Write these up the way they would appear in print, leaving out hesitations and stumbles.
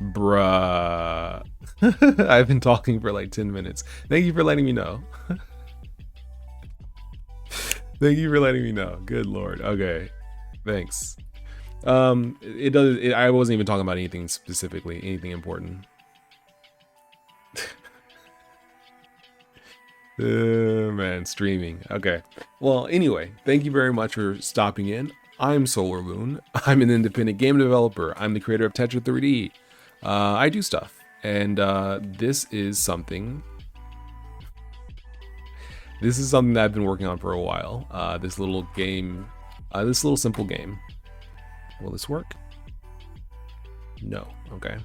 Bruh. I've been talking for like 10 minutes. Thank you for letting me know. Thank you for letting me know. Good lord. Okay. Thanks. It does. I wasn't even talking about anything specifically, anything important. Man, streaming. Okay. Well, anyway, thank you very much for stopping in. I'm Solar Moon. I'm an independent game developer. I'm the creator of Tetra3D. I do stuff, and this is something. This is something that I've been working on for a while. This little game, this little simple game. Will this work? No. Okay.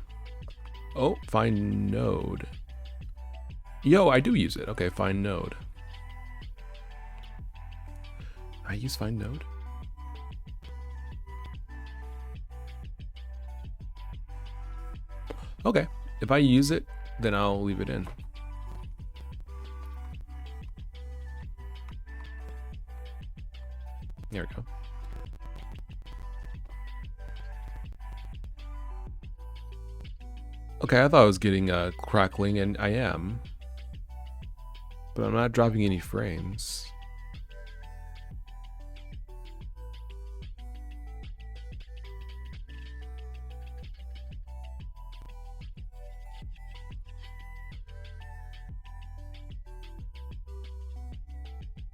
Oh, find node. Yo, I do use it. Okay, find node. I use find node. Okay, if I use it, then I'll leave it in. There we go. Okay, I thought I was getting crackling, and I am. But I'm not dropping any frames.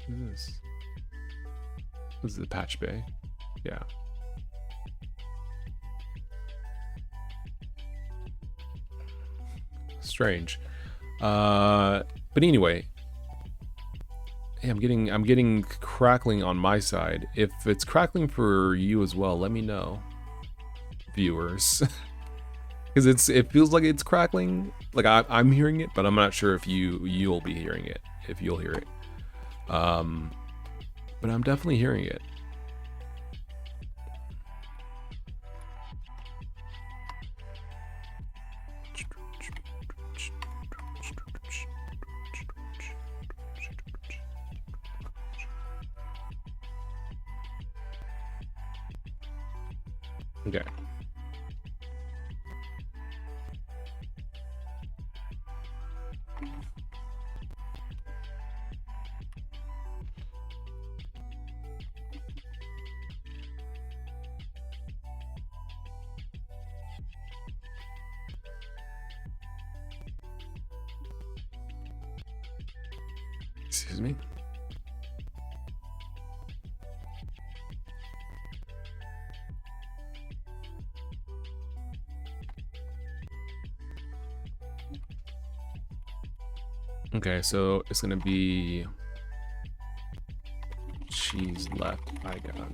What is this? This is the patch bay. Yeah. Strange. But anyway, hey, I'm getting crackling on my side. If it's crackling for you as well, let me know, viewers, because it feels like it's crackling. Like I'm hearing it, but I'm not sure if you'll be hearing it. If you'll hear it, but I'm definitely hearing it. Okay. Excuse me. Okay, so it's gonna be cheese left. I got. I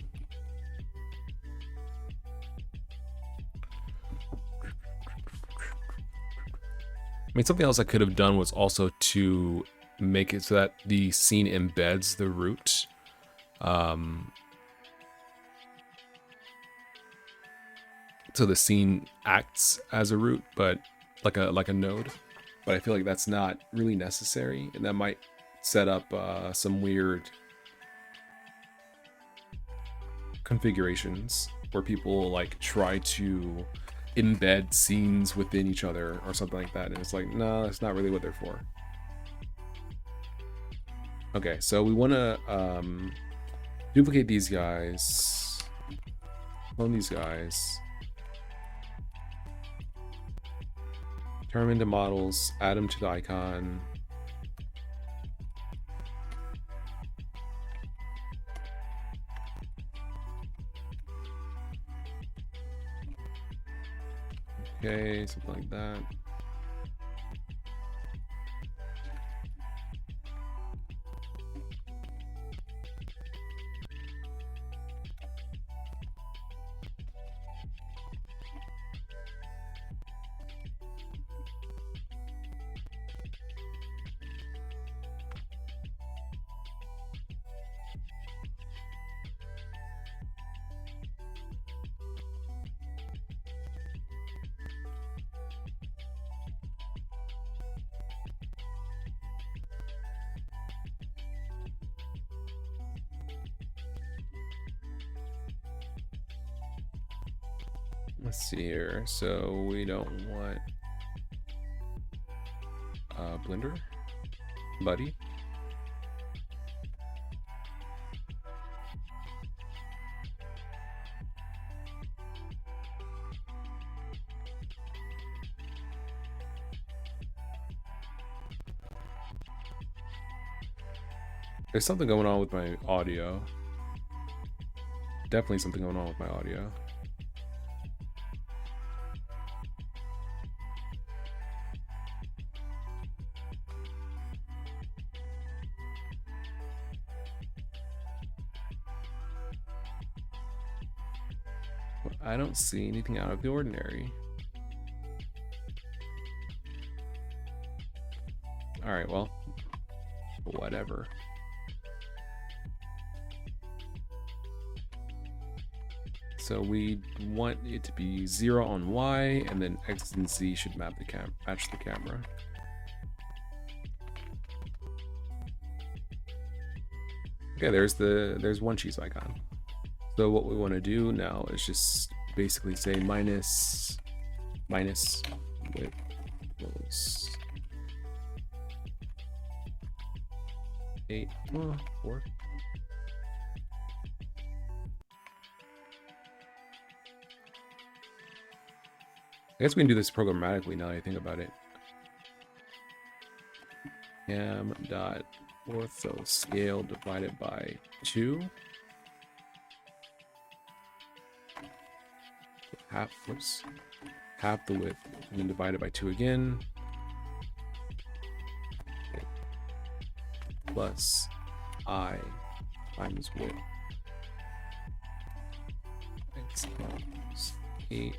mean, something else I could have done was also to make it so that the scene embeds the root. So the scene acts as a root, but like a node. But I feel like that's not really necessary, and that might set up some weird configurations where people like try to embed scenes within each other or something like that, and it's like, no, that's not really what they're for. Okay, so we want to duplicate these guys, clone these guys, turn them into models, add them to the icon. Okay, something like that. Let's see here. So we don't want Blender, buddy. There's something going on with my audio. Definitely something going on with my audio. I don't see anything out of the ordinary. All right, well, whatever. So we want it to be 0 on Y, and then X and Z should match the camera. Okay, there's one cheese icon. So what we want to do now is just basically say minus width equals 8, 4. I guess we can do this programmatically now that I think about it. Cam dot ortho scale divided by 2. Half the width, and then divided by 2 again. Okay. Plus I times width. X equals 8.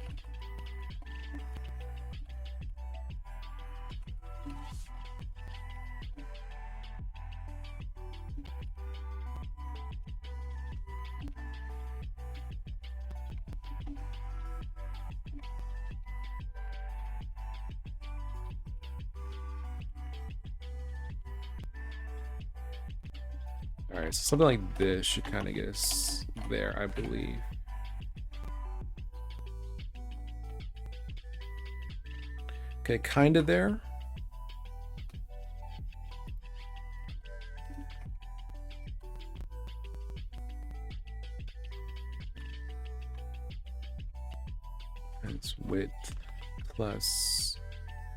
All right, so something like this should kind of get us there, I believe. Okay, kind of there. It's width plus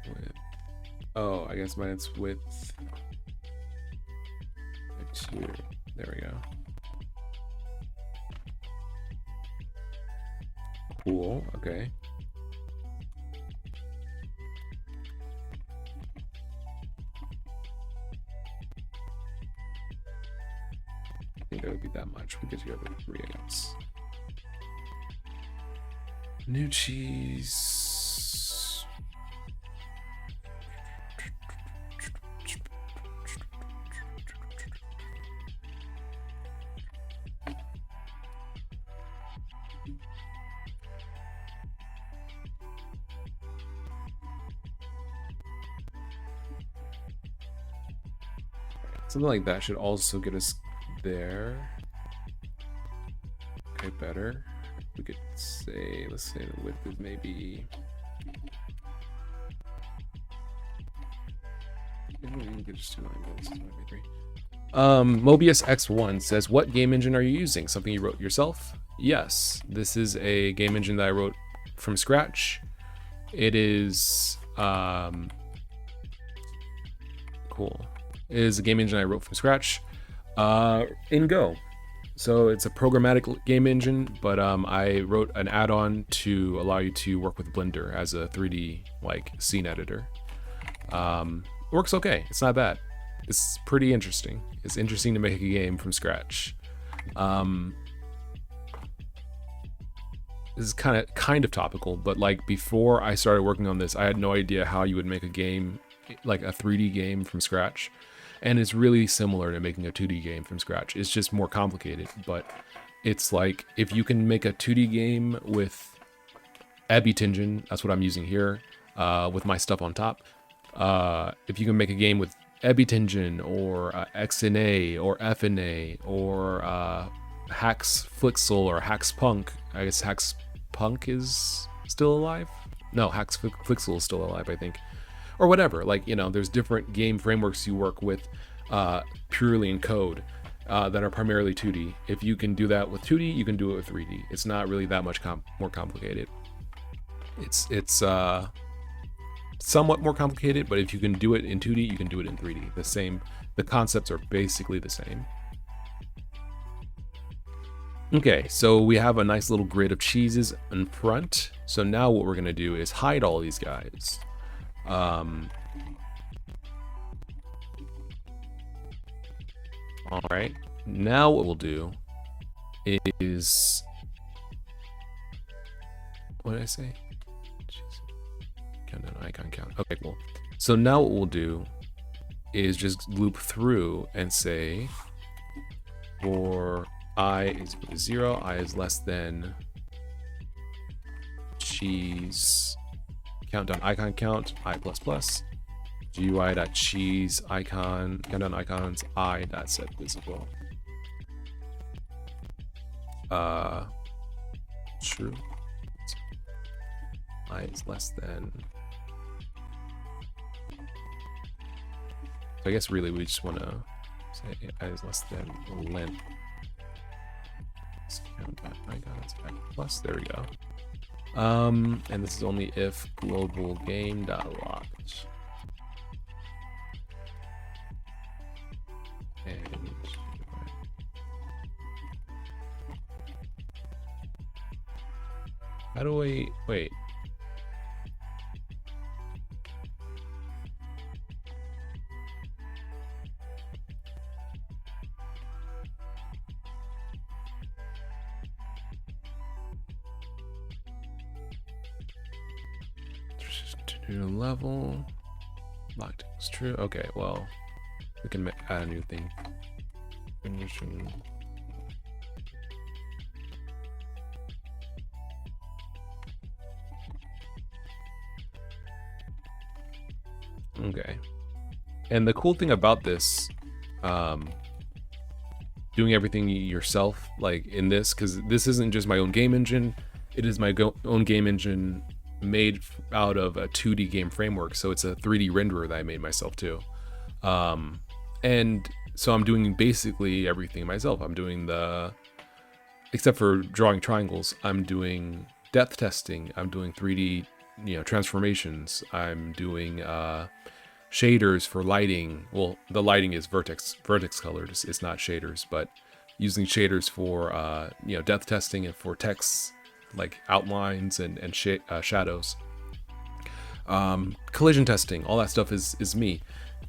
width. Oh, I guess minus width. 2. There we go. Cool. Okay. I think that would be that much. We get together 3, I guess. New cheese. Something like that should also get us there. Okay, better. We could say, let's say the width is maybe. Maybe we could just do like this. Maybe 3. Mobius X1 says, what game engine are you using? Something you wrote yourself? Yes, this is a game engine that I wrote from scratch. It is cool. It is a game engine I wrote from scratch in Go. So it's a programmatic game engine, but I wrote an add-on to allow you to work with Blender as a 3D like scene editor. It works okay. It's not bad. It's pretty interesting. It's interesting to make a game from scratch. This is kind of topical, but like before I started working on this, I had no idea how you would make a game, like a 3D game from scratch. And it's really similar to making a 2D game from scratch. It's just more complicated, but it's like if you can make a 2D game with Abitingen, that's what I'm using here, with my stuff on top. If you can make a game with Abitingen or XNA or FNA or Hax Flixel or Hax Punk, I guess Hax Punk is still alive? No, Haxflixel is still alive, I think. Or whatever, like, you know, there's different game frameworks you work with purely in code that are primarily 2D. If you can do that with 2D, you can do it with 3D. It's not really that much more complicated. It's somewhat more complicated, but if you can do it in 2D, you can do it in 3D. The concepts are basically the same. Okay, so we have a nice little grid of cheeses in front. So now what we're gonna do is hide all these guys. All right, now what we'll do is, what did I say? Jeez. Countdown icon count. Okay, cool. So now what we'll do is just loop through and say for I is equal to 0, I is less than cheese countdown icon count, I plus plus, GUI.cheese icon, countdown icons, I dot set visible. True. I is less than. So I guess really we just want to say I is less than length. Countdown icons, I plus. There we go. And this is only if global game dot locked. And how do I wait? Level locked is true. Okay, well, we can add a new thing. Okay, and the cool thing about this, doing everything yourself, like in this, because this isn't just my own game engine, it is my own game engine made out of a 2D game framework, so it's a 3D renderer that I made myself too. And so I'm doing basically everything myself. I'm doing except for drawing triangles, I'm doing depth testing, I'm doing 3D, transformations, I'm doing shaders for lighting. Well, the lighting is vertex colored, it's not shaders, but using shaders for depth testing and for text like outlines and shadows, collision testing, all that stuff is me.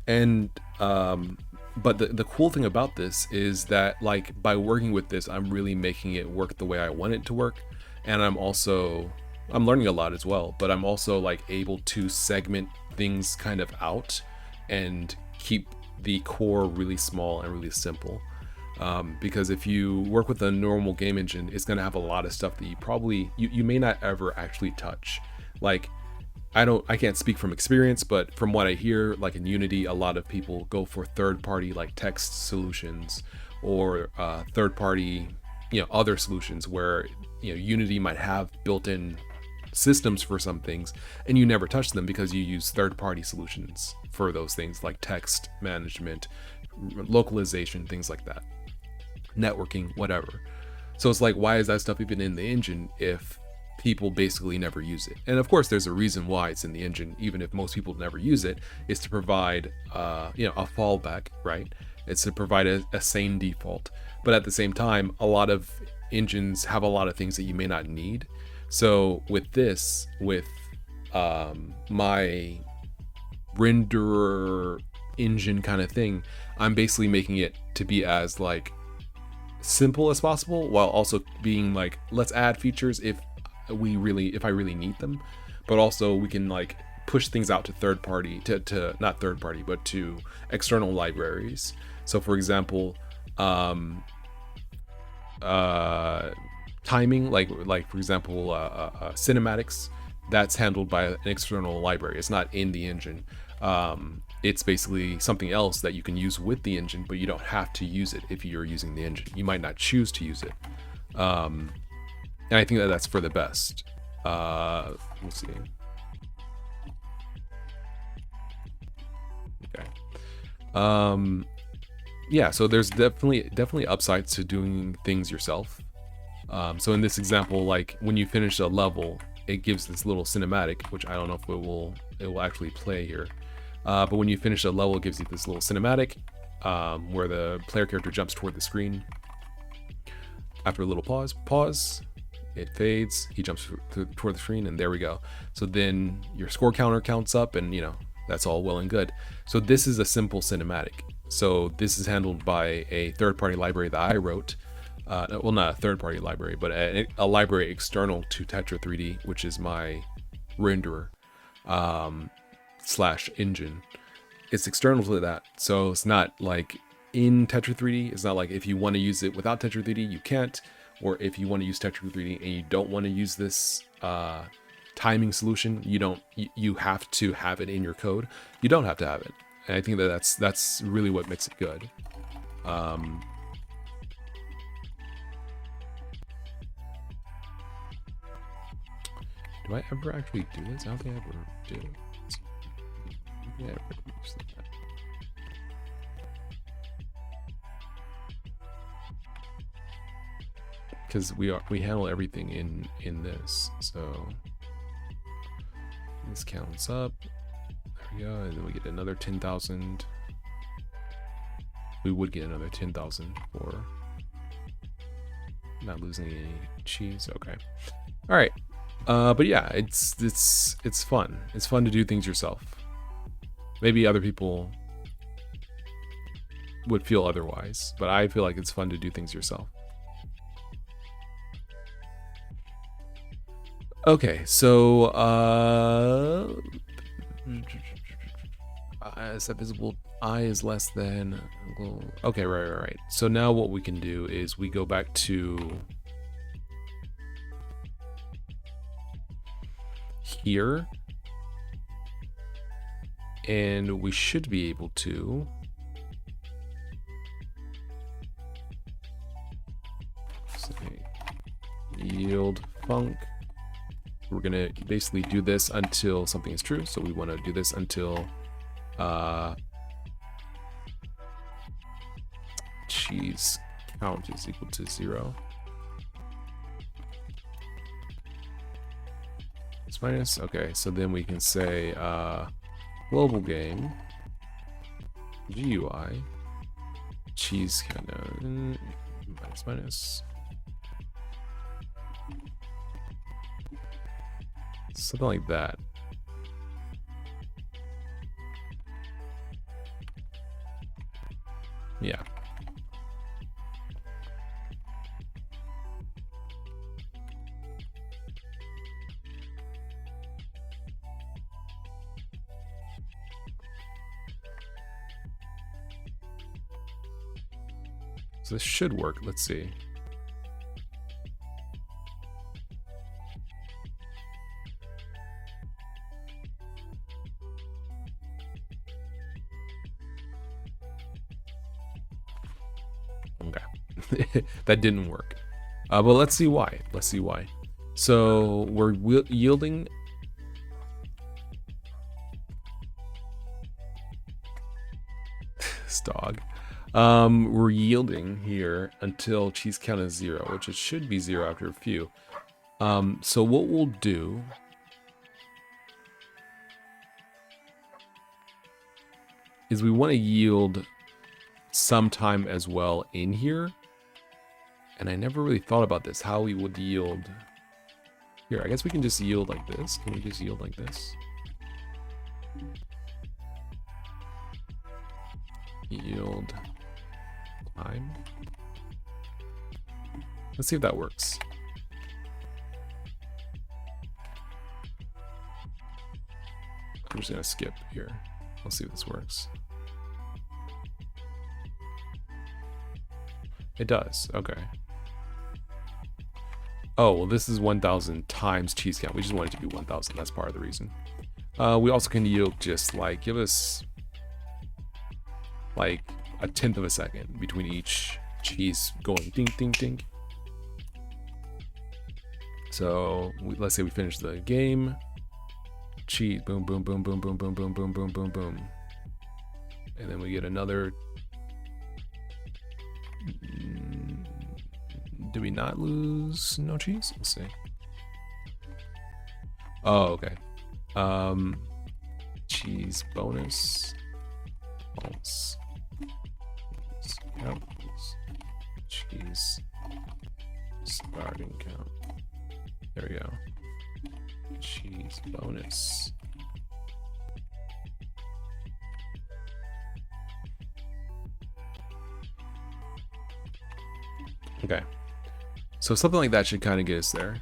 And but the cool thing about this is that, like, by working with this, I'm really making it work the way I want it to work. And I'm learning a lot as well, but I'm also like able to segment things kind of out and keep the core really small and really simple. Because if you work with a normal game engine, it's going to have a lot of stuff that you may not ever actually touch. Like, I can't speak from experience, but from what I hear, like in Unity, a lot of people go for third-party like text solutions or third-party, other solutions where, Unity might have built-in systems for some things and you never touch them because you use third-party solutions for those things like text management, localization, things like that. Networking, whatever. So it's like, why is that stuff even in the engine if people basically never use it? And of course there's a reason why it's in the engine, even if most people never use it. Is to provide a fallback, right? It's to provide a sane default. But at the same time, a lot of engines have a lot of things that you may not need. So with this, with my renderer engine kind of thing, I'm basically making it to be as like simple as possible, while also being like, let's add features if I really need them, but also we can like push things out to third party, to not third party, but to external libraries. So for example, timing, like for example, cinematics, that's handled by an external library. It's not in the engine. It's basically something else that you can use with the engine, but you don't have to use it if you're using the engine. You might not choose to use it. And I think that that's for the best. Let's see. Okay. Yeah, so there's definitely upsides to doing things yourself. So in this example, like when you finish a level, it gives this little cinematic, which I don't know if it will actually play here. But when you finish a level, it gives you this little cinematic where the player character jumps toward the screen. After a little pause, it fades, he jumps toward the screen, and there we go. So then your score counter counts up, and you know, that's all well and good. So this is a simple cinematic. So this is handled by a third-party library that I wrote. Well, not a third-party library, but a library external to Tetra3D, which is my renderer / engine. It's external to that, so it's not like in Tetra3D. It's not like if you want to use it without Tetra3D, you can't, or if you want to use Tetra3D and you don't want to use this timing solution, you have to have it in your code. You don't have to have it, and I think that's really what makes it good. Do I ever actually do this? I don't think I ever do. Yeah, because we handle everything in this, so this counts up. There we go, and then we get another 10,000. We would get another 10,000 for not losing any cheese. Okay, all right. But yeah, it's fun. It's fun to do things yourself. Maybe other people would feel otherwise, but I feel like it's fun to do things yourself. Okay, so is that visible? I is less than. Okay, right. So now what we can do is we go back to here, and we should be able to say yield func. We're gonna basically do this until something is true. So we want to do this until cheese count is equal to 0. It's minus. Okay, so then we can say global game GUI cheese count minus. Something like that. Yeah. So this should work. Let's see. Okay. That didn't work. But let's see why. So we're yielding this dog. We're yielding here until cheese count is 0, which it should be 0 after a few. So what we'll do is we want to yield sometime as well in here. And I never really thought about this, how we would yield. Here, I guess we can just yield like this. Can we just yield like this? Yield time. Let's see if that works. I'm just gonna skip here. Let's see if this works. It does. Okay. Oh, well, this is 1,000 times cheese count. We just want it to be 1,000. That's part of the reason. We also can yield just like, give us like a 1/10 of a second between each cheese going ding, ding, ding. So let's say we finish the game. Cheese, boom, boom, boom, boom, boom, boom, boom, boom, boom, boom, boom. And then we get another. Do we not lose no cheese? Let's see. Oh, okay. Cheese bonus. False. Counts. Cheese. Starting count. There we go. Cheese bonus. Okay. So something like that should kind of get us there.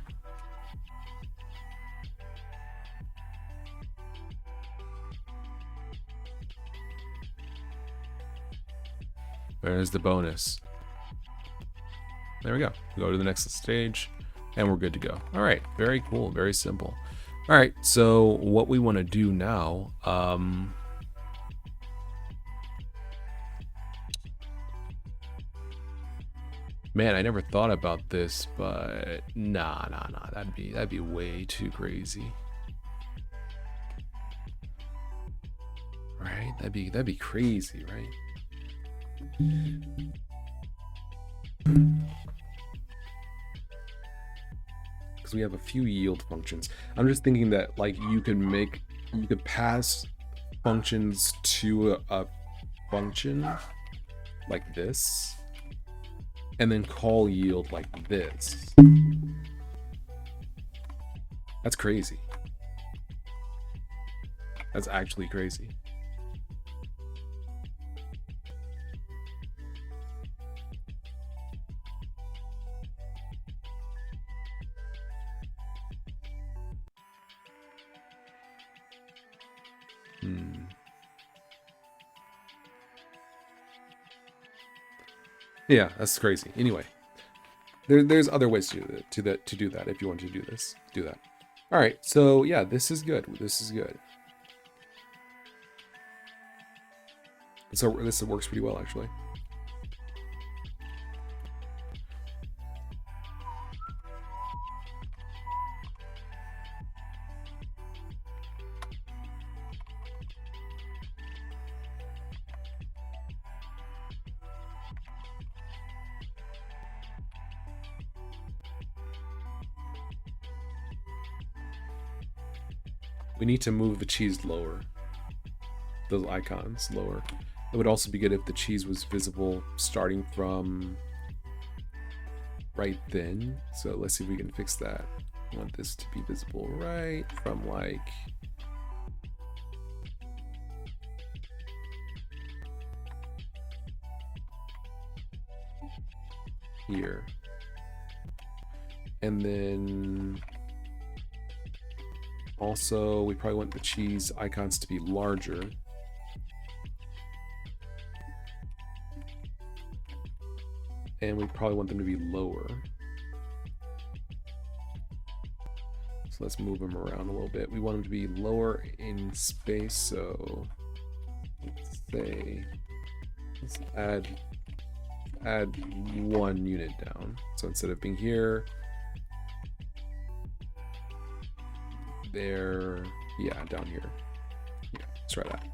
There's the bonus. There we go. We go to the next stage and we're good to go. All right. Very cool. Very simple. All right. So what we want to do now, man, I never thought about this, but nah. That'd be way too crazy. Right? That'd be crazy, right? Because we have a few yield functions. I'm just thinking that like you could pass functions to a function like this and then call yield like this. That's crazy. That's actually crazy. Yeah, that's crazy. Anyway, there's other ways to do that. If you want to do this, do that. All right. So yeah, this is good. This is good. So this works pretty well, actually. We need to move the cheese lower. Those icons lower. It would also be good if the cheese was visible starting from right then. So let's see if we can fix that. I want this to be visible right from like here. And then also we probably want the cheese icons to be larger. And we probably want them to be lower. So let's move them around a little bit. We want them to be lower in space, so let's say, let's add 1 unit down. So instead of being here, there, yeah, down here. Yeah, let's try that.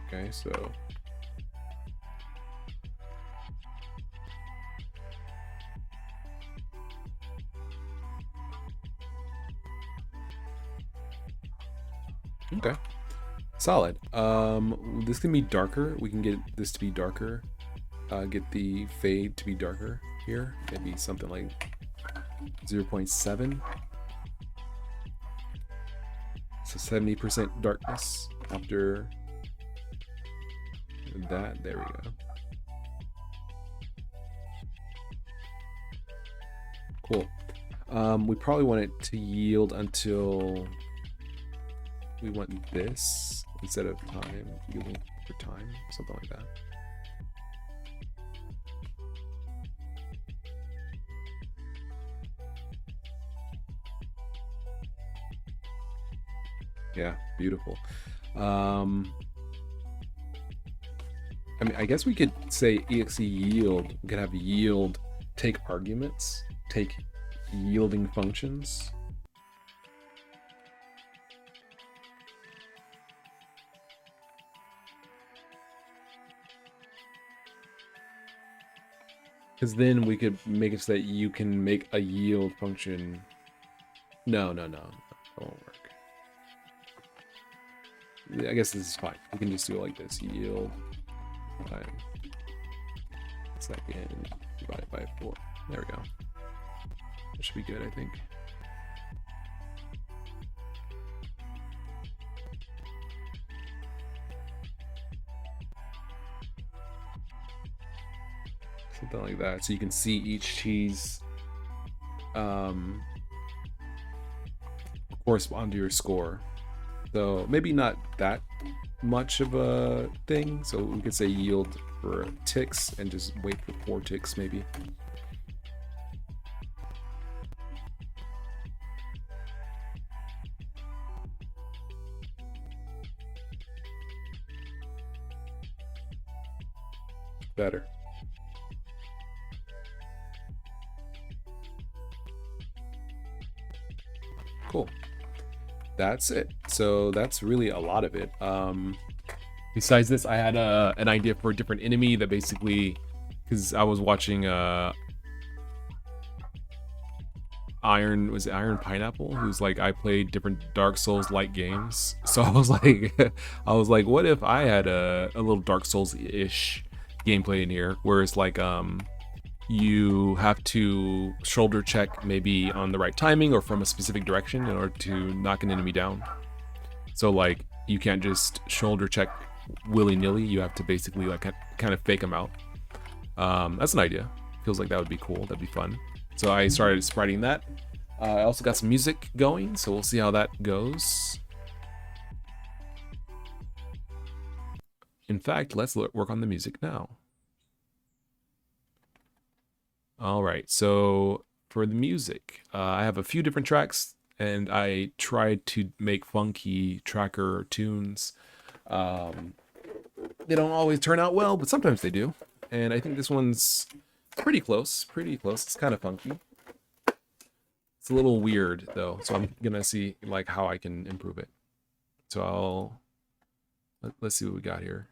Okay, so okay, solid. This can be darker. We can get this to be darker. Get the fade to be darker here. Maybe something like 0.7. So 70% darkness after that. There we go. Cool. We probably want it to yield until we want this instead of time, yielding for time, something like that. Yeah, beautiful. I mean, I guess we could say exe yield. We could have yield take arguments, take yielding functions. Because then we could make it so that you can make a yield function. No, that won't work. I guess this is fine. We can just do it like this. Yield time second divided by 4. There we go. That should be good, I think. Something like that. So you can see each cheese correspond to your score. So maybe not that much of a thing. So we could say yield for ticks and just wait for 4 ticks maybe. Better. Cool. That's it. So that's really a lot of it. Besides this, I had an idea for a different enemy that basically, because I was watching Iron Pineapple, who's like, I played different Dark Souls like games. So I was like, what if I had a little Dark Souls-ish gameplay in here, where it's like you have to shoulder check maybe on the right timing or from a specific direction in order to knock an enemy down. So like you can't just shoulder check willy-nilly. You have to basically like kind of fake them out. That's an idea. Feels like that would be cool. That'd be fun. So I started spriting that. I also got some music going, so we'll see how that goes. In fact, let's work on the music now. All right, so for the music, I have a few different tracks, and I tried to make funky tracker tunes. They don't always turn out well, but sometimes they do. And I think this one's pretty close, It's kind of funky. It's a little weird though, so I'm gonna see like how I can improve it. So let's see what we got here.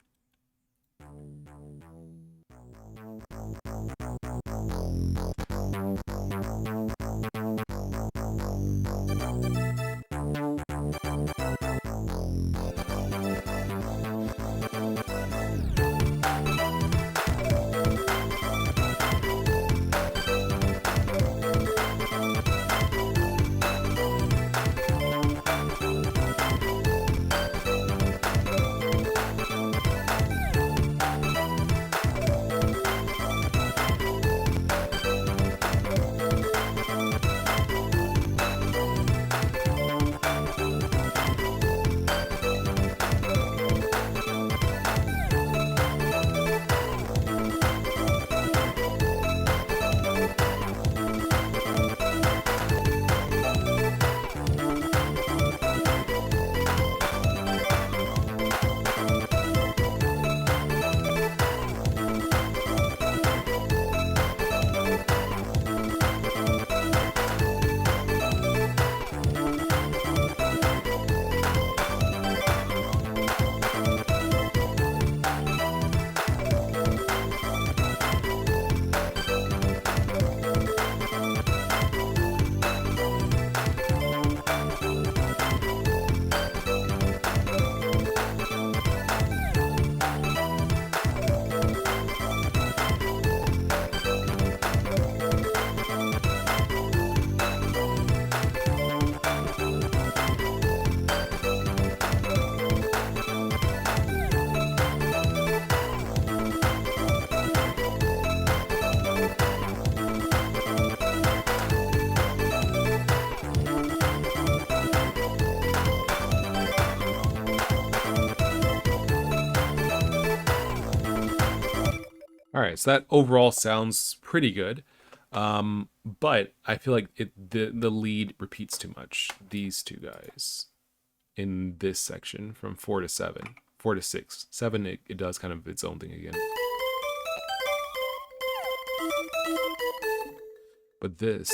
All right, so that overall sounds pretty good, but I feel like the lead repeats too much. These two guys in this section from 4 to 7. 4 to 6. 7, it does kind of its own thing again. But this...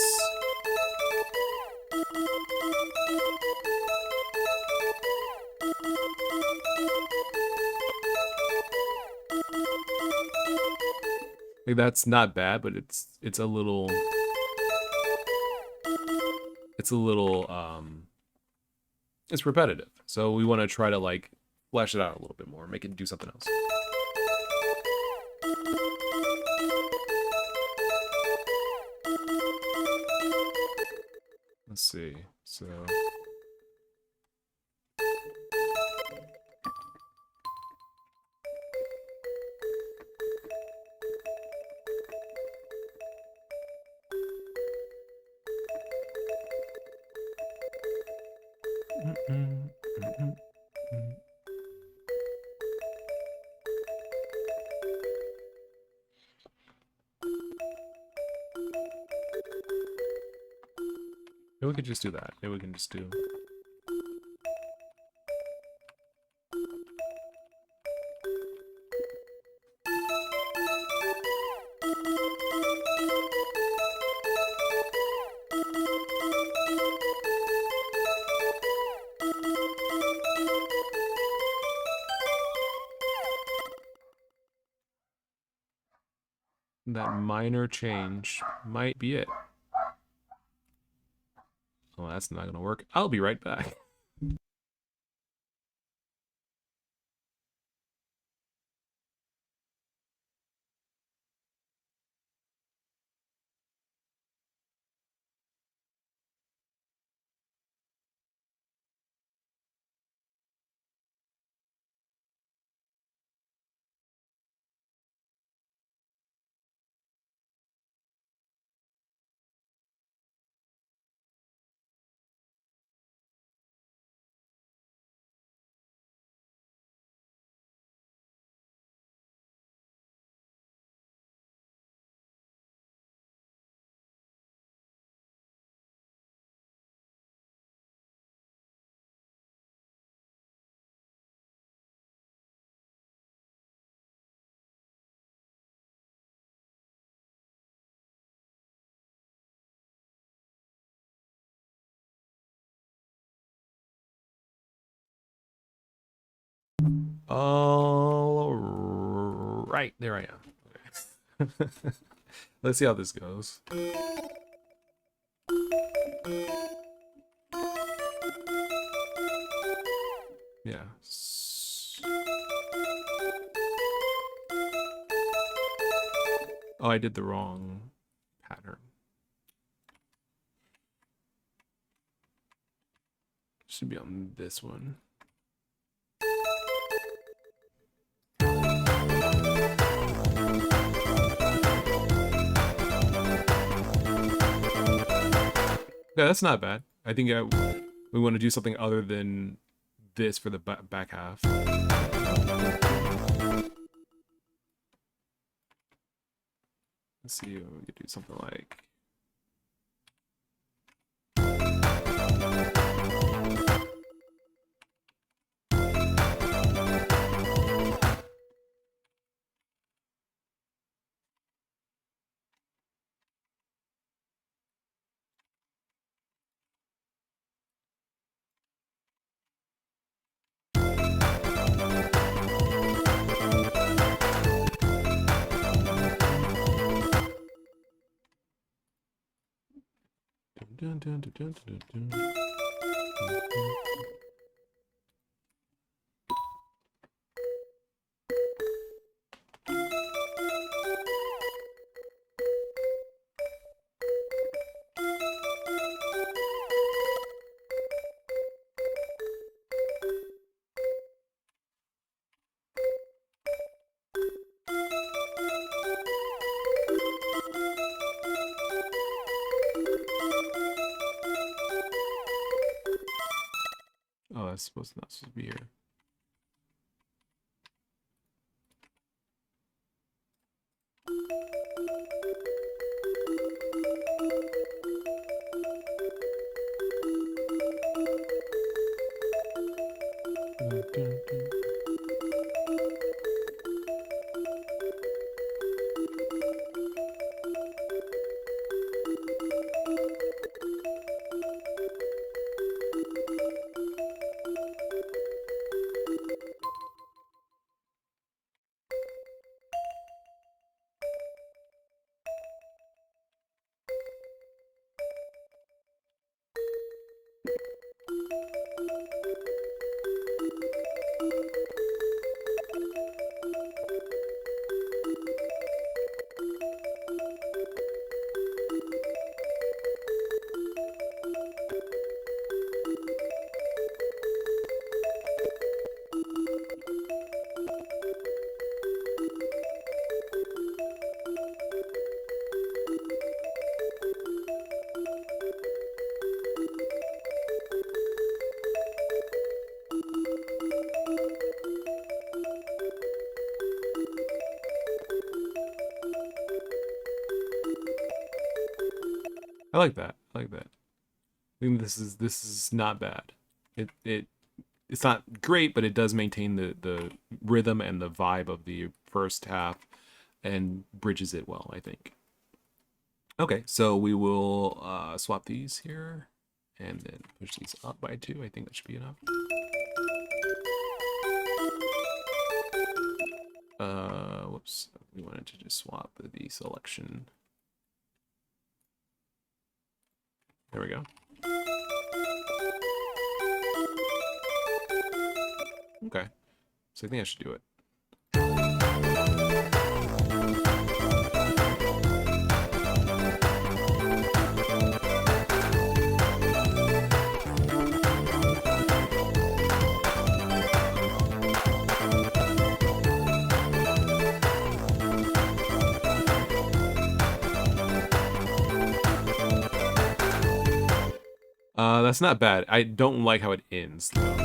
like, that's not bad, but it's a little... it's a little, it's repetitive. So we want to try to, like, flesh it out a little bit more, make it do something else. Let's see. So... maybe we could just do that. Maybe we can just do... that minor change might be it. Oh, that's not gonna work. I'll be right back. All right, there I am. Okay. Let's see how this goes. Yeah. Oh, I did the wrong pattern. Should be on this one. Yeah, that's not bad. I think we want to do something other than this for the back half. Let's see, we could do something like... Dun, dun, dun, dun, dun, dun, dun. Oh, that's not supposed to be here. Dun, dun, dun. I like that. I like that. I think this is not bad. It's not great, but it does maintain the rhythm and the vibe of the first half and bridges it well, I think. Okay, so we will swap these here and then push these up by 2. I think that should be enough. Whoops. We wanted to just swap the selection. There we go. Okay. So I think I should do it. That's not bad. I don't like how it ends, though.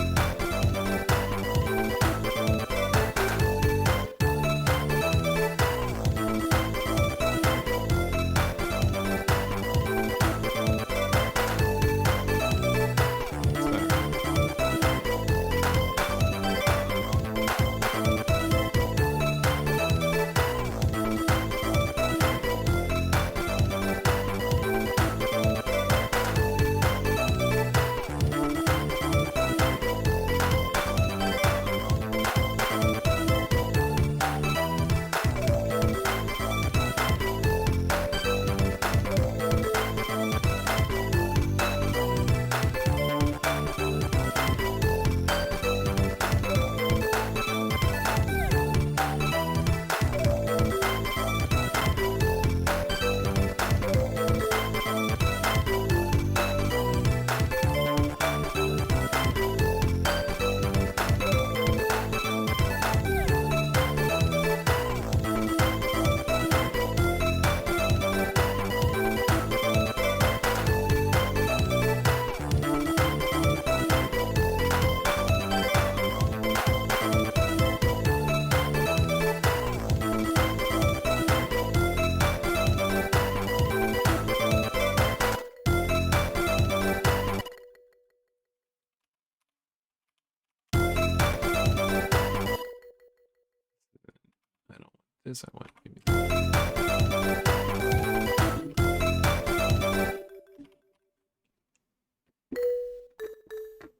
This I want.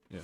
Yeah.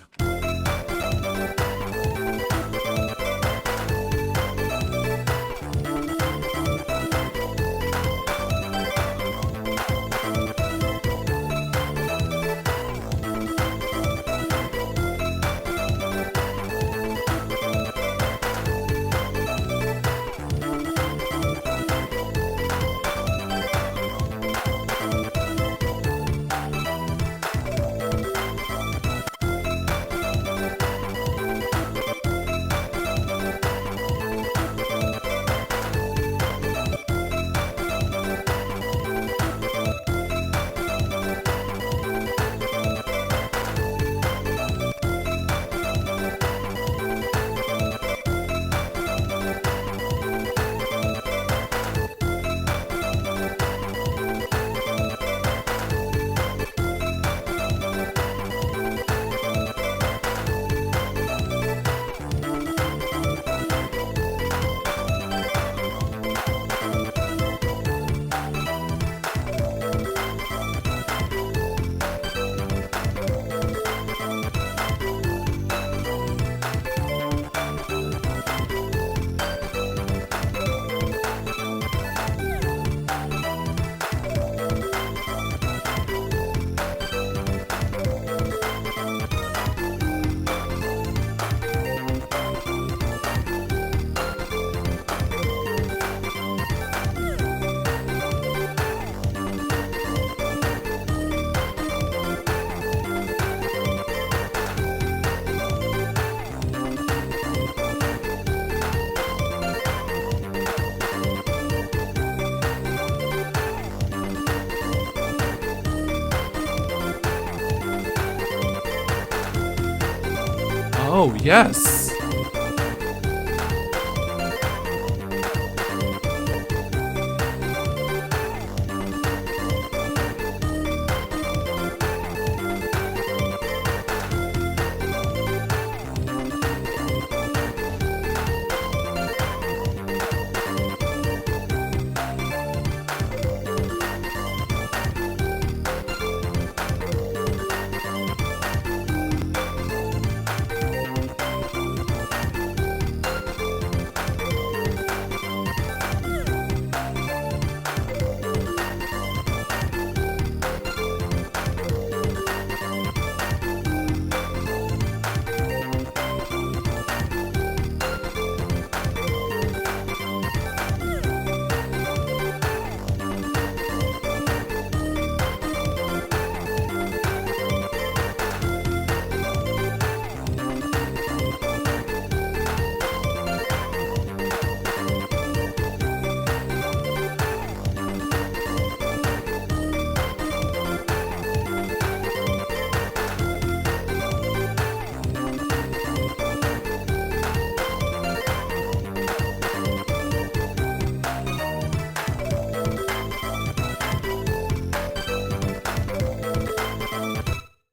Oh, yes.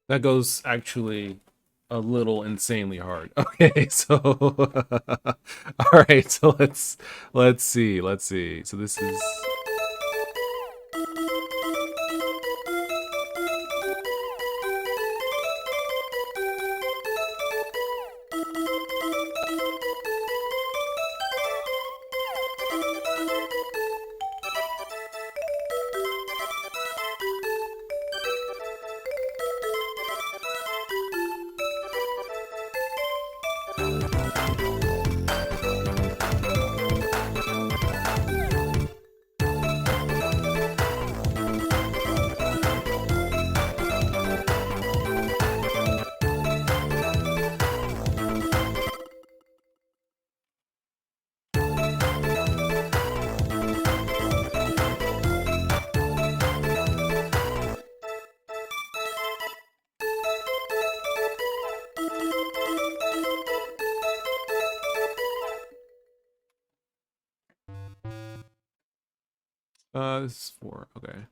That goes actually a little insanely hard. Okay, so all right, so let's see. So this is this is 4. Okay.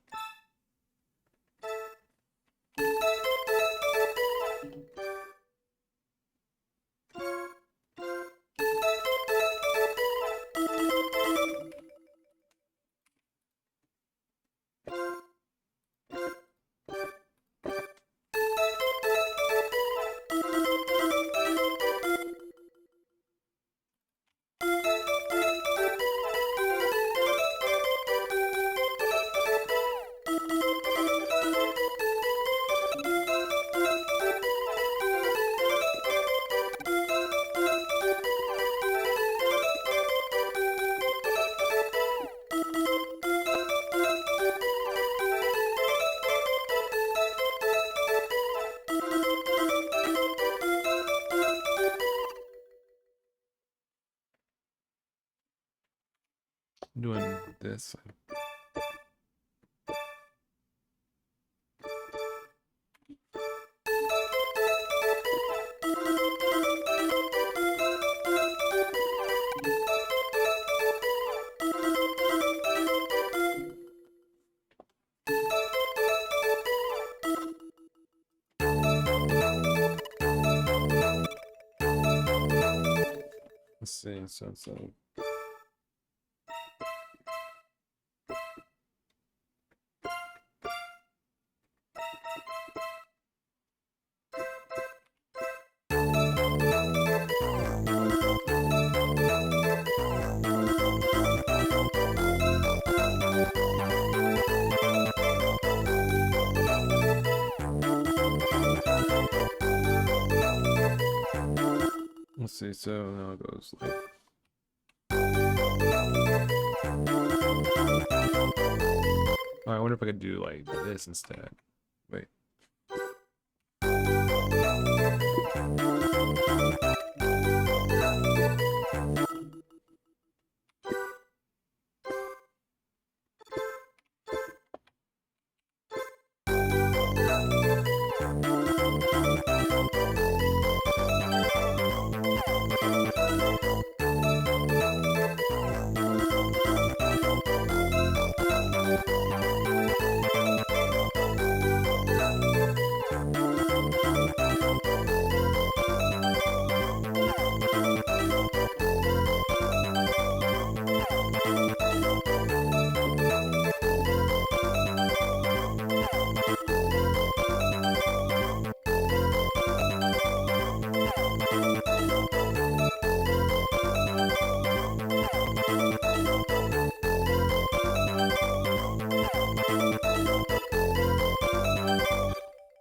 I'm doing this. Let's see. So let's see. So now it goes like. Oh, I wonder if I could do like this instead. Wait.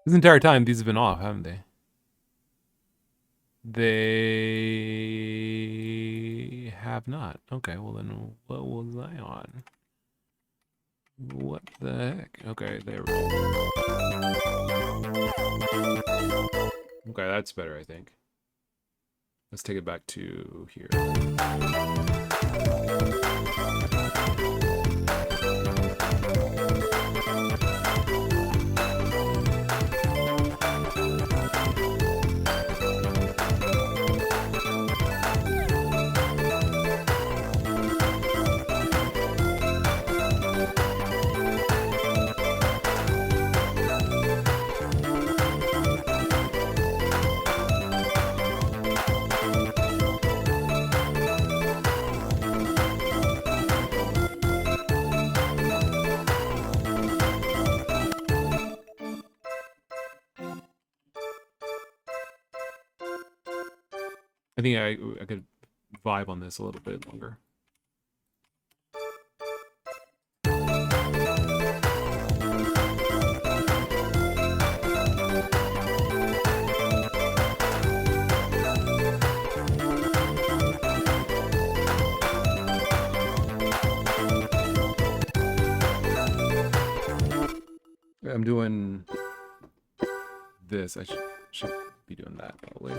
This entire time, these have been off, haven't they? They have not. Okay, well then, what was I on? What the heck? Okay, there we go. Okay, that's better, I think. Let's take it back to here. I think I could vibe on this a little bit longer. I'm doing this. I should be doing that probably.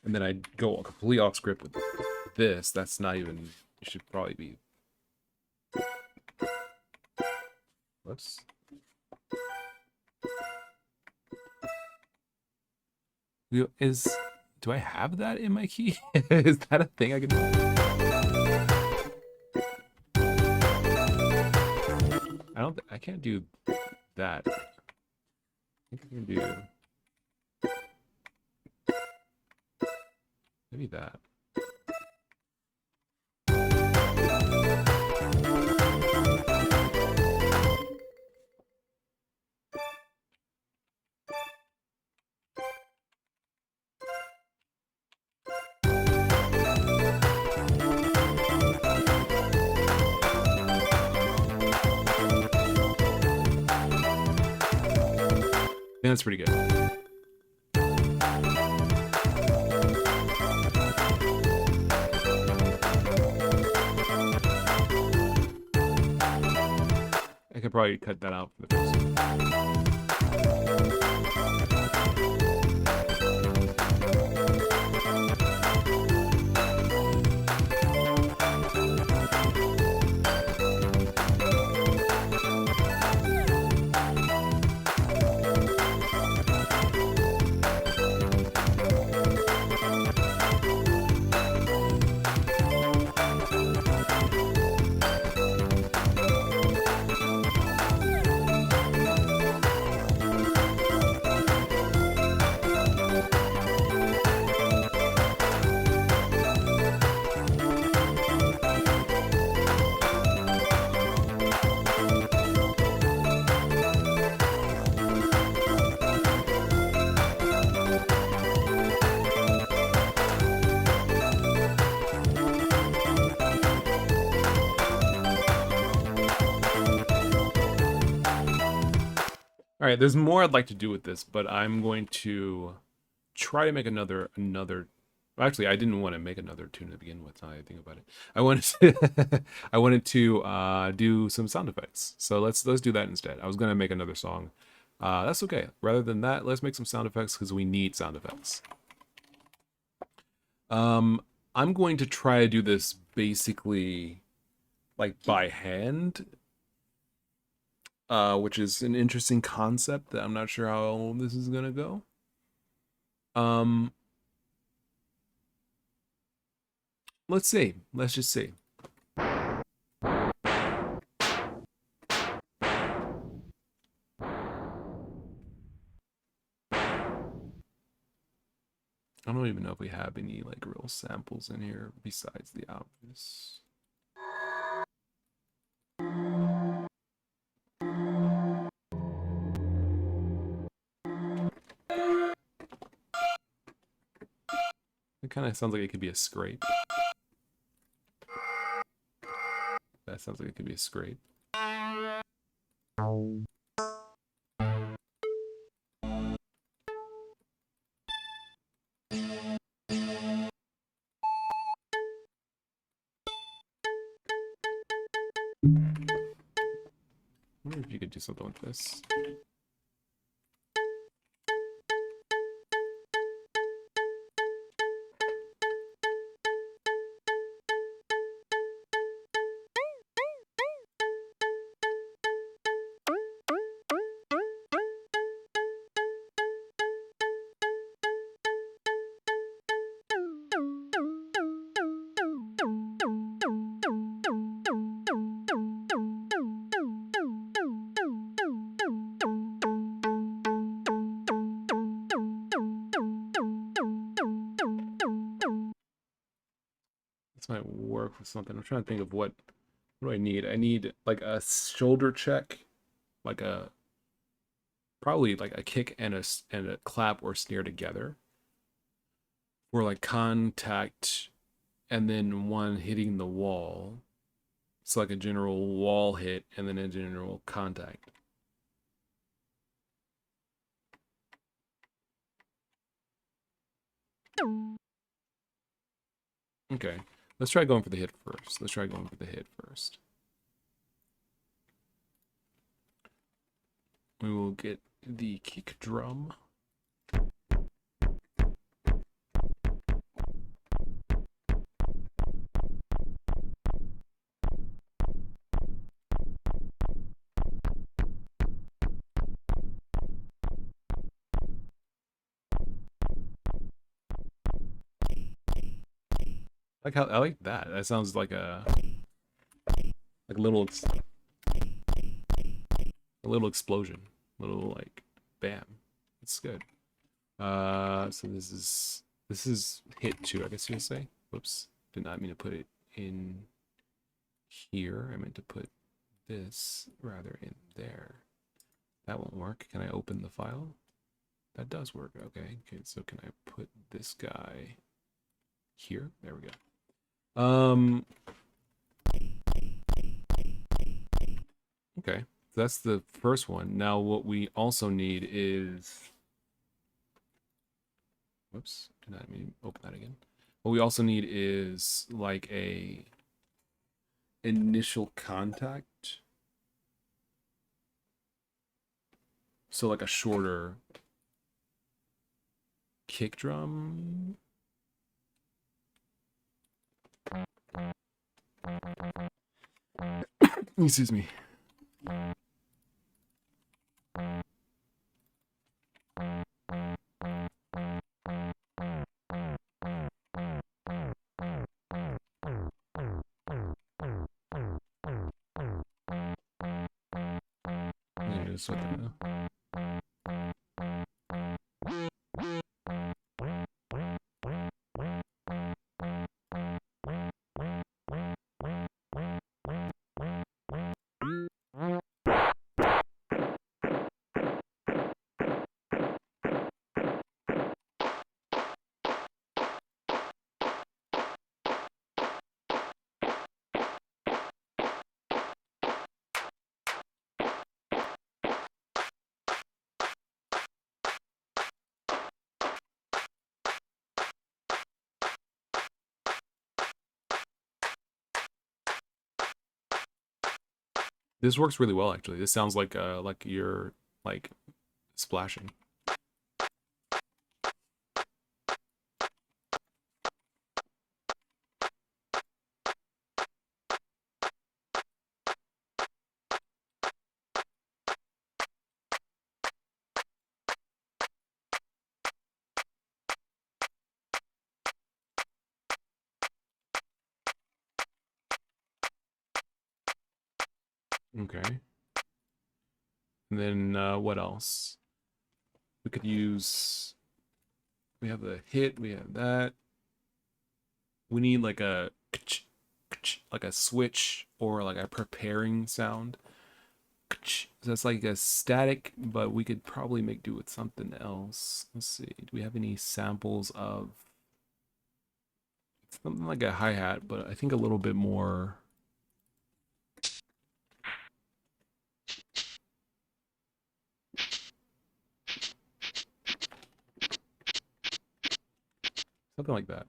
And then I go completely off script with this. That's not even. It should probably be. Whoops. Do I have that in my key? Is that a thing I can do? I can't do that. I think I can do maybe that. Yeah, that's pretty good. I could probably cut that out for the first one. All right, there's more I'd like to do with this, but I'm going to try to make another. Actually, I didn't want to make another tune to begin with. Now I think about it, I wanted to, I wanted to do some sound effects. So let's do that instead. I was gonna make another song. That's okay. Rather than that, let's make some sound effects because we need sound effects. I'm going to try to do this basically like by hand, which is an interesting concept that I'm not sure how this is gonna go. Let's see. Let's just see. I don't even know if we have any like real samples in here besides the obvious. It kind of sounds like it could be a scrape. That sounds like it could be a scrape. I wonder if you could do something with this. This might work with something. I'm trying to think of what do I need? I need like a shoulder check, like a probably like a kick and a clap or snare together, or like contact and then one hitting the wall. It's like a general wall hit and then a general contact. Okay, let's try going for the hit first. Let's try going for the hit first. We will get the kick drum. Like how I like that. That sounds like a little explosion, little like bam. It's good. So this is hit two, I guess you would say. Whoops, did not mean to put it in here. I meant to put this rather in there. That won't work. Can I open the file? That does work. Okay. Okay. So can I put this guy here? There we go. Okay. So that's the first one. Now what we also need is, whoops, did not mean to open that again. What we also need is like a initial contact. So like a shorter kick drum. Excuse me. Just what the, this works really well actually. This sounds like you're like splashing. Okay. And then what else? We could use. We have the hit. We have that. We need like a switch or like a preparing sound. So that's like a static, but we could probably make do with something else. Let's see. Do we have any samples of something like a hi-hat, but I think a little bit more. Something like that.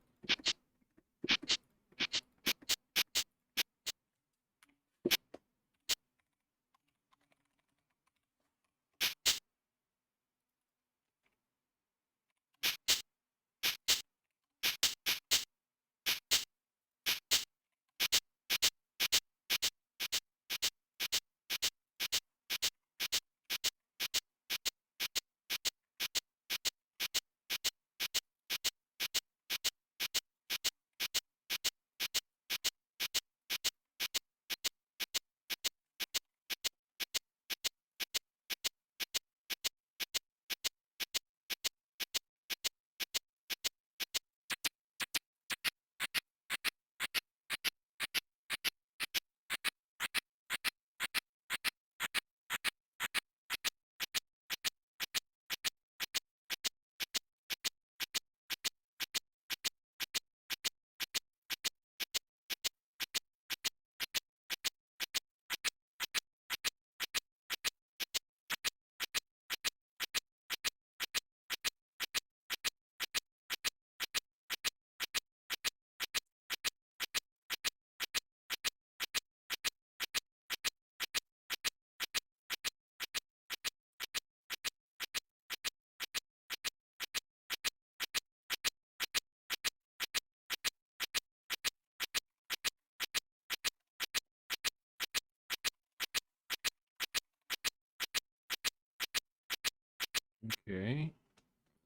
Okay.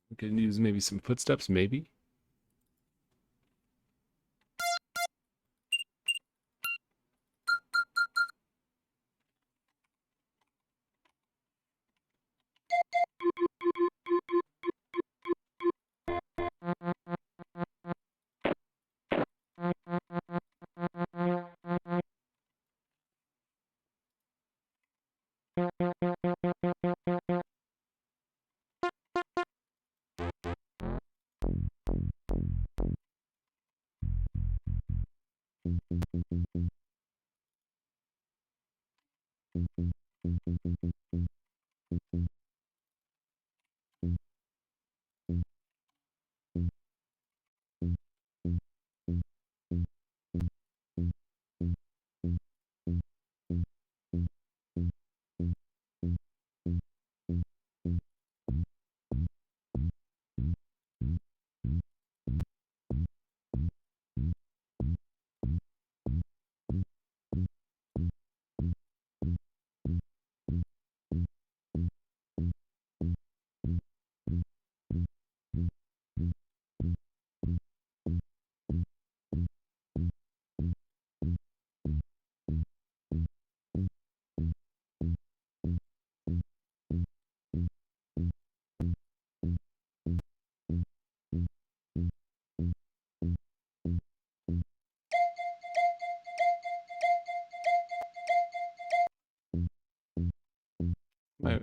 We can use maybe some footsteps, maybe.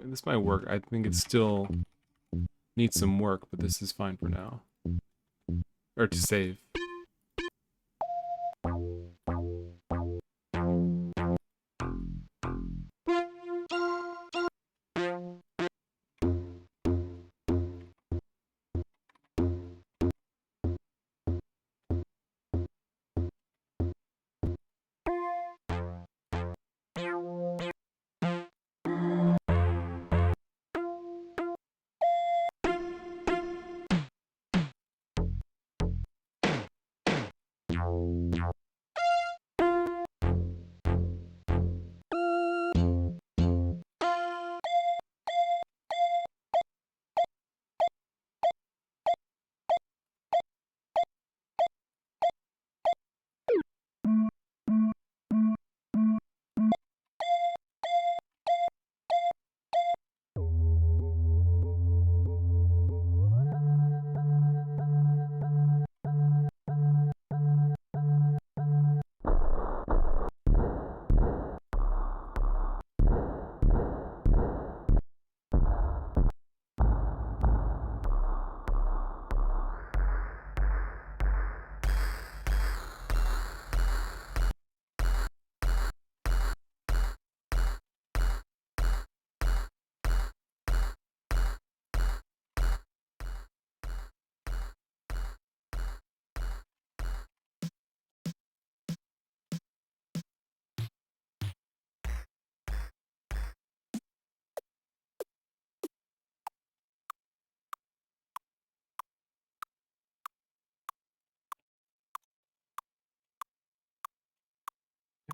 This might work. I think it still needs some work, but this is fine for now. Or to save.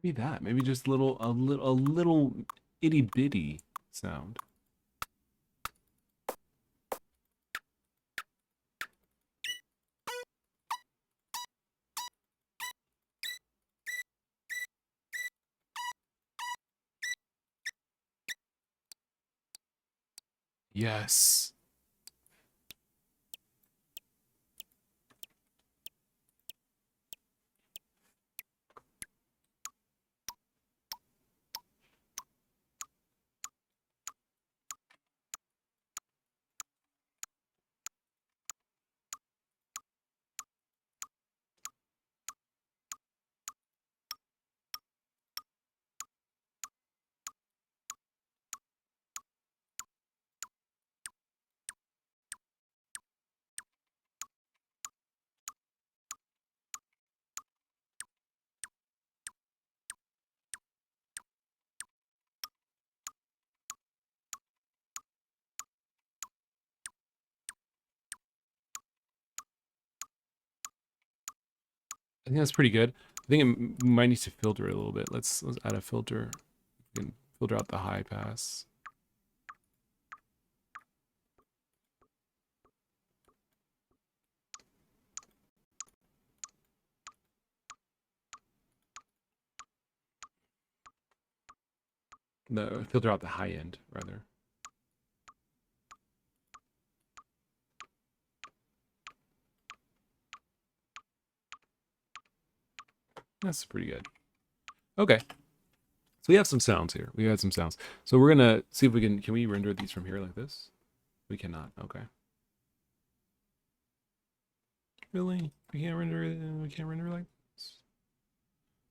Maybe that. Maybe just a little itty bitty sound. Yes. I think that's pretty good. I think it might need to filter it a little bit. Let's add a filter. We can filter out the high pass. filter out the high end rather. That's pretty good. Okay. So we have some sounds here. We had some sounds. So we're gonna see if we can we render these from here like this? We cannot. Okay. Really? We can't render like this?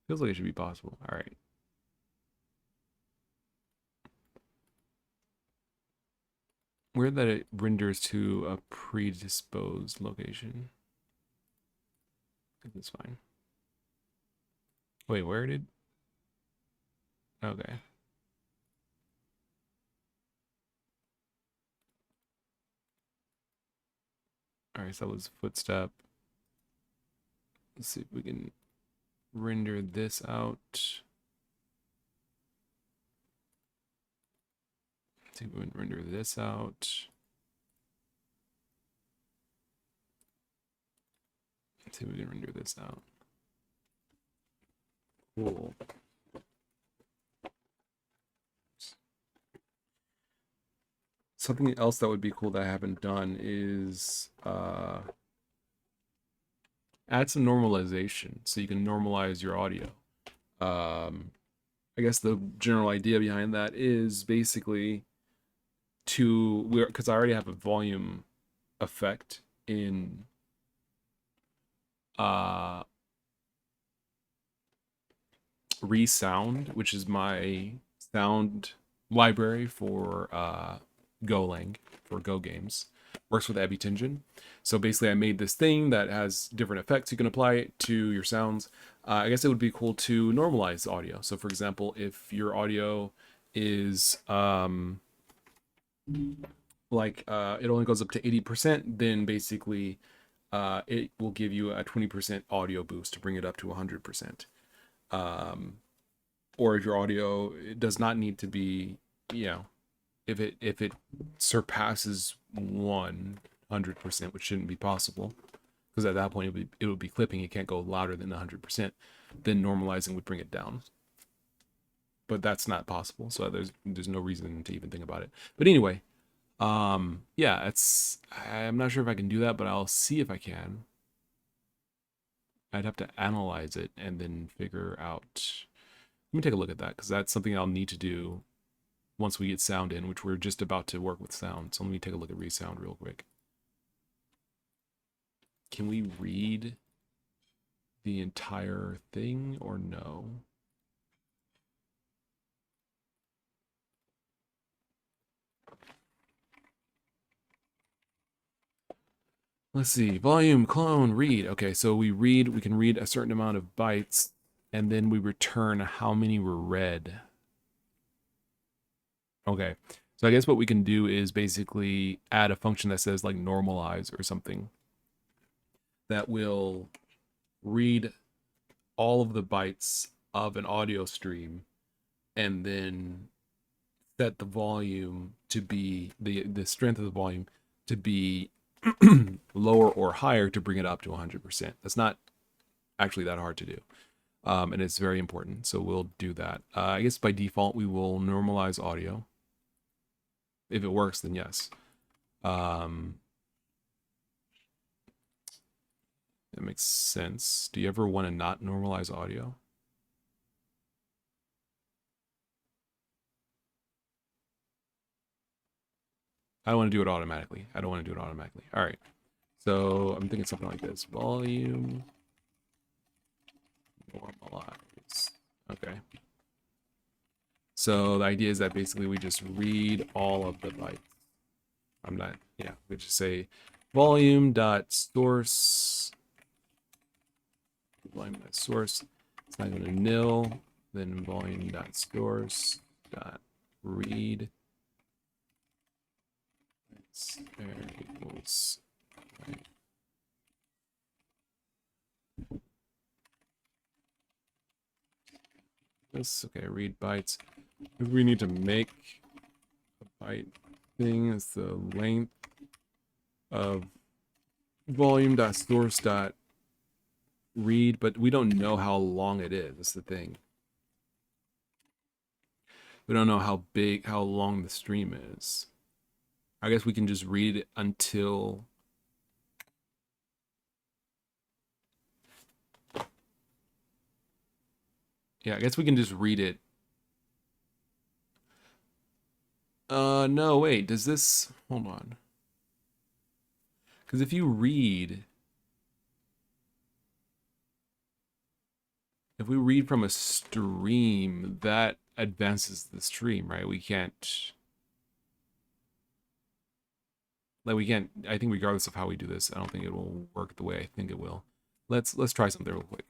Feels like it should be possible. All right. Weird that it renders to a predisposed location. I think that's fine. Wait, where did? Okay. All right, so that was footstep. Let's see if we can render this out. Let's see if we can render this out. Let's see if we can render this out. Cool. Something else that would be cool that I haven't done is add some normalization so you can normalize your audio. I guess the general idea behind that is basically because I already have a volume effect in Resound, which is my sound library for Golang, for Go games. Works with Abby Tingen. So basically I made this thing that has different effects you can apply to your sounds. I guess it would be cool to normalize audio. So for example, if your audio is it only goes up to 80%, then basically it will give you a 20% audio boost to bring it up to 100%. Or if your audio, it does not need to be, if it surpasses 100%, which shouldn't be possible, because at that point it would be clipping. It can't go louder than 100%. Then normalizing would bring it down. But that's not possible, so there's no reason to even think about it. But anyway, yeah, I'm not sure if I can do that, but I'll see if I can. I'd have to analyze it and then figure out. Let me take a look at that, because that's something I'll need to do once we get sound in, which we're just about to work with sound. So let me take a look at Resound real quick. Can we read the entire thing or no? Let's see, volume, clone, read. Okay, so we can read a certain amount of bytes, and then we return how many were read. Okay, so I guess what we can do is basically add a function that says like normalize or something that will read all of the bytes of an audio stream and then set the volume to be the strength of the volume to be lower or higher to bring it up to 100%. That's not actually that hard to do. And it's very important. So we'll do that. I guess by default, we will normalize audio. If it works, then yes. That makes sense. Do you ever want to not normalize audio? I don't want to do it automatically. I don't want to do it automatically. All right. So I'm thinking something like this. Volume. Normalize. Okay. So the idea is that basically we just read all of the bytes. We just say volume dot source. Volume dot source. It's not going to nil. Then volume dot source dot read. There equals. Right. This okay. Read bytes. If we need to make a byte thing, is the length of volume.source.read, but we don't know how long it is. That's the thing. We don't know how long the stream is. I guess we can just read it until. Yeah, I guess we can just read it. No, wait. Does this. Hold on. Because if you read. If we read from a stream, that advances the stream, right? We can't. Like we can't. I think regardless of how we do this, I don't think it will work the way I think it will. Let's try something real quick.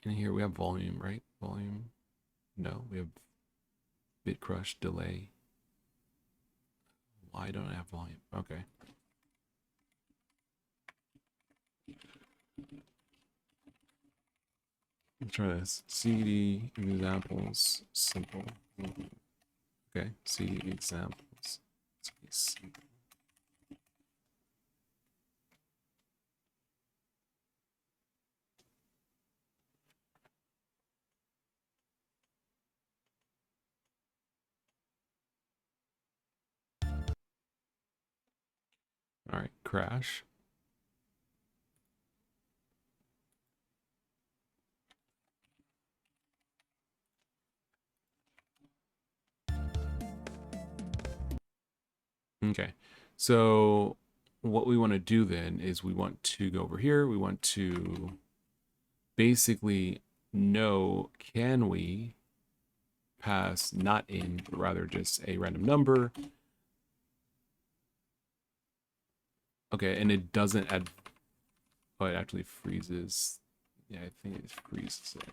In here we have volume, right? Volume. No, we have bit crush, delay. Why don't I have volume? Okay. Let's try this. CD examples simple. Okay, CD examples. Simple. All right, crash. Okay, so what we want to do then is we want to go over here. We want to basically know, can we pass not in, but rather just a random number. Okay, and it doesn't add, oh, it actually freezes. Yeah, I think it freezes it.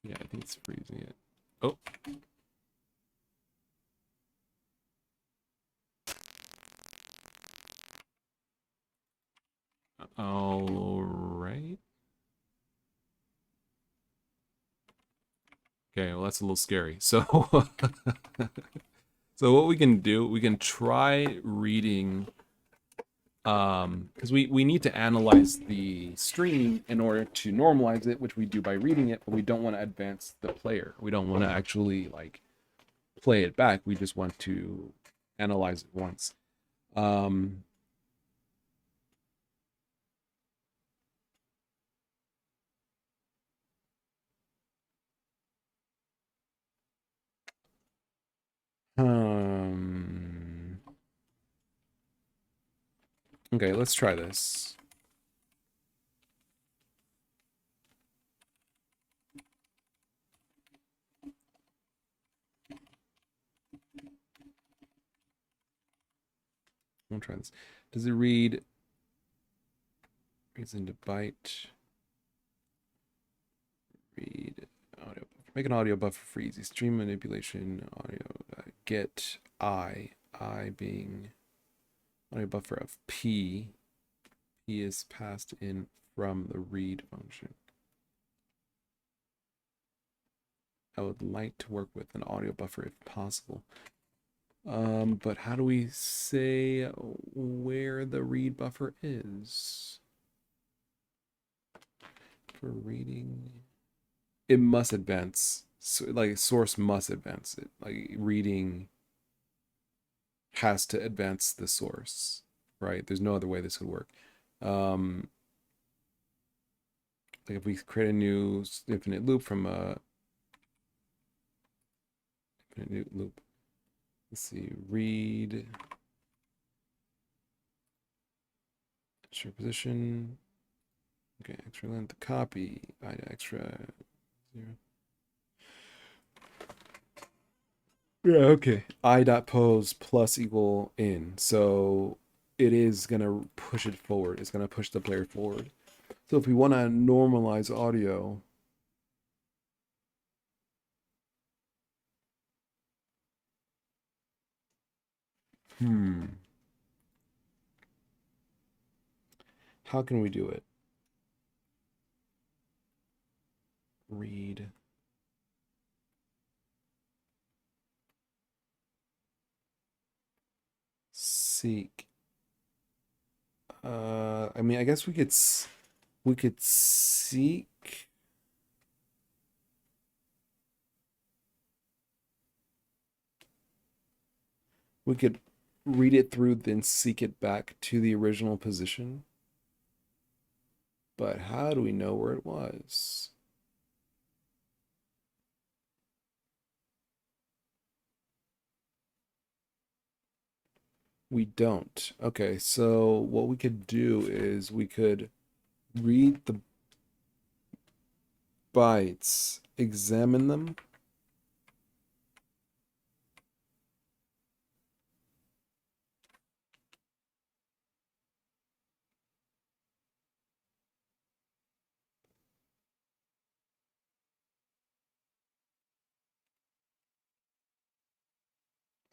Yeah, I think it's freezing it. Oh. All right. Okay, well that's a little scary. So so what we can do, we can try reading because we need to analyze the stream in order to normalize it, which we do by reading it, but we don't want to advance the player. We don't want to actually like play it back. We just want to analyze it once. Um, um, okay, let's try this. We'll try this. Does it read? Reads into byte. Read audio. Make an audio buffer for easy stream manipulation. Audio get I being audio buffer of P. P is passed in from the read function. I would like to work with an audio buffer if possible. But how do we say where the read buffer is? For reading, it must advance. So, like source must advance it. Like reading has to advance the source, right? There's no other way this would work. Like if we create a new infinite loop from a infinite loop, let's see, read extra position. Okay, extra length, copy, extra 0. Yeah, okay. I.pose plus equal in. So it is going to push it forward. It's going to push the player forward. So if we want to normalize audio, how can we do it? Read. Seek. I mean, I guess we could seek. We could read it through, then seek it back to the original position. But how do we know where it was? We don't. Okay, so what we could do is we could read the bytes, examine them.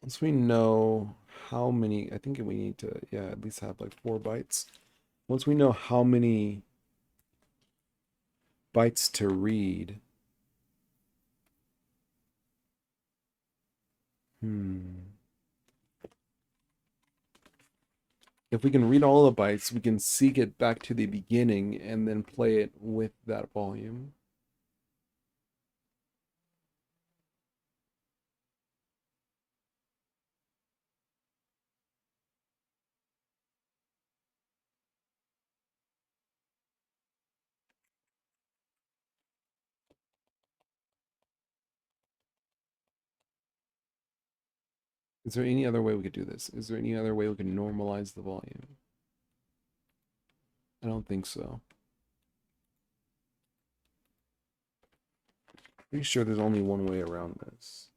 Once we know how many, I think we need to, yeah, at least have like 4 bytes. Once we know how many bytes to read, if we can read all the bytes, we can seek it back to the beginning and then play it with that volume. Is there any other way we could do this? Is there any other way we can normalize the volume? I don't think so. Pretty sure there's only one way around this.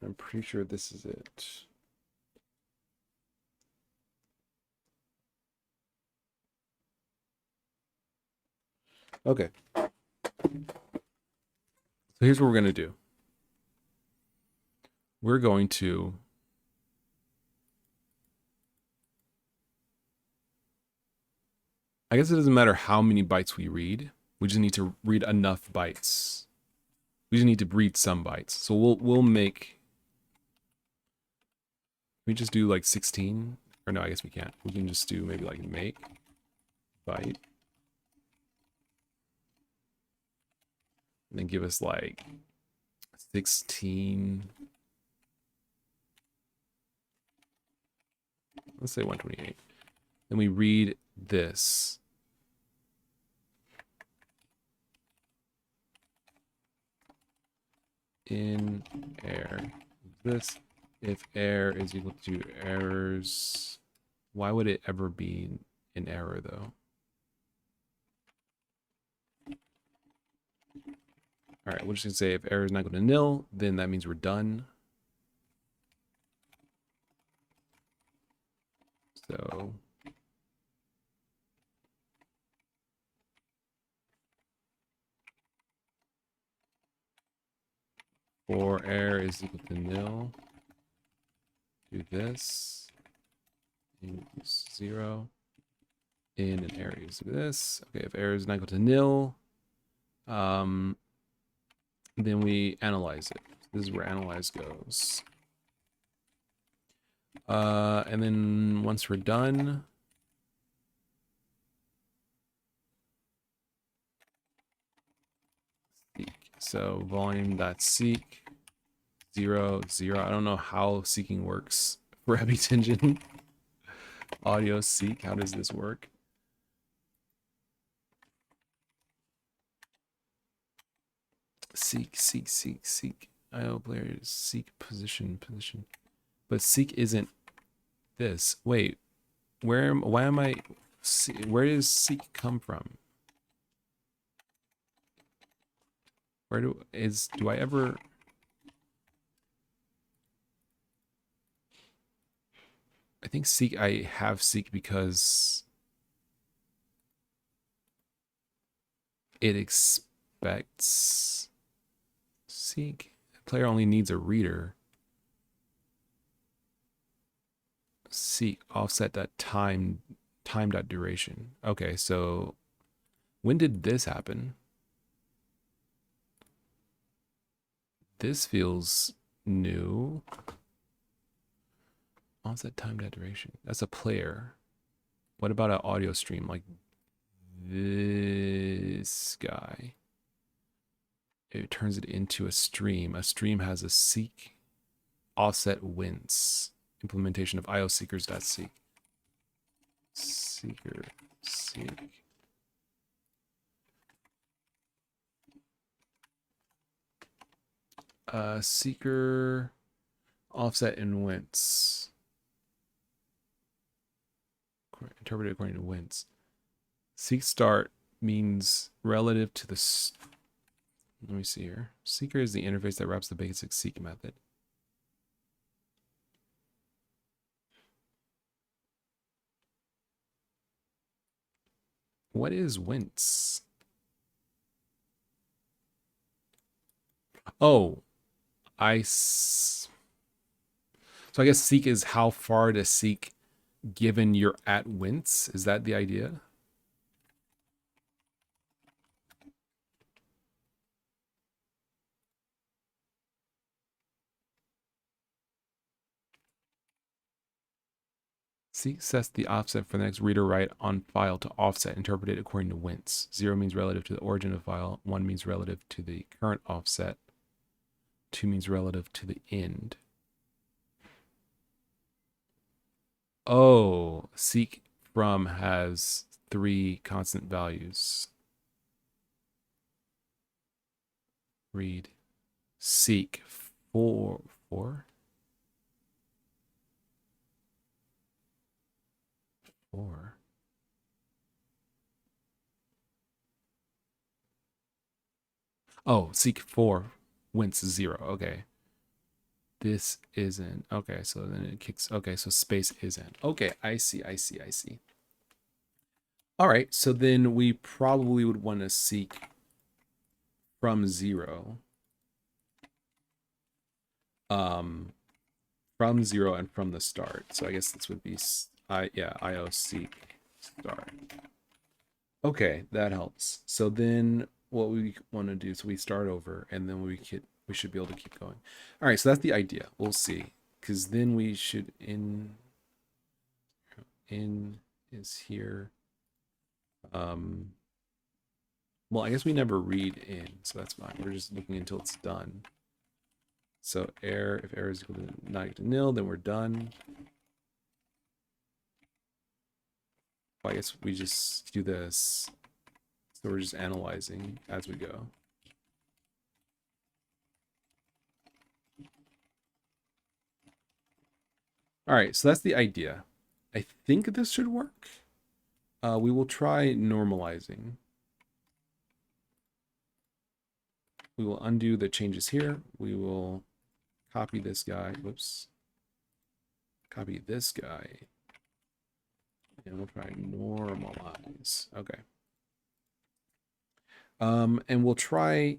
I'm pretty sure this is it. Okay. So here's what we're going to do. We're going to I guess it doesn't matter how many bytes we read. We just need to read enough bytes. We just need to read some bytes. So we'll make. We just do like 16, or no, I guess we can't. We can just do maybe like make byte, and then give us like 16. Let's say 128. Then we read this. In air. This if air is equal to errors. Why would it ever be an error though? All right, we're just gonna say if error is not equal to nil, then that means we're done. So for error is equal to nil, do this, equals 0, in an error is this. Okay, if error is not equal to nil, then we analyze it. This is where analyze goes. And then once we're done, seek. So volume.seek 0, 0. I don't know how seeking works for Heavy Engine. Audio seek. How does this work? Seek, seek, seek, seek. IO players seek position. But seek isn't this. Wait, why am I? Where does seek come from? Do I ever? I think seek. I have seek because it expects seek. The player only needs a reader. Seek offset that time dot duration. Okay, so when did this happen? This feels new. Offset time to duration. That's a player. What about an audio stream like this guy? It turns it into a stream. A stream has a seek offset wins. Implementation of ioseekers.seek. Seeker seek. Seeker offset and wins. Interpreted according to wins. Seek start means relative to the. Let me see here. Seeker is the interface that wraps the basic seek method. What is wince? Oh, so I guess seek is how far to seek given you're at wince. Is that the idea? Seek sets the offset for the next reader write on file to offset interpreted according to wince. 0 means relative to the origin of the file. 1 means relative to the current offset. 2 means relative to the end. Oh, seek from has 3 constant values. Read. Seek. 4. 4? 4. Oh, seek 4. Wince 0. Okay. This isn't. Okay, so then it kicks. Okay, so space isn't. Okay, I see. All right, so then we probably would want to seek from 0. From 0 and from the start. So I guess this would be IO seek start. Okay, that helps. So then what we want to do is we start over and then we should be able to keep going. All right, so that's the idea. We'll see. Because then we should in is here. Well, I guess we never read in, so that's fine. We're just looking until it's done. So error, if error is equal to not equal to nil, then we're done. Well, I guess we just do this. So we're just analyzing as we go. All right, so that's the idea. I think this should work. We will try normalizing. We will undo the changes here. We will copy this guy. Whoops. Copy this guy. And we'll try normalize. Okay. And we'll try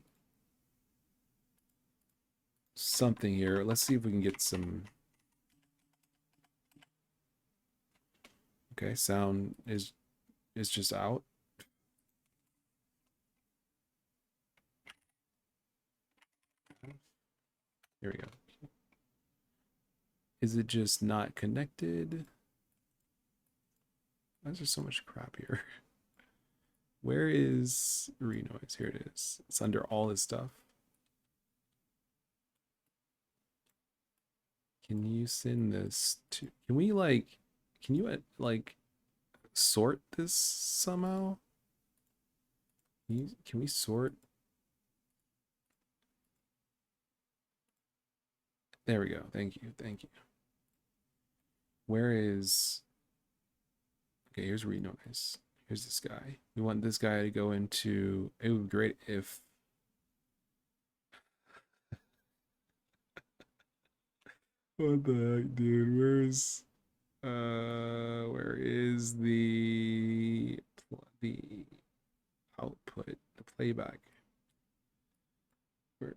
something here. Let's see if we can get some. Okay, sound is just out. Here we go. Is it just not connected? Why is there so much crap here? Where is renoise? Here it is. It's under all this stuff. Can you send this to, can we like, can you like sort this somehow? Can we sort? There we go. Thank you. Where is, okay, here's renoise. Here's this guy. We want this guy to go into, it would be great if, what the heck, dude? Where is the output, the playback? Where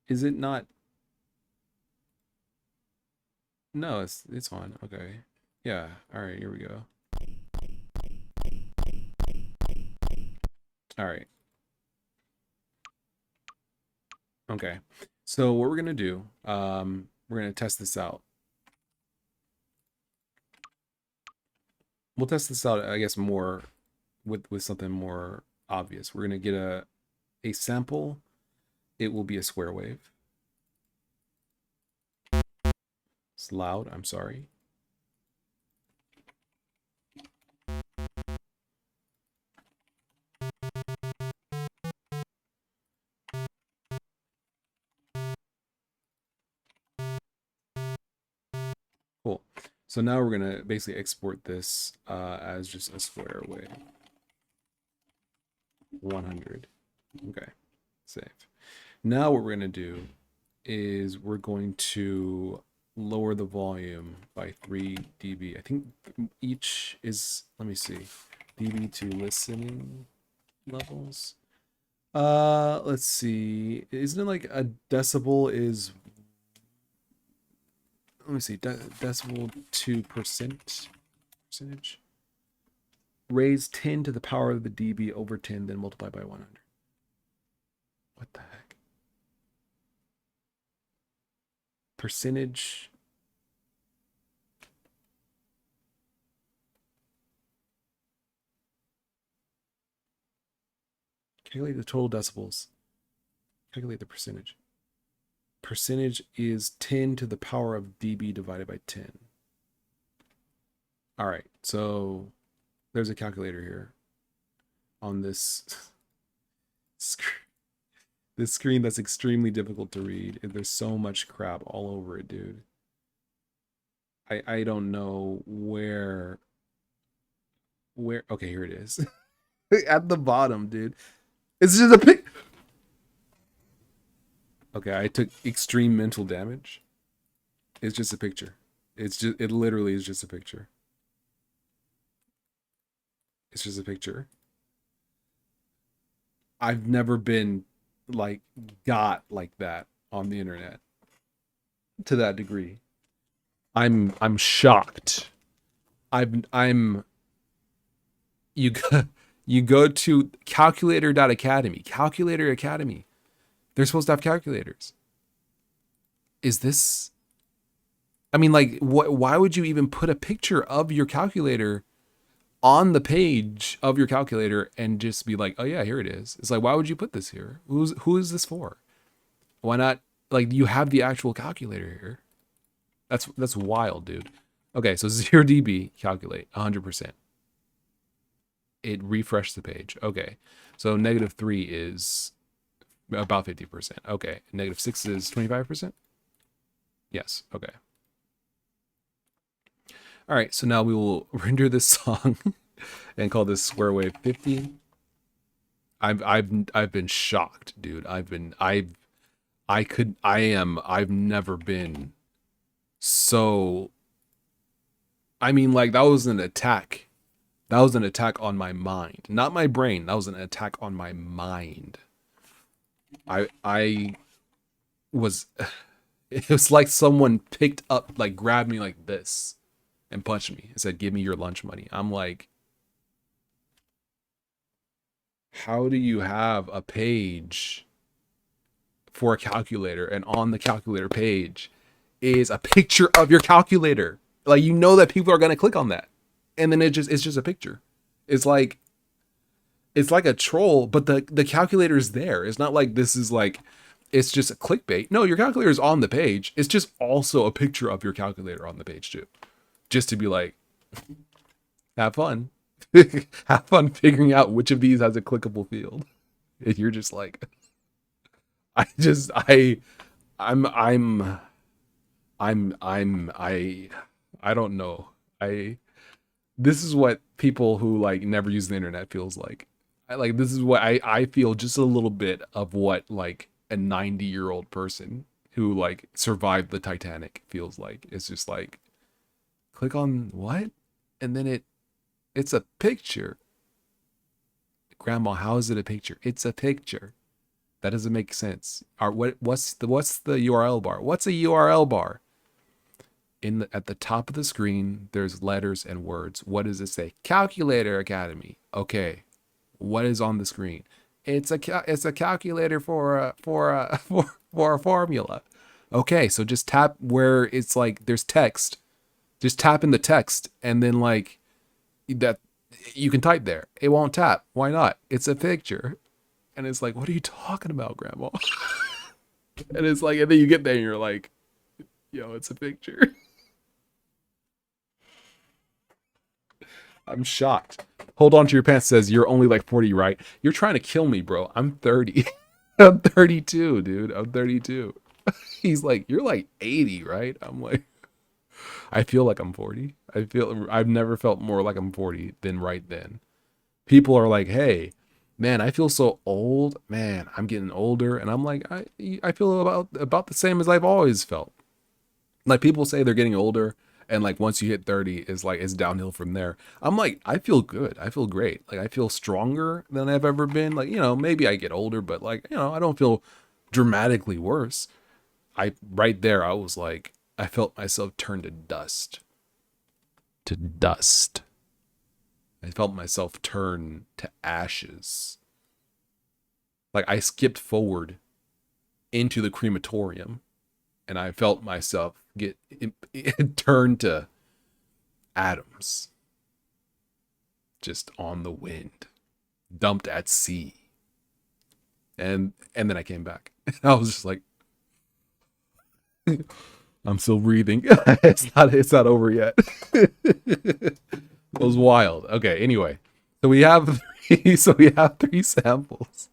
is it not? No, it's on. Okay. Yeah. All right, here we go. All right. Okay. So what we're gonna do, we're gonna test this out. we'll test this out, I guess, more with something more obvious. We're gonna get a sample. It will be a square wave. It's loud. I'm sorry. Cool. So now we're gonna basically export this as just a square wave. 100. Okay, save. Now what we're gonna do is we're going to lower the volume by 3 dB. I think each is, let me see, dB to listening levels. Let's see. Isn't it like a decibel is, let me see, decibel to percentage? Raise 10 to the power of the dB over 10, then multiply by 100. What the heck? Percentage. Calculate the total decibels. Calculate the percentage. Percentage is 10 to the power of dB divided by 10. All right, so there's a calculator here on this screen that's extremely difficult to read. There's so much crap all over it, dude. I don't know where okay, here it is. At the bottom, dude. It's just a pic. Okay, I took extreme mental damage. It's just a picture. It literally is just a picture. It's just a picture. I've never been like got like that on the internet to that degree. I'm shocked. I'm you go, you go to calculator.academy. Calculator Academy. They're supposed to have calculators. Is this, I mean, like, why would you even put a picture of your calculator on the page of your calculator and just be like, oh yeah, here it is? It's like, why would you put this here? Who is this for? Why not, like, you have the actual calculator here. That's wild, dude. Okay, so 0 dB, calculate 100%. It refreshed the page. Okay, so -3 is about 50%. Okay, -6 is 25%. Yes. Okay. All right. So now we will render this song and call this square wave 50. I've been shocked, dude. I've never been so, I mean, like, that was an attack. That was an attack on my mind, not my brain. That was an attack on my mind. I was, it was like someone picked up, like, grabbed me like this and punched me and said, give me your lunch money. I'm like, how do you have a page for a calculator and on the calculator page is a picture of your calculator? Like, you know that people are going to click on that. And then it's just a picture. It's like a troll, but the calculator is there. It's not like this is like, it's just a clickbait. No, your calculator is on the page. It's just also a picture of your calculator on the page too. Just to be like, have fun. Have fun figuring out which of these has a clickable field. And you're just like, I don't know. This is what people who like never use the internet feels like. This is what I feel, just a little bit of what like a 90-year-old person who like survived the Titanic feels like. It's just like, click on what? And then it's a picture. Grandma, how is it a picture? It's a picture. That doesn't make sense. What's the URL bar? What's a URL bar? At the top of the screen, there's letters and words. What does it say? Calculator Academy. Okay. What is on the screen? It's a calculator for a formula. Okay, so just tap where it's like there's text. Just tap in the text and then like that you can type there. It won't tap. Why not? It's a picture. And it's like, what are you talking about, Grandma? And it's like, and then you get there and you're like, yo, it's a picture. I'm shocked. Hold on to your pants says you're only like 40, right? You're trying to kill me, bro. I'm 30. I'm 32, dude. I'm 32. He's like, you're like 80, right? I'm like, I feel like I'm 40. I've never felt more like I'm 40 than right then. People are like, hey, man, I feel so old. Man, I'm getting older. And I'm like, I feel about the same as I've always felt. Like people say they're getting older and like once you hit 30 is like it's downhill from there. I'm like, I feel good. I feel great. Like I feel stronger than I've ever been. Like, maybe I get older, but like, I don't feel dramatically worse. Right there, I was like, I felt myself turn to dust. To dust. I felt myself turn to ashes. Like I skipped forward into the crematorium and I felt myself get turned to atoms. Just on the wind. Dumped at sea. And then I came back. And I was just like, I'm still breathing. It's not over yet. It was wild. Okay, anyway. So we have three samples.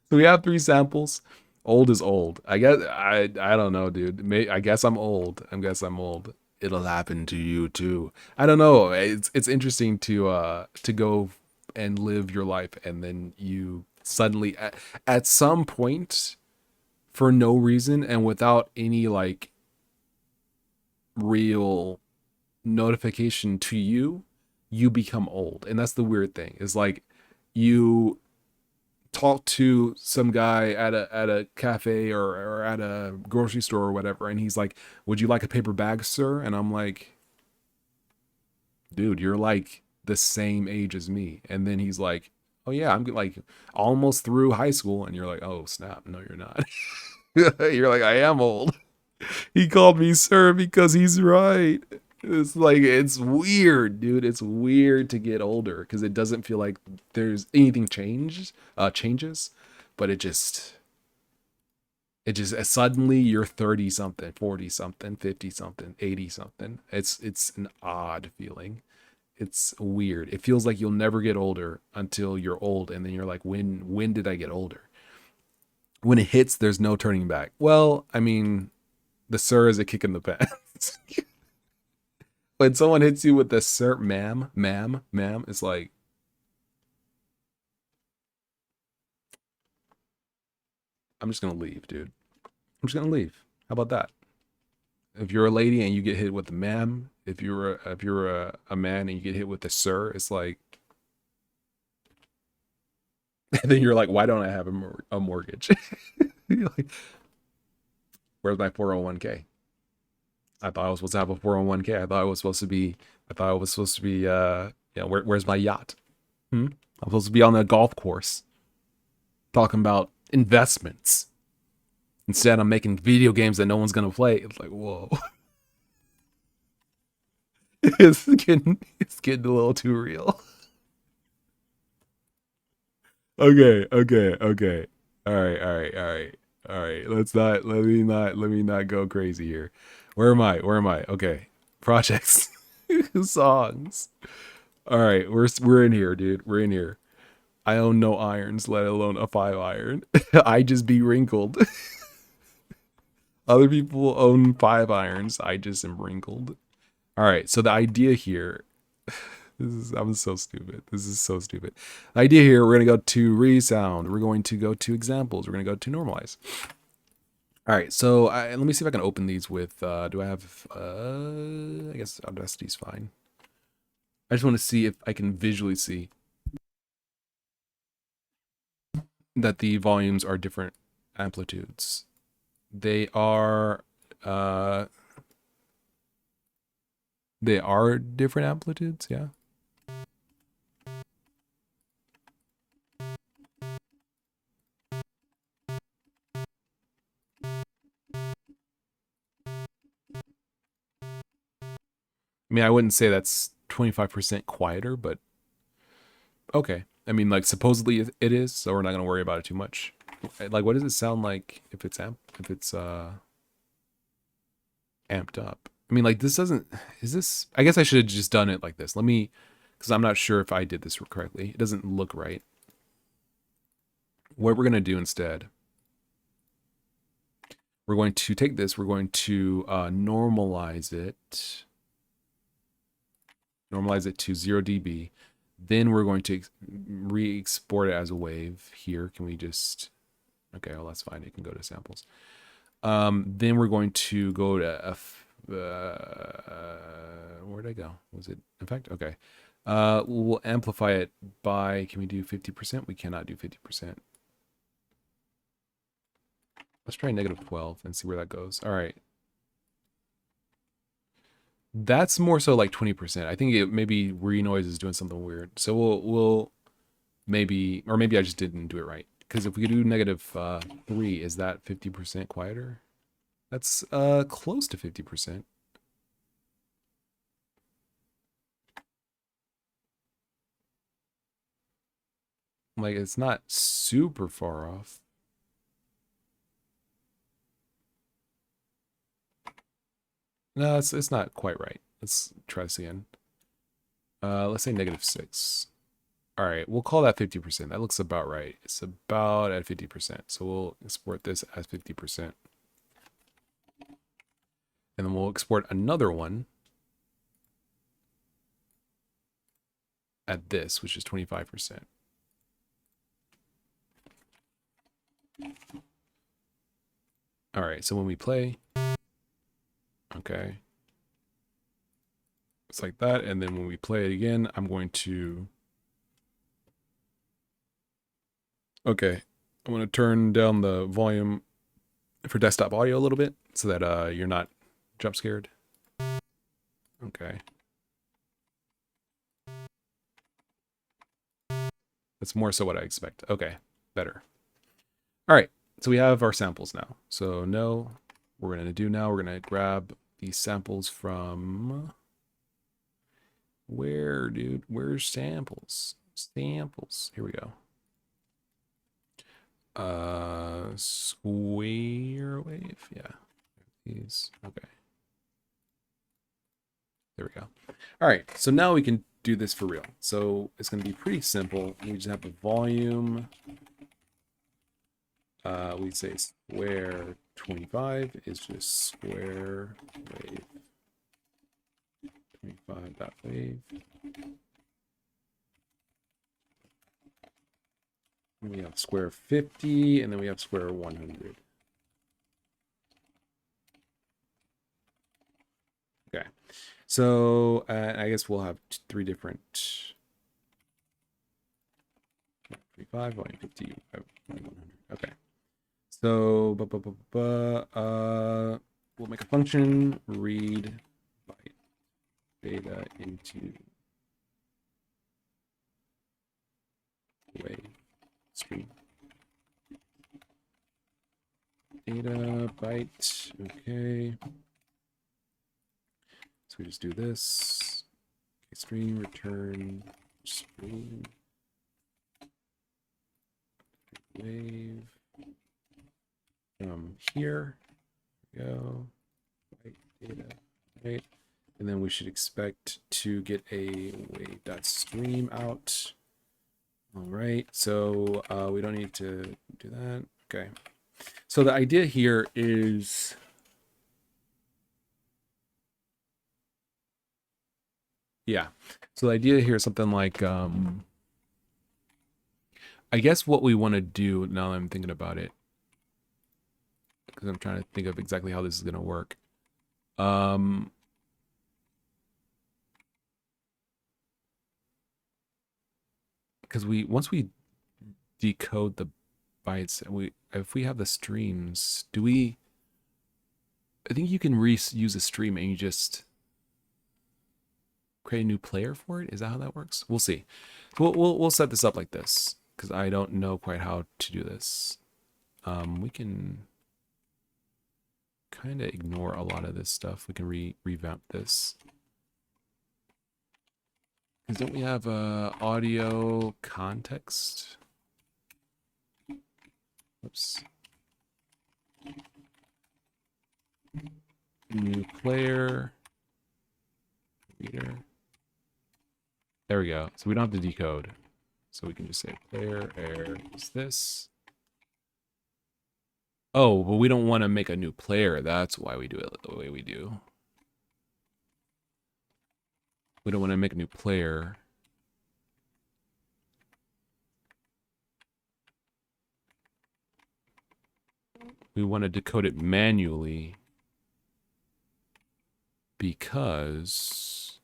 So we have three samples. Old is old. I guess I don't know, dude. I guess I'm old. I'm old. It'll happen to you too. I don't know. It's interesting to go and live your life and then you suddenly at some point for no reason and without any like real notification to you, you become old. And that's the weird thing. Is like you talk to some guy at a cafe or at a grocery store or whatever, and he's like, "Would you like a paper bag, sir?" And I'm like, "Dude, you're like the same age as me." And then he's like, "Oh yeah, I'm like almost through high school." And you're like, "Oh snap, no, you're not." You're like, "I am old." He called me sir because he's right. It's like, it's weird, dude. It's weird to get older because it doesn't feel like there's anything changes, but it just suddenly you're 30 something, 40 something, 50 something, 80 something. It's an odd feeling. It's weird. It feels like you'll never get older until you're old, and then you're like, when did I get older? When it hits, there's no turning back. Well, I mean, the sir is a kick in the pants. When someone hits you with the sir, ma'am, it's like, I'm just gonna leave, dude. I'm just gonna leave. How about that? If you're a lady and you get hit with the ma'am, if you're a man and you get hit with the sir, it's like, and then you're like, why don't I have a mortgage? You're like, where's my 401k? I thought I was supposed to have a 401k. I thought it was supposed to be. Where's my yacht? I'm supposed to be on the golf course talking about investments. Instead, I'm making video games that no one's gonna play. It's like, whoa. It's getting a little too real. Okay. All right. Let me not go crazy here. Where am I? Okay. Projects. Songs. All right, we're in here, dude. We're in here. I own no irons, let alone a 5-iron. I just be wrinkled. Other people own 5-irons. I just am wrinkled. All right, so the idea here, I'm so stupid. This is so stupid. The idea here, we're gonna go to resound. We're going to go to examples. We're gonna go to normalize. All right, so let me see if I can open these with. Do I have? I guess Audacity is fine. I just want to see if I can visually see that the volumes are different amplitudes. They are different amplitudes, yeah. I mean, I wouldn't say that's 25% quieter, but okay. I mean, like supposedly it is, so we're not gonna worry about it too much. Like, what does it sound like if it's amped up? I mean, like this doesn't. Is this? I guess I should have just done it like this. Let me, because I'm not sure if I did this correctly. It doesn't look right. What we're gonna do instead, we're going to take this. We're going to normalize it. Normalize it to 0 dB. Then we're going to re-export it as a wave here. Can we just, okay, well, that's fine. It can go to samples. Then we're going to go to, where'd I go? Was it effect? Okay. We'll amplify it by, can we do 50%? We cannot do 50%. Let's try -12 and see where that goes. All right. That's more so like 20%. I think it maybe renoise is doing something weird. So we'll maybe, or maybe I just didn't do it right. Because if we do -3, is that 50% quieter? That's close to 50%. Like, it's not super far off. No, it's not quite right. Let's try this again. Let's say -6. All right, we'll call that 50%. That looks about right. It's about at 50%. So we'll export this as 50%. And then we'll export another one at this, which is 25%. All right, so when we play, okay, it's like that. And then when we play it again, I'm going to, okay, I'm going to turn down the volume for desktop audio a little bit so that you're not jump scared. Okay. That's more so what I expect. Okay, better. All right, so we have our samples now. So no, we're going to do now, we're going to grab these samples from, where, dude? Where's samples? Samples. Here we go. Square wave. Yeah. These. Okay. There we go. All right. So now we can do this for real. So it's going to be pretty simple. We just have a volume. We'd say square 25 is just square wave. 25.wave. And we have square 50, and then we have square 100. Okay, so I guess we'll have 3 different 35, 150, 100. Okay, so we'll make a function read byte data into wave stream data byte. Okay. So we just do this. Okay, stream return stream wave from here. There we go. Right data. Right. And then we should expect to get a wave.stream out. All right. So we don't need to do that. Okay. So the idea here is yeah. So the idea here is something like, I guess what we want to do now that I'm thinking about it, because I'm trying to think of exactly how this is going to work. Because once we decode the bytes, if we have the streams, I think you can use a stream and you just create a new player for it. Is that how that works? We'll see. We'll set this up like this because I don't know quite how to do this. We can kind of ignore a lot of this stuff. We can revamp this. Because don't we have audio context? Oops. New player. Reader. There we go. So we don't have to decode. So we can just say player error is this. Oh, but we don't want to make a new player. That's why we do it the way we do. We don't want to make a new player. We want to decode it manually because...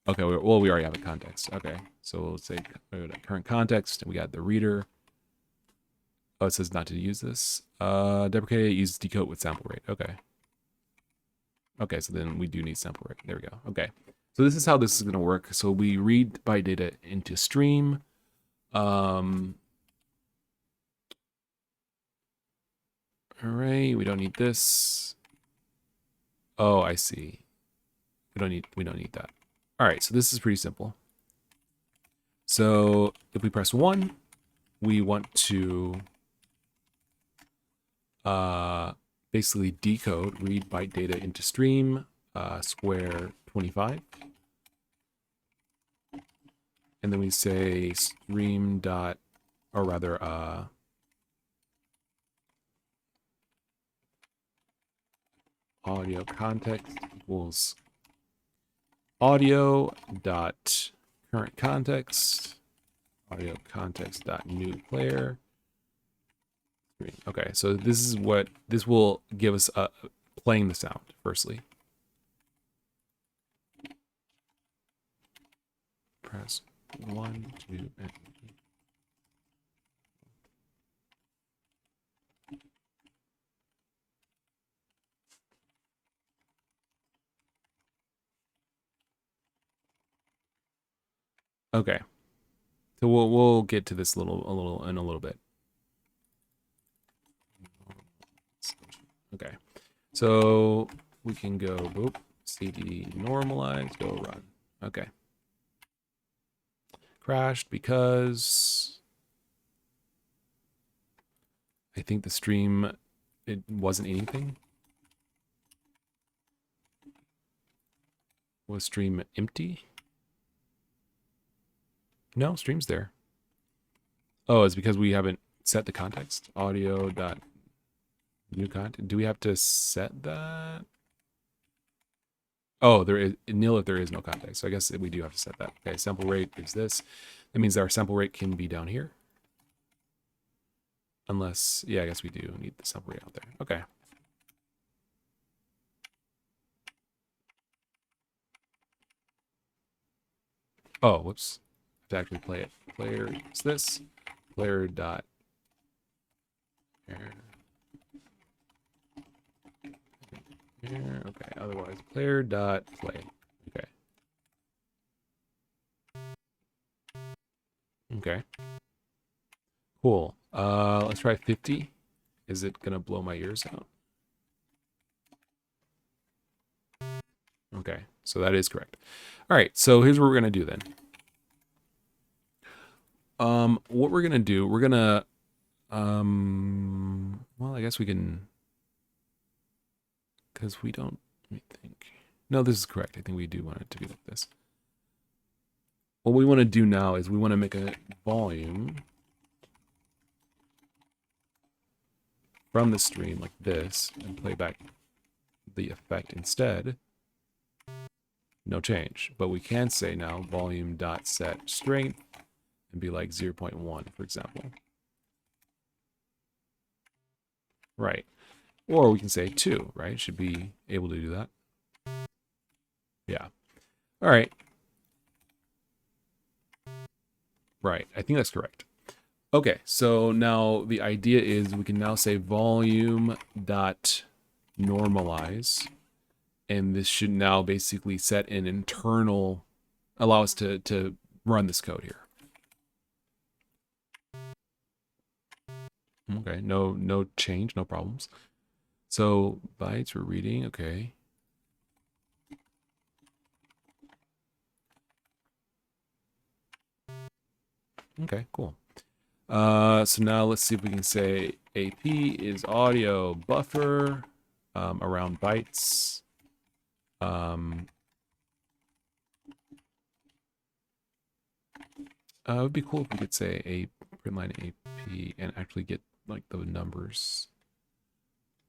Okay, well, we already have a context. Okay, so let's say current context, and we got the reader. Oh, it says not to use this. Deprecate, use decode with sample rate. Okay. Okay, so then we do need sample rate. There we go. Okay. So this is how this is going to work. So we read byte data into stream. All right, we don't need this. Oh, I see. We don't need that. All right, so this is pretty simple. So if we press 1, we want to basically decode, read byte data into stream, square 25. And then we say stream dot, or rather, audio context equals audio dot current context, audio context dot new player. Okay, so this is what this will give us playing the sound firstly. Press 1, 2, and 3. Okay, so we'll get to this in a little bit. Okay, so we can go boop cd normalize, go run. Okay, crashed because I think the stream, it wasn't anything. Was stream empty? No, stream's there. Oh, it's because we haven't set the context. Audio dot new content. Do we have to set that? Oh, there is nil if there is no context. So I guess we do have to set that. Okay, sample rate is this. That means our sample rate can be down here. Unless, yeah, I guess we do need the sample rate out there. Okay. Oh, whoops. To actually play it. Player is this. Player dot error. Okay, otherwise player dot play. Okay. Okay. Cool. Let's try 50. Is it gonna blow my ears out? Okay, so that is correct. All right, so here's what we're gonna do then. What we're gonna do, we're gonna, well, I guess we can, because we don't, let me think. No, this is correct. I think we do want it to be like this. What we want to do now is we want to make a volume from the stream like this and play back the effect instead. No change, but we can say now volume dot set strength and be like 0.1, for example. Right. Or we can say 2, right? Should be able to do that. Yeah. All right. Right. I think that's correct. Okay, so now the idea is we can now say volume dot normalize, and this should now basically set an internal, allow us to run this code here. Okay, no change, no problems. So bytes we're reading, okay. Okay, cool. So now let's see if we can say AP is audio buffer around bytes. It would be cool if we could say a print line AP and actually get like the numbers.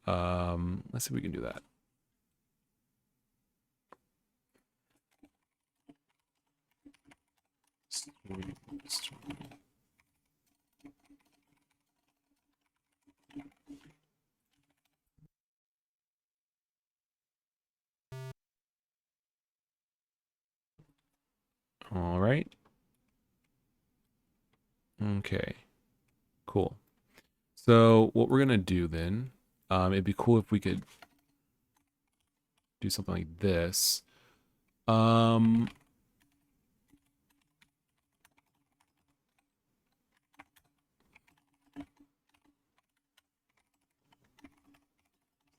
Let's see if we can do that. All right. Okay. Cool. So what we're gonna do then, it'd be cool if we could do something like this.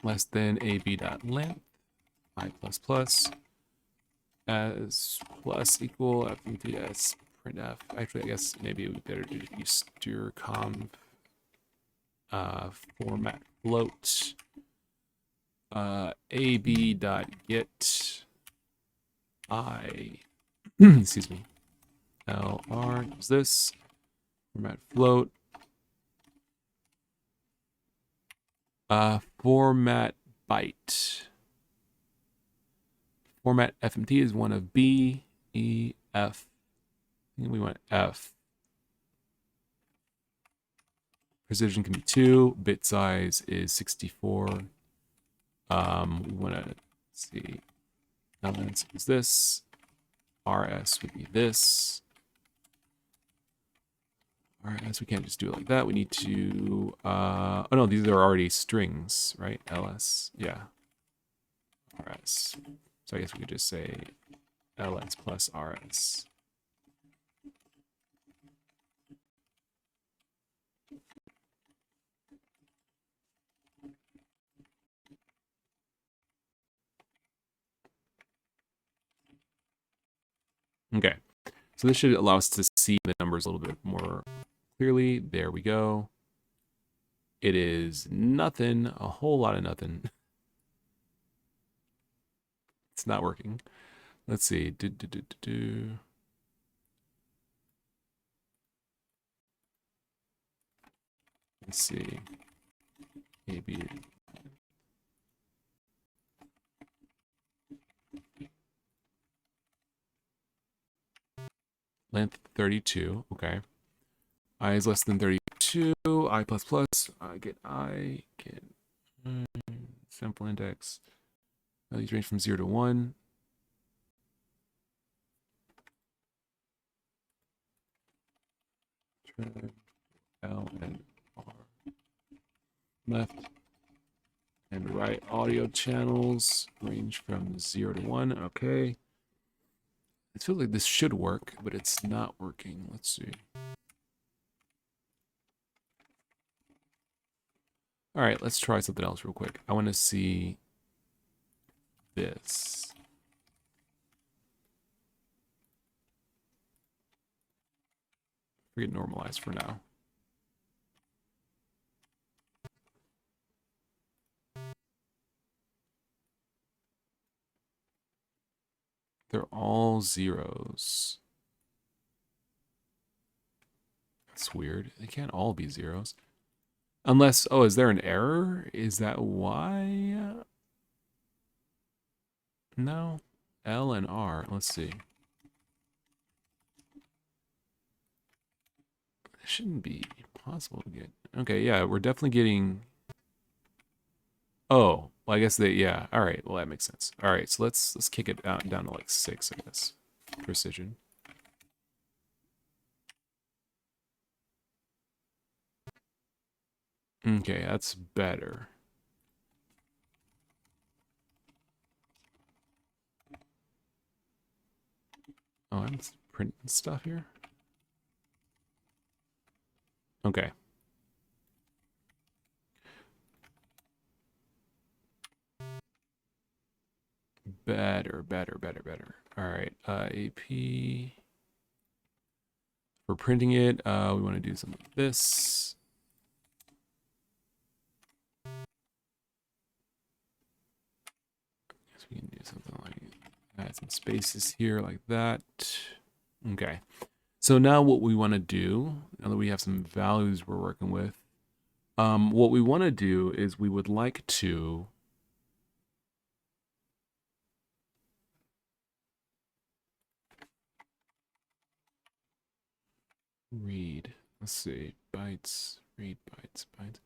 Less than ab.length, I plus plus, as plus equal fmts printf. Actually, I guess maybe it would be better to use strconv format float ab.get I excuse me lr is this format float format byte. Format FMT is one of B, E, F. I think we want F. Precision can be 2. Bit size is 64. We want to see. Elements is this. RS would be this. RS, we can't just do it like that. We need to. Oh no, these are already strings, right? LS. Yeah. RS. So I guess we could just say LS plus RS. Okay, so this should allow us to see the numbers a little bit more clearly. There we go. It is nothing, a whole lot of nothing. It's not working. Let's see. Let's see. Maybe. Length 32. Okay. I is less than 32. I plus plus. I get sample index. Values range from 0 to 1. L and R. Left and right audio channels range from 0 to 1. Okay. It feels like this should work, but it's not working. Let's see. All right, let's try something else real quick. I want to see this. Forget normalize for now. They're all zeros. That's weird. They can't all be zeros. Unless, oh, is there an error? Is that why? No. L and R. Let's see. It shouldn't be possible to get. Okay, yeah, we're definitely getting. Oh, well, I guess they. Yeah. All right. Well, that makes sense. All right, so let's kick it down to like 6, I guess. Precision. Okay, that's better. Oh, I'm printing stuff here. Okay. Better. All right. AP. For printing it, we want to do something like this. So we can do something like add some spaces here like that. Okay. So now what we want to do, now that we have some values we're working with, what we want to do is we would like to read. Let's see, bytes, read bytes, bytes.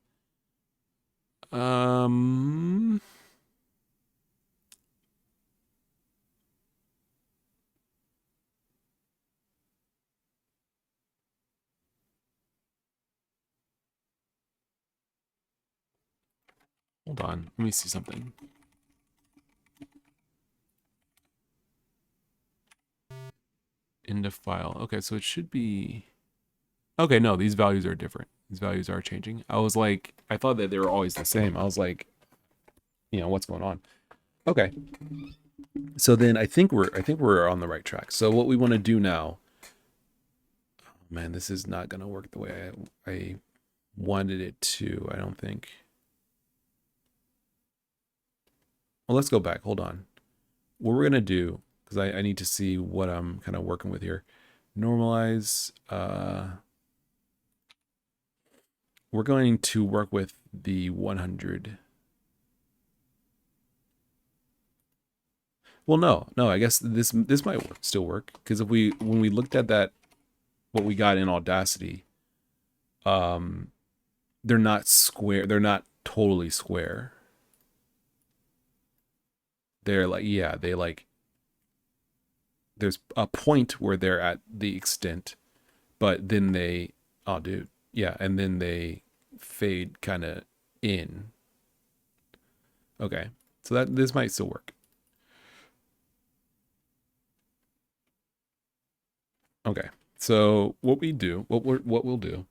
Hold on, let me see something. Into file. Okay, so it should be. Okay, no, these values are different. These values are changing. I was like, I thought that they were always the same. I was like, what's going on? Okay. So then I think we're on the right track. So what we want to do now, oh man, this is not gonna work the way I wanted it to, I don't think. Well, let's go back. Hold on. What we're gonna do, because I need to see what I'm kind of working with here. Normalize, we're going to work with the 100. Well, no, I guess this might still work, because when we looked at that, what we got in Audacity, they're not square. They're not totally square. They're like, yeah, they like, there's a point where they're at the extent, but then they, oh dude, yeah, and then they fade kind of in. Okay, so that this might still work. Okay, so what we'll do, we'll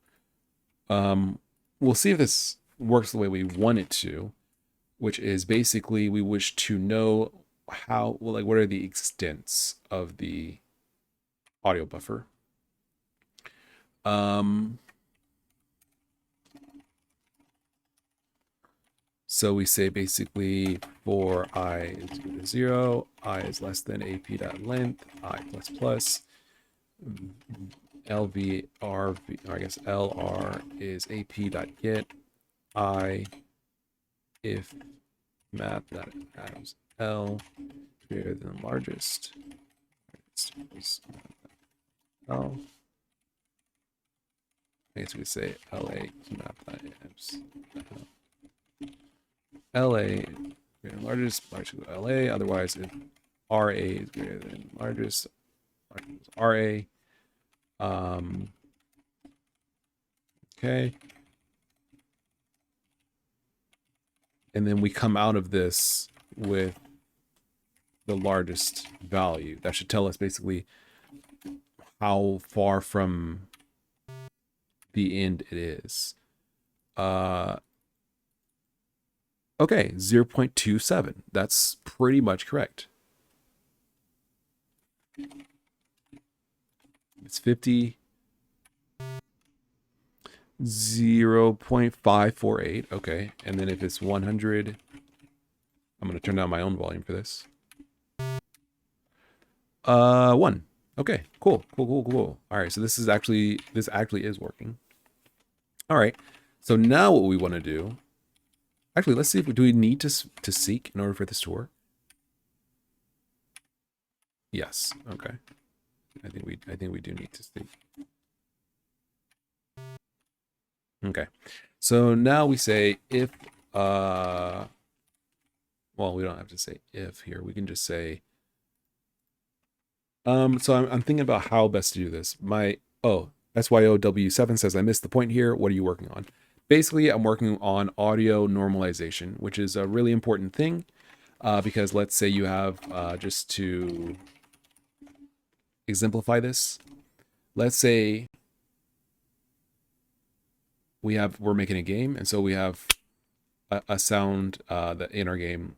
see if this works the way we want it to, which is basically we wish to know what are the extents of the audio buffer. So we say basically for I is equal to 0, I is less than ap.length, I plus plus, LVRV, or I guess LR is ap.get, I if math.atoms L greater than largest L. I guess we could say LA math.atoms LA greater than largest LA. Otherwise, if RA is greater than largest RA. Okay. And then we come out of this with the largest value. That should tell us basically how far from the end it is. Okay, 0.27. That's pretty much correct. It's 50. 0.548. Okay, and then if it's 100, I'm going to turn down my own volume for this. 1. Okay, cool. All right, so this actually is working. All right, so now what we want to do, actually, let's see if do we need to seek in order for this to work? Yes. Okay. I think we do need to seek. Okay. So now we say if well, we don't have to say if here. We can just say so I'm thinking about how best to do this. My SYOW7 says I missed the point here. What are you working on? Basically, I'm working on audio normalization, which is a really important thing because let's say you have just to exemplify this. Let's say we're making a game, and so we have a sound that in our game,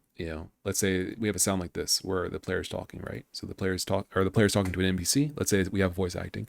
let's say we have a sound like this where the player's talking, right? So the player's talking to an NPC. Let's say we have voice acting.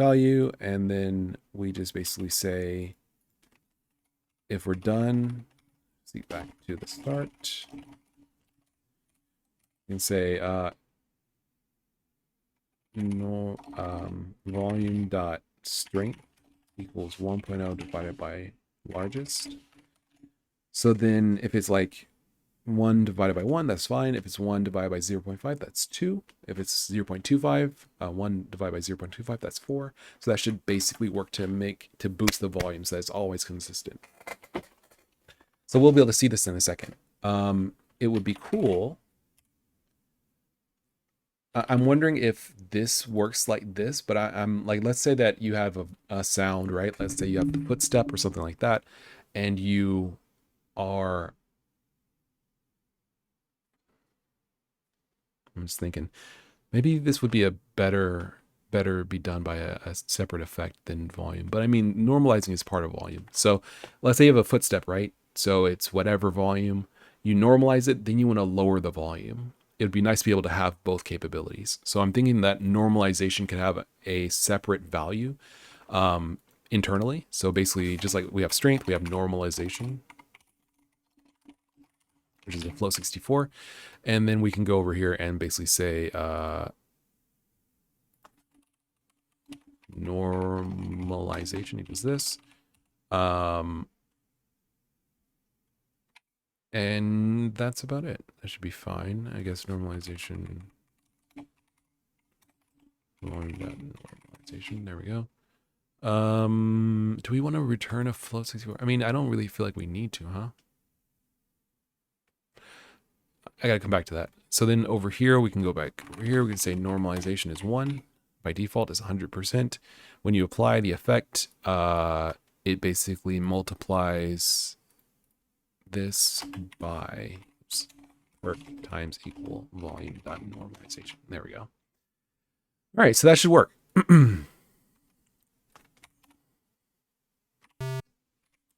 value, and then we just basically say, if we're done, see back to the start, you can say volume dot strength equals 1.0 divided by largest. So then if it's like 1 divided by 1, that's fine. If it's 1 divided by 0.5, that's 2. If it's 0.25, 1 divided by 0.25, that's 4. So that should basically work to boost the volume so that it's always consistent. So we'll be able to see this in a second. It would be cool. I'm wondering if this works like this, but I'm like, let's say that you have a sound, right? Let's say you have a footstep or something like that, and you are, I'm just thinking, maybe this would be a better be done by a separate effect than volume. But I mean, normalizing is part of volume. So let's say you have a footstep, right? So it's whatever volume. You normalize it, then you want to lower the volume. It would be nice to be able to have both capabilities. So I'm thinking that normalization can have a separate value internally. So basically, just like we have strength, we have normalization, which is a float 64. And then we can go over here and basically say normalization equals this. And that's about it. That should be fine. I guess normalization. Normalization. There we go. Do we want to return a float 64? I mean, I don't really feel like we need to, huh? I gotta come back to that. So then over here, we can go back over here. We can say normalization is 1. By default is 100%. When you apply the effect, it basically multiplies this by work times equal volume dot normalization. There we go. All right, so that should work.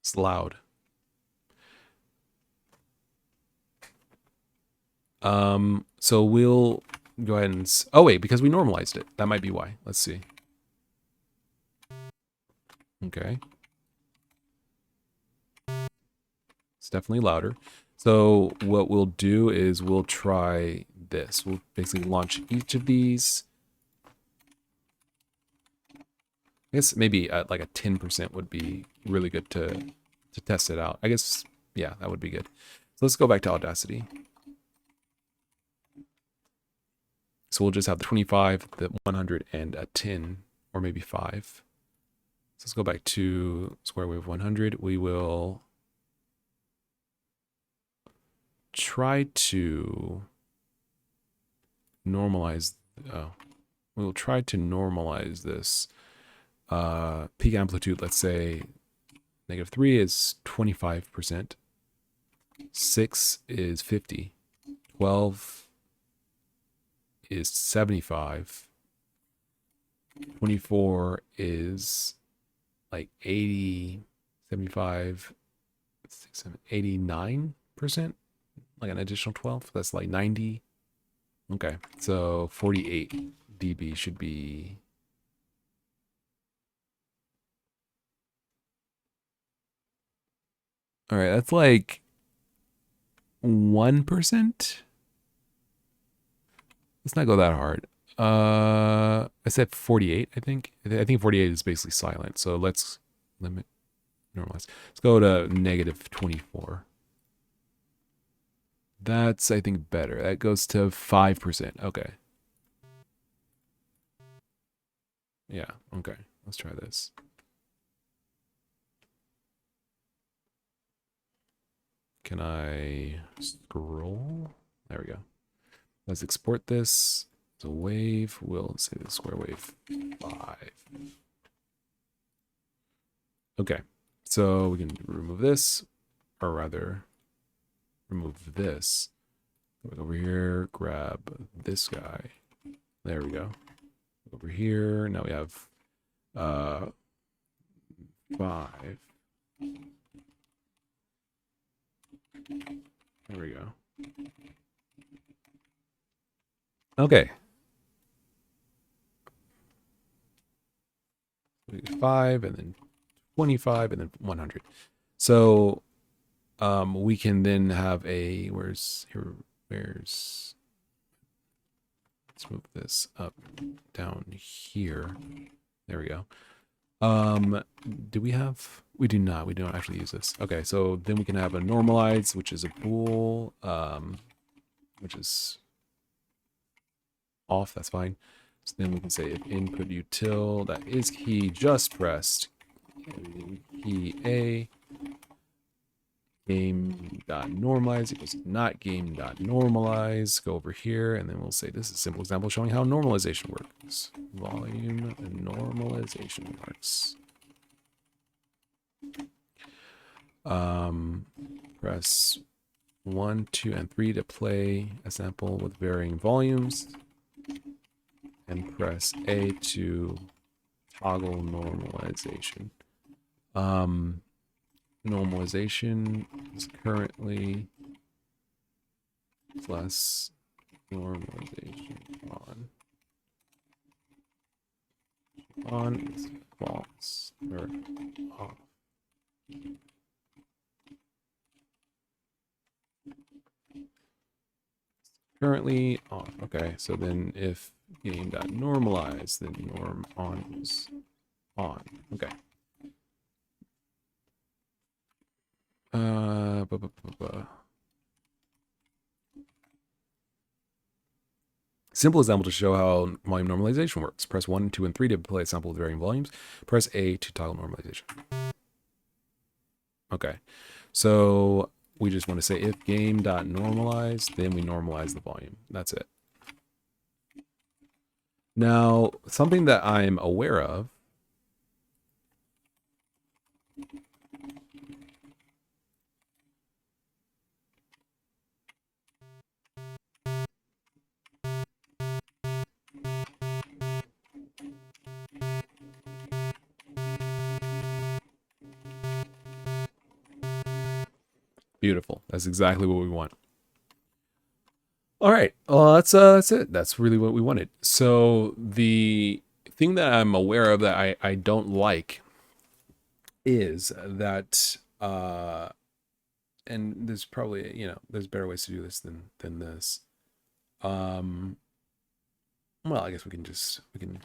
It's loud. So we'll go ahead and, oh wait, because we normalized it. That might be why. Let's see. Okay. It's definitely louder. So what we'll do is we'll try this. We'll basically launch each of these. I guess maybe like a 10% would be really good to test it out. I guess, yeah, that would be good. So let's go back to Audacity. So we'll just have the 25, the 100, and a 10, or maybe 5. So let's go back to square wave 100. We will try to normalize. We'll try to normalize this peak amplitude. Let's say -3 is 25%. 6 is 50. 12 is 75. 24 is like 80, 75, 89%. Like an additional 12. That's like 90. Okay, so 48 dB should be. All right, that's like 1%. Let's not go that hard. I said 48, I think. I think 48 is basically silent. So let's limit, normalize. Let's go to -24. That's, I think, better. That goes to 5%. Okay. Yeah, okay. Let's try this. Can I scroll? There we go. Let's export this. It's a wave. We'll say the square wave 5. Okay. So we can remove this, or rather, remove this. Go over here, grab this guy. There we go. Over here. Now we have 5. There we go. Okay. 5 and then 25 and then 100. So we can then have a, let's move this up down here. There we go. We do not. We don't actually use this. Okay, so then we can have a normalize, which is a bool, which is off. That's fine. So then we can say if input util that is key just pressed, key A, game.normalize equals not game.normalize. Go over here, and then we'll say this is a simple example showing how normalization works. Volume normalization works. Press 1, 2, and 3 to play a sample with varying volumes, and press A to toggle normalization. Normalization is currently plus normalization on. On is false or off. Currently off. Okay, so then if game.normalize, then norm on is on. Okay. Simple example to show how volume normalization works. Press 1, 2, and 3 to play a sample with varying volumes. Press A to toggle normalization. Okay, so we just want to say if game.normalize, then we normalize the volume. That's it. Now, something that I'm aware of beautiful. That's exactly what we want. All right. Well, that's it. That's really what we wanted. So the thing that I'm aware of that I don't like is that and there's probably, there's better ways to do this than this. Well, I guess we can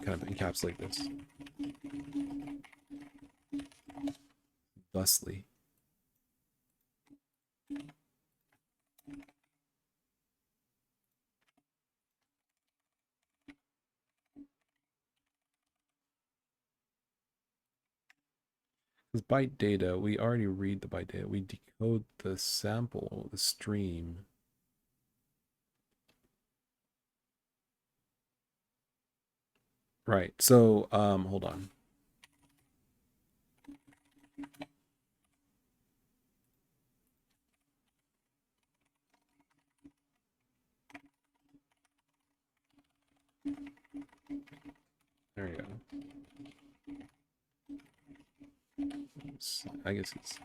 kind of encapsulate this thusly. Because byte data, we already read the byte data. We decode the sample, the stream. Right. So, hold on. There you go. I guess it's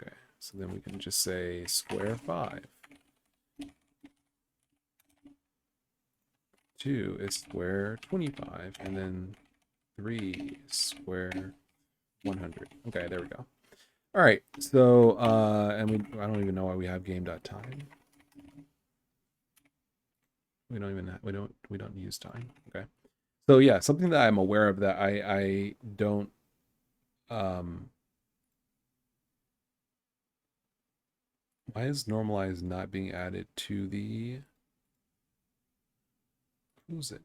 okay. So then we can just say square 5. 2 is square 25, and then 3 is square 100. Okay, there we go. All right. So and I don't even know why we have game.time. We don't use time. Okay. So yeah, something that I'm aware of that I don't why is normalize not being added to the who's it?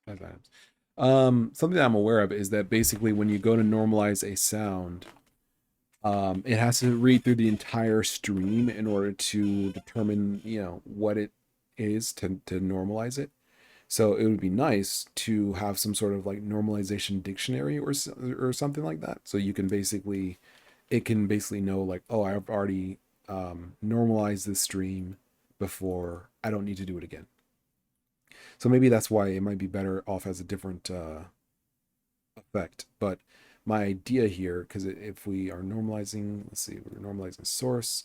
Something that I'm aware of is that basically when you go to normalize a sound, it has to read through the entire stream in order to determine, what it is to normalize it. So it would be nice to have some sort of like normalization dictionary or something like that. So you can basically, it can basically know like, oh, I've already normalized this stream before. I don't need to do it again. So maybe that's why it might be better off as a different effect. But my idea here, because if we are normalizing, let's see, we're normalizing source.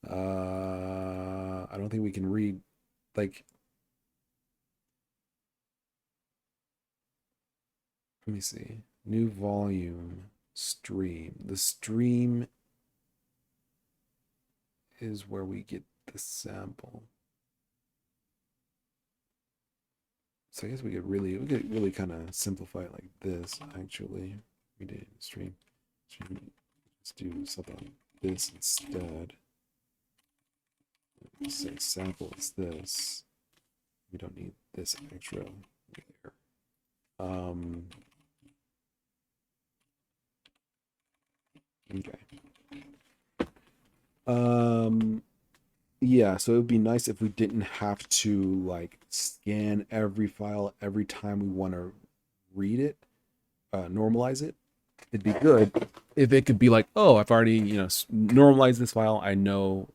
I don't think we can read, like, Let me see. New volume stream. The stream is where we get the sample. So I guess we could really kind of simplify it like this. Actually, we did stream. Let's do something like this instead. Let's say sample is this. We don't need this extra layer. Okay. Yeah, so it would be nice if we didn't have to like scan every file every time we want to read it, normalize it. It'd be good if it could be like, oh, I've already, normalized this file. I know,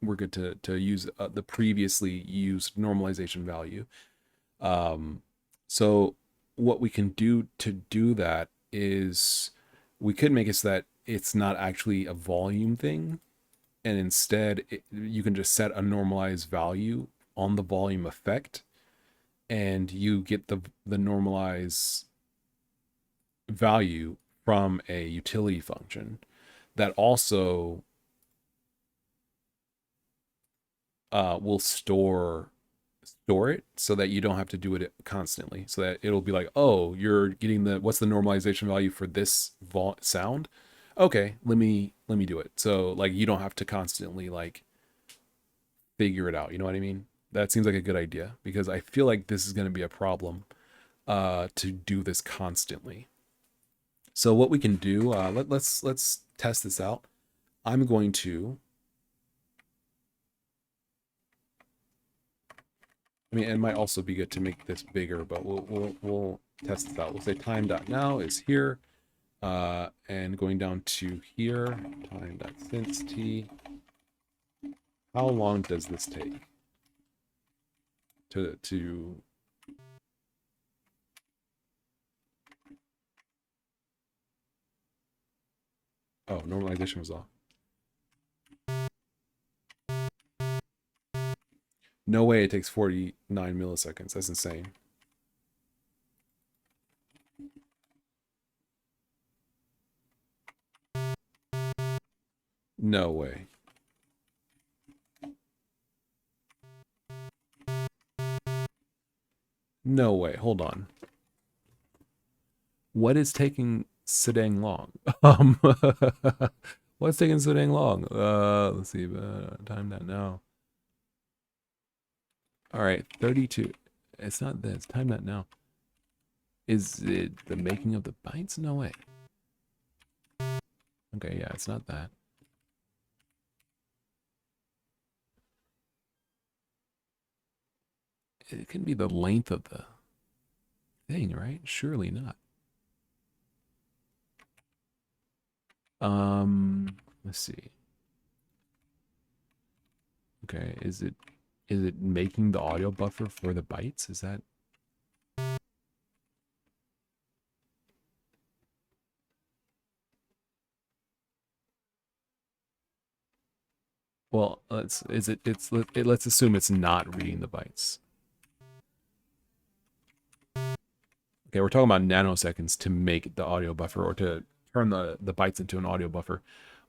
we're good to use the previously used normalization value. So what we can do to do that is we could make it so that it's not actually a volume thing, and instead you can just set a normalized value on the volume effect, and you get the normalized value from a utility function that also will store it so that you don't have to do it constantly, so that it'll be like, oh, you're getting what's the normalization value for this sound. Okay, let me do it, so like you don't have to constantly like figure it out. You know what I mean? That seems like a good idea, because I feel like this is going to be a problem to do this constantly. So what we can do, let's test this out. I'm going to, I mean, it might also be good to make this bigger, but we'll test this out. We'll say time.now is here, and going down to here, time.since t. How long does this take to oh, normalization was off. No way it takes 49 milliseconds. That's insane. No way. No way. Hold on. What is taking so dang long? What's taking so dang long? Let's see. Time that now. All right, 32. It's not this. Time that now. Is it the making of the bytes? No way. Okay, yeah, it's not that. It can be the length of the thing, right? Surely not. Let's see. Okay, is it making the audio buffer for the bytes? Is that? Well, let's assume it's not reading the bytes. Okay, we're talking about nanoseconds to make the audio buffer, or to turn the bytes into an audio buffer.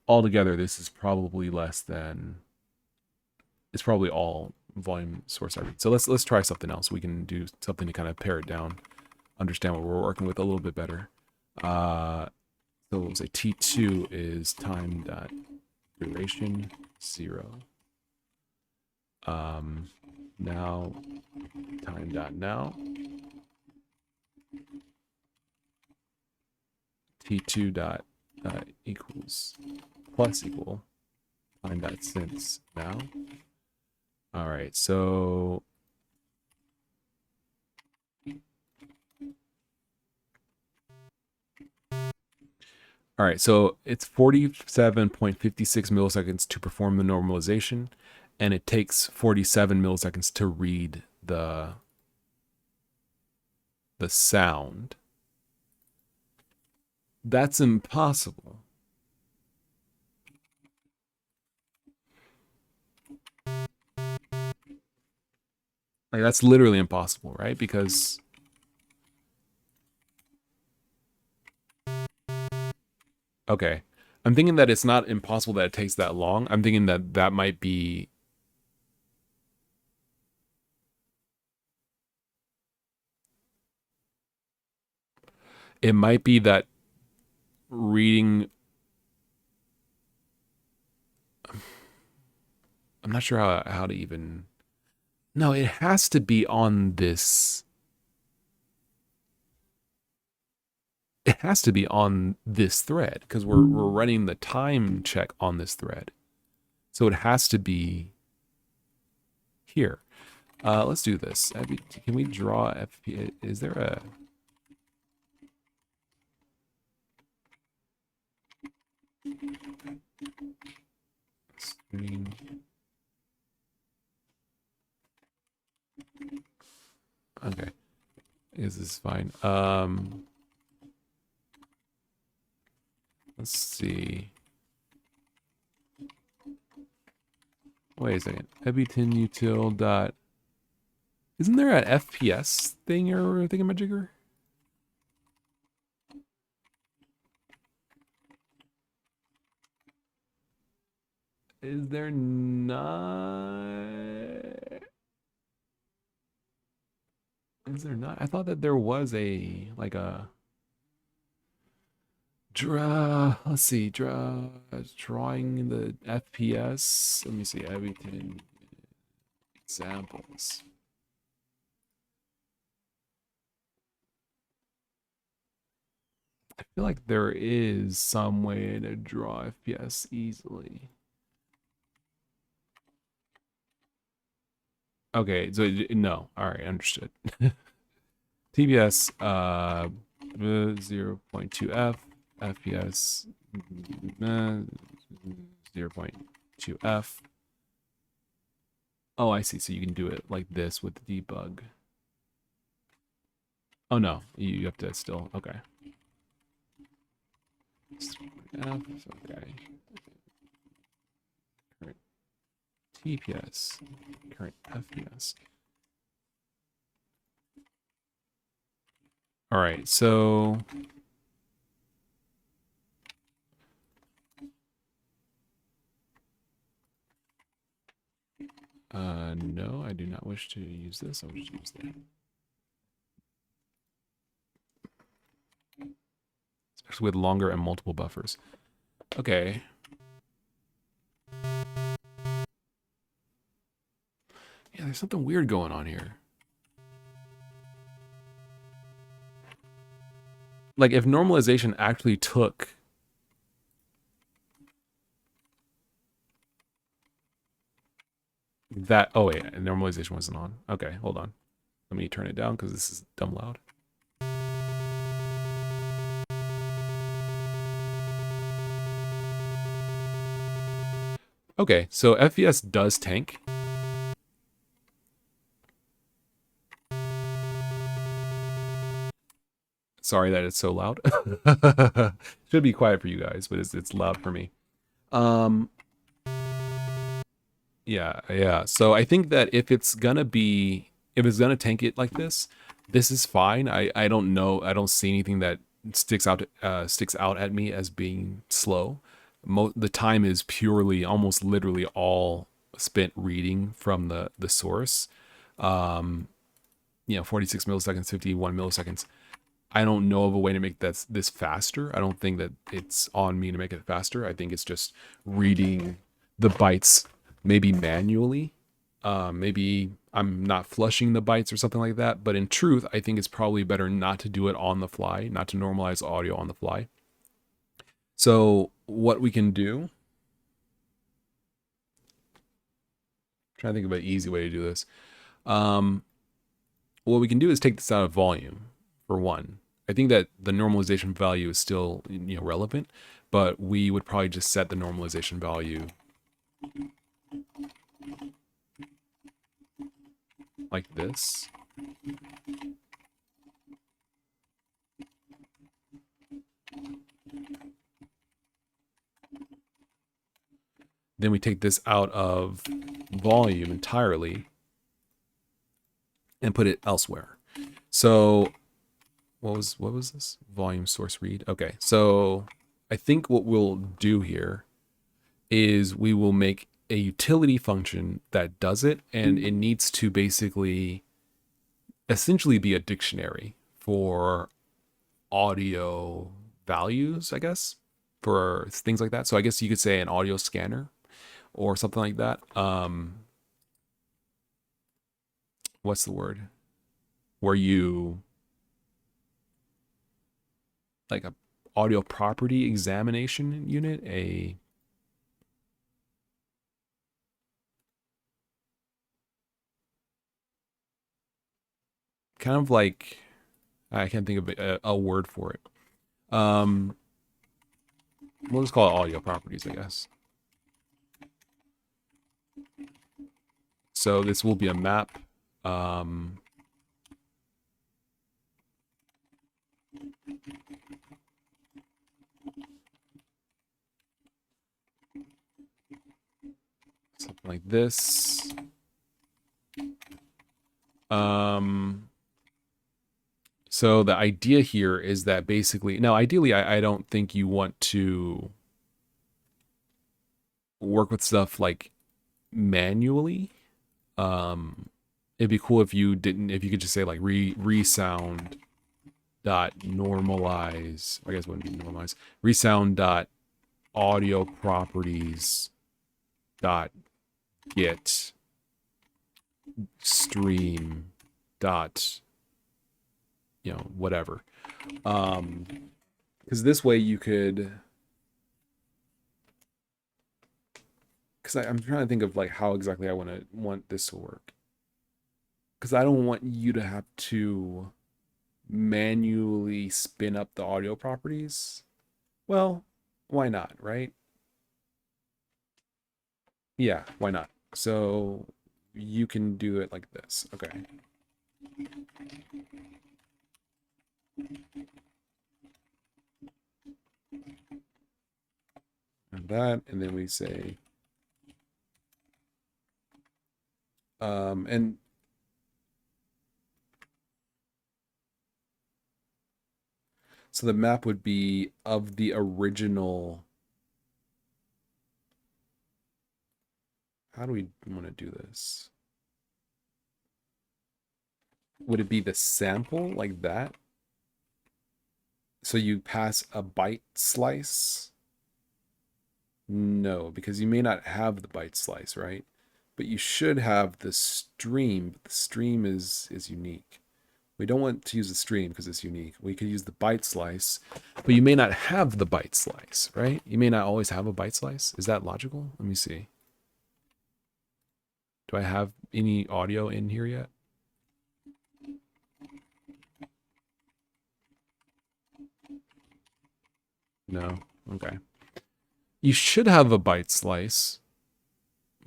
Altogether, this is probably less than. It's probably all volume source I read. So let's try something else. We can do something to kind of pare it down, understand what we're working with a little bit better. So we'll say T2 is time dot duration 0. Now time dot now. T2 dot equals plus equal time dot since now. All right, so it's 47.56 milliseconds to perform the normalization, and it takes 47 milliseconds to read the sound. That's impossible. Like, that's literally impossible, right? Because Okay. I'm thinking that it's not impossible that it takes that long. I'm thinking that that might be... It might be that reading... I'm not sure how to even... No, it has to be on this... It has to be on this thread because we're running the time check on this thread. So it has to be here. Let's do this. Can we draw FP? Is there a... Screen. Okay. This is fine. Let's see. Wait a second. Ebiton util dot... Isn't there an FPS thing or thingamajigger? Is there not? Is there not? I thought that there was a, like a let's see, drawing the FPS. Let me see, everything examples. I feel like there is some way to draw FPS easily. Okay, so no. All right, understood. TBS 0.2F, FPS 0.2F. Oh, I see. So you can do it like this with the debug. Oh no, you have to still, okay. F, okay. Current TPS, current FPS. All right, so no, I do not wish to use this. I wish to use that. Especially with longer and multiple buffers. Okay. Yeah, there's something weird going on here. Like if normalization actually took that, oh wait, normalization wasn't on. Okay, hold on. Let me turn it down because this is dumb loud. Okay, so FPS does tank. Sorry that it's so loud. Should be quiet for you guys, but it's loud for me. Yeah. So I think that if it's gonna tank it like this, this is fine. I don't know. I don't see anything that sticks out at me as being slow. The time is purely, almost literally all spent reading from the source. 46 milliseconds, 51 milliseconds. I don't know of a way to make this faster. I don't think that it's on me to make it faster. I think it's just reading the bytes maybe manually. Maybe I'm not flushing the bytes or something like that. But in truth, I think it's probably better not to do it on the fly, not to normalize audio on the fly. So what we can do, I'm trying to think of an easy way to do this. What we can do is take this out of volume, for one. I think that the normalization value is still relevant, but we would probably just set the normalization value like this. Then we take this out of volume entirely and put it elsewhere. So what was this? Volume source read. Okay, so I think what we'll do here is we will make a utility function that does it, and it needs to basically essentially be a dictionary for audio values, I guess, for things like that. So I guess you could say an audio scanner or something like that. What's the word? Where you like a audio property examination unit, a kind of like I can't think of a word for it. Um, we'll just call it audio properties, I guess. So this will be a map. Something like this. So the idea here is that basically, now ideally, I don't think you want to work with stuff like manually. It'd be cool if you didn't, if you could just say like resound dot normalize. I guess it wouldn't be normalize. Resound dot audio properties dot get stream dot whatever. Because this way you could, because I'm trying to think of like how exactly I want this to work, because I don't want you to have to manually spin up the audio properties. Well, why not, right? Yeah, why not? So you can do it like this. Okay. And that, and then we say, and so the map would be of the original. How do we want to do this? Would it be the sample like that? So you pass a byte slice? No, because you may not have the byte slice, right? But you should have the stream. But the stream is unique. We don't want to use the stream because it's unique. We could use the byte slice, but you may not have the byte slice, right? You may not always have a byte slice. Is that logical? Let me see. Do I have any audio in here yet? No. Okay. You should have a byte slice,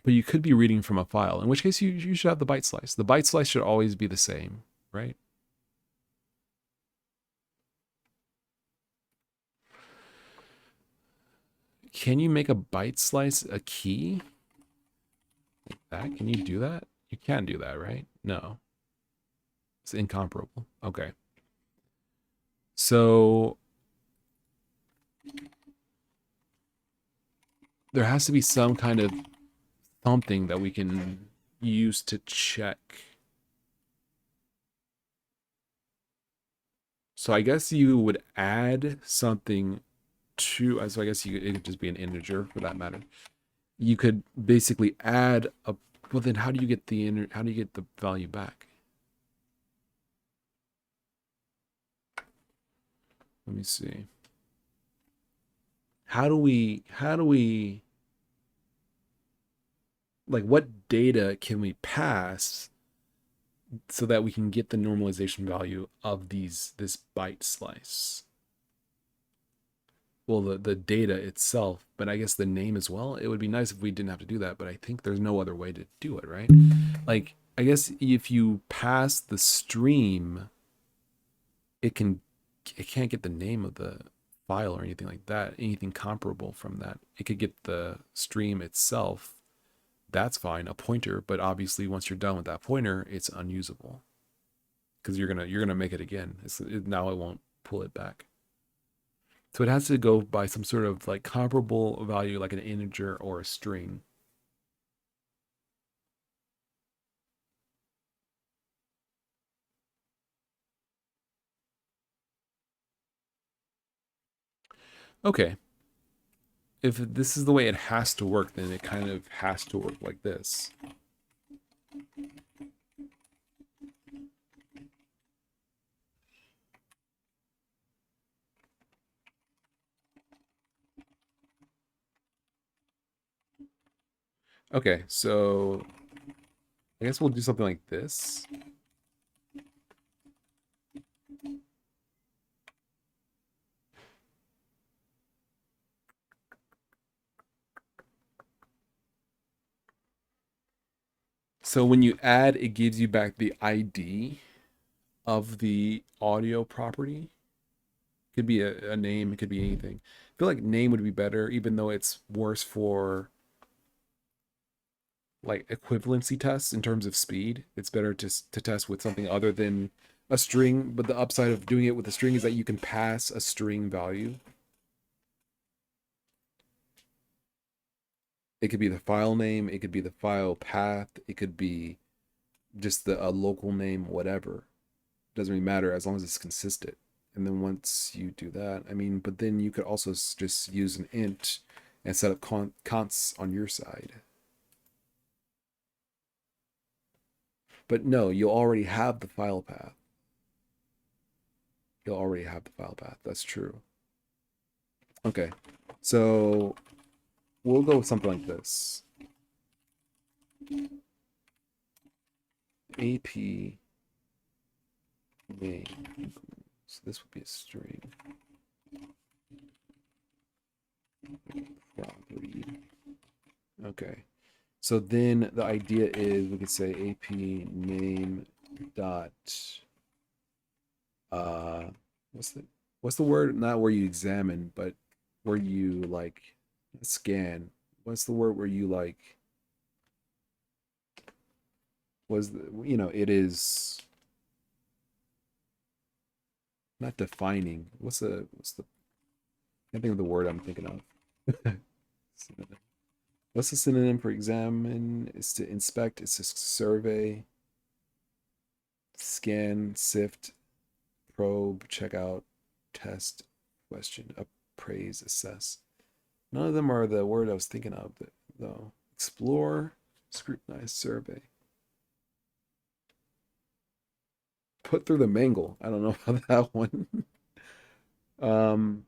but you could be reading from a file, in which case you should have the byte slice. The byte slice should always be the same, right? Can you make a byte slice a key? Like that? Can you do that? You can do that, right? No. It's incomparable. Okay. So there has to be some kind of something that we can use to check. So I guess you would add something to, so I guess it could just be an integer for that matter. You could basically add a, well then how do you get the value back? Let me see. How do we like what data can we pass so that we can get the normalization value of this byte slice? Well, the data itself, but I guess the name as well. It would be nice if we didn't have to do that, but I think there's no other way to do it, right? Like, I guess if you pass the stream, it can't get the name of the file or anything like that, anything comparable from that. It could get the stream itself. That's fine, a pointer, but obviously once you're done with that pointer, it's unusable because you're gonna make it again. Now it won't pull it back. So it has to go by some sort of like comparable value, like an integer or a string. Okay. If this is the way it has to work, then it kind of has to work like this. Okay, so I guess we'll do something like this. So when you add, it gives you back the ID of the audio property. Could be a name, it could be anything. I feel like name would be better, even though it's worse for like equivalency tests in terms of speed. It's better to test with something other than a string, but the upside of doing it with a string is that you can pass a string value. It could be the file name, it could be the file path, it could be just a local name, whatever. Doesn't really matter as long as it's consistent. And then once you do that, I mean, but then you could also just use an int and set up consts on your side. But no, you'll already have the file path. You'll already have the file path. That's true. Okay, so we'll go with something like this. AP name. So this would be a string. Property. Okay. So then the idea is we could say AP name dot what's the word? Not where you examine, but where you like scan. What's the word where you like was the, it is not defining. What's the I can't think of the word I'm thinking of. What's the synonym for examine? It's to inspect, it's to survey, scan, sift, probe, check out, test, question, appraise, assess. None of them are the word I was thinking of, though. Explore, scrutinize, survey. Put through the mangle. I don't know about that one. um,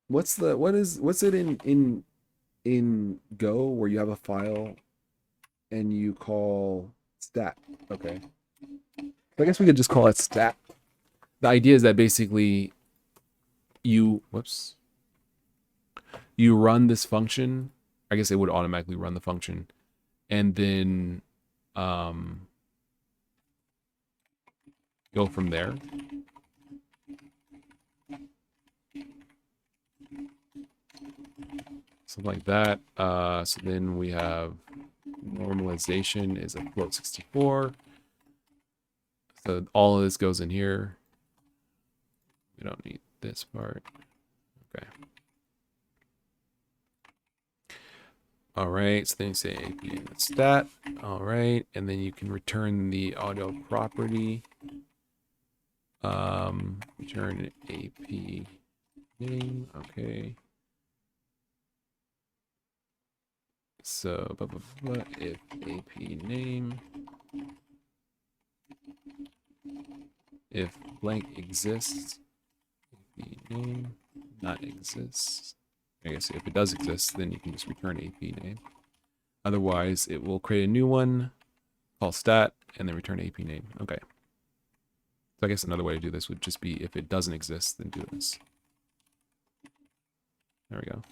what's it in Go where you have a file and you call stat? Okay, so I guess we could just call it stat. The idea is that basically whoops, you run this function. I guess it would automatically run the function, and then go from there. Something like that. So then we have normalization is a float 64. So all of this goes in here. We don't need this part. Okay. All right, so then you say AP stat. All right, and then you can return the audio property. Return AP name. Okay. So blah, blah, blah, if AP name, if blank exists, AP name not exists. I guess if it does exist, then you can just return AP name. Otherwise, it will create a new one, call stat, and then return AP name. Okay. So I guess another way to do this would just be if it doesn't exist, then do this. There we go.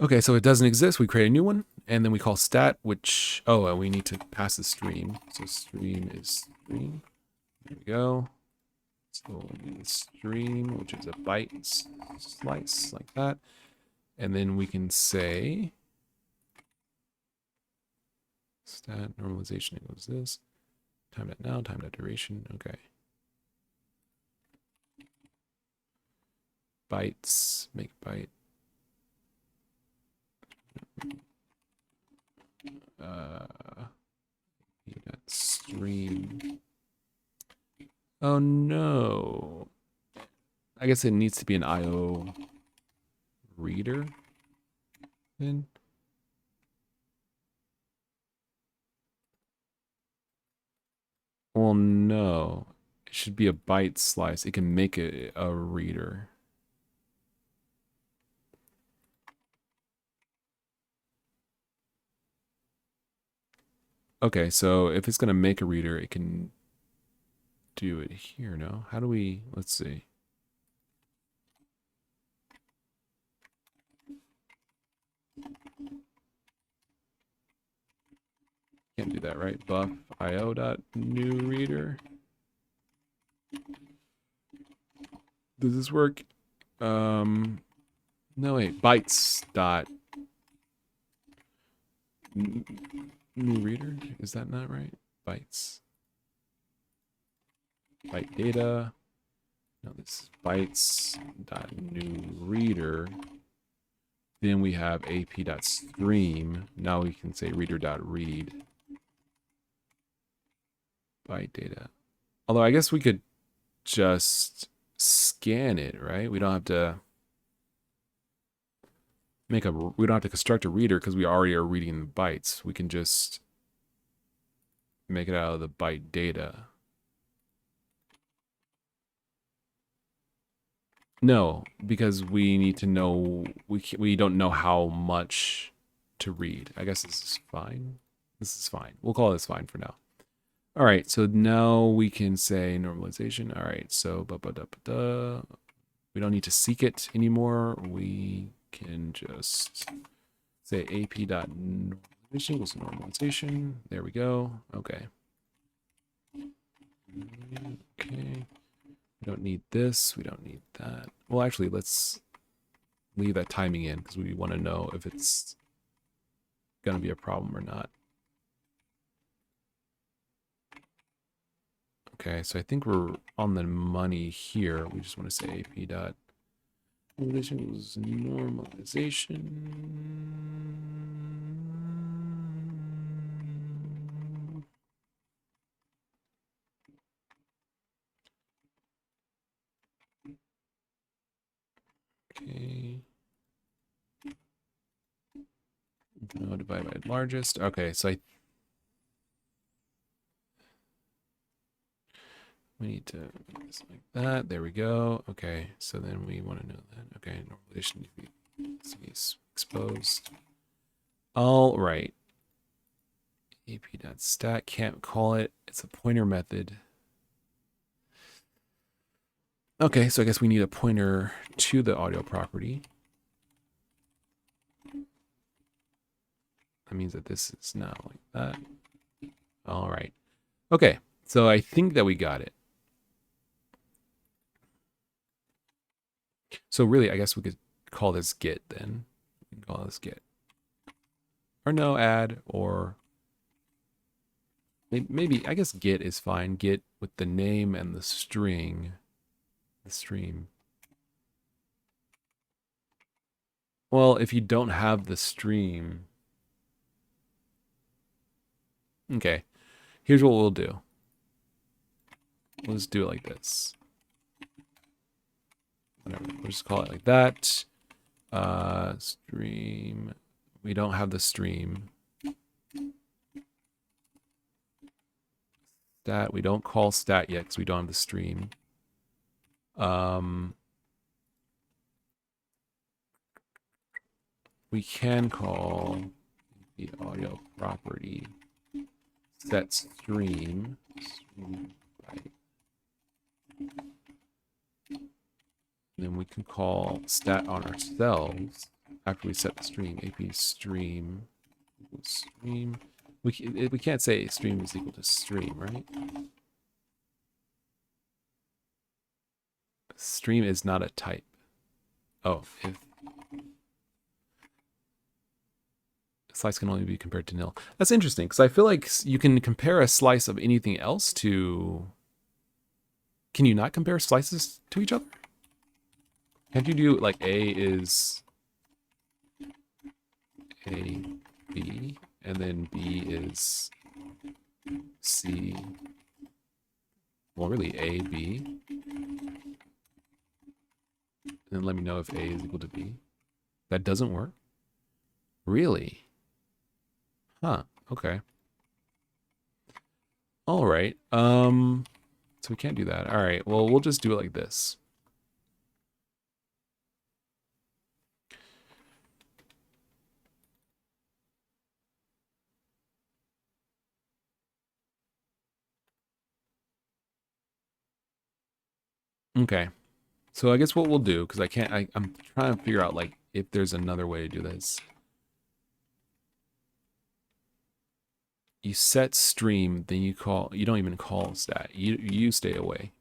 Okay, so it doesn't exist. We create a new one, and then we call stat, which, and we need to pass the stream. So stream is stream. There we go. So we'll do the stream, which is a byte slice like that. And then we can say stat normalization equals this. Time.now, time.duration. Okay. Bytes, make byte. Stream. Oh no. I guess it needs to be an IO reader then. Well, no. It should be a byte slice. It can make it a reader. Okay, so if it's going to make a reader, it can do it here, no? How do we, let's see. Can't do that, right? Buff IO dot new reader. Does this work? No, wait, bytes dot new reader. Is that not right? Bytes. Byte data. No, this is bytes dot new reader. Then we have ap dot stream. Now we can say reader dot read. Byte data. Although I guess we could just scan it, right? We don't have to we don't have to construct a reader because we already are reading the bytes. We can just make it out of the byte data. No, because we need to know, we don't know how much to read. I guess this is fine. This is fine. We'll call this fine for now. All right, so now we can say normalization. All right, so we don't need to seek it anymore. We can just say ap.normalization equals normalization. There we go. Okay. Okay. We don't need this. We don't need that. Well, actually, let's leave that timing in because we want to know if it's going to be a problem or not. Okay, so I think we're on the money here. We just want to say ap dot normalization equals normalization. Okay. No, divide by largest. Okay, so we need to make this like that. There we go. Okay, so then we want to know that. Okay, normalization is exposed. All right. ap.stat, can't call it. It's a pointer method. Okay, so I guess we need a pointer to the audio property. That means that this is now like that. All right. Okay, so I think that we got it. So really, I guess we could call this get then. We can call this get. Or no, add, or maybe, I guess get is fine. Get with the name and the string. The stream. Well, if you don't have the stream. Okay, here's what we'll do. We'll just do it like this. Whatever, we'll just call it like that. Stream. We don't have the stream. Stat. We don't call stat yet because we don't have the stream. We can call the audio property set stream. Right. Then we can call stat on ourselves after we set the stream. AP stream equals stream. We can't say stream is equal to stream, right? Stream is not a type. Oh, if Slice can only be compared to nil. That's interesting because I feel like you can compare a slice of anything else to. Can you not compare slices to each other? Can't you do like A is A, B, and then B is C? Well, really A, B. And then let me know if A is equal to B. That doesn't work? Really? Huh, okay. All right. So we can't do that. All right, well, we'll just do it like this. Okay. So I guess what we'll do, because I'm trying to figure out like if there's another way to do this. You set stream, then you don't even call stat. You stay away.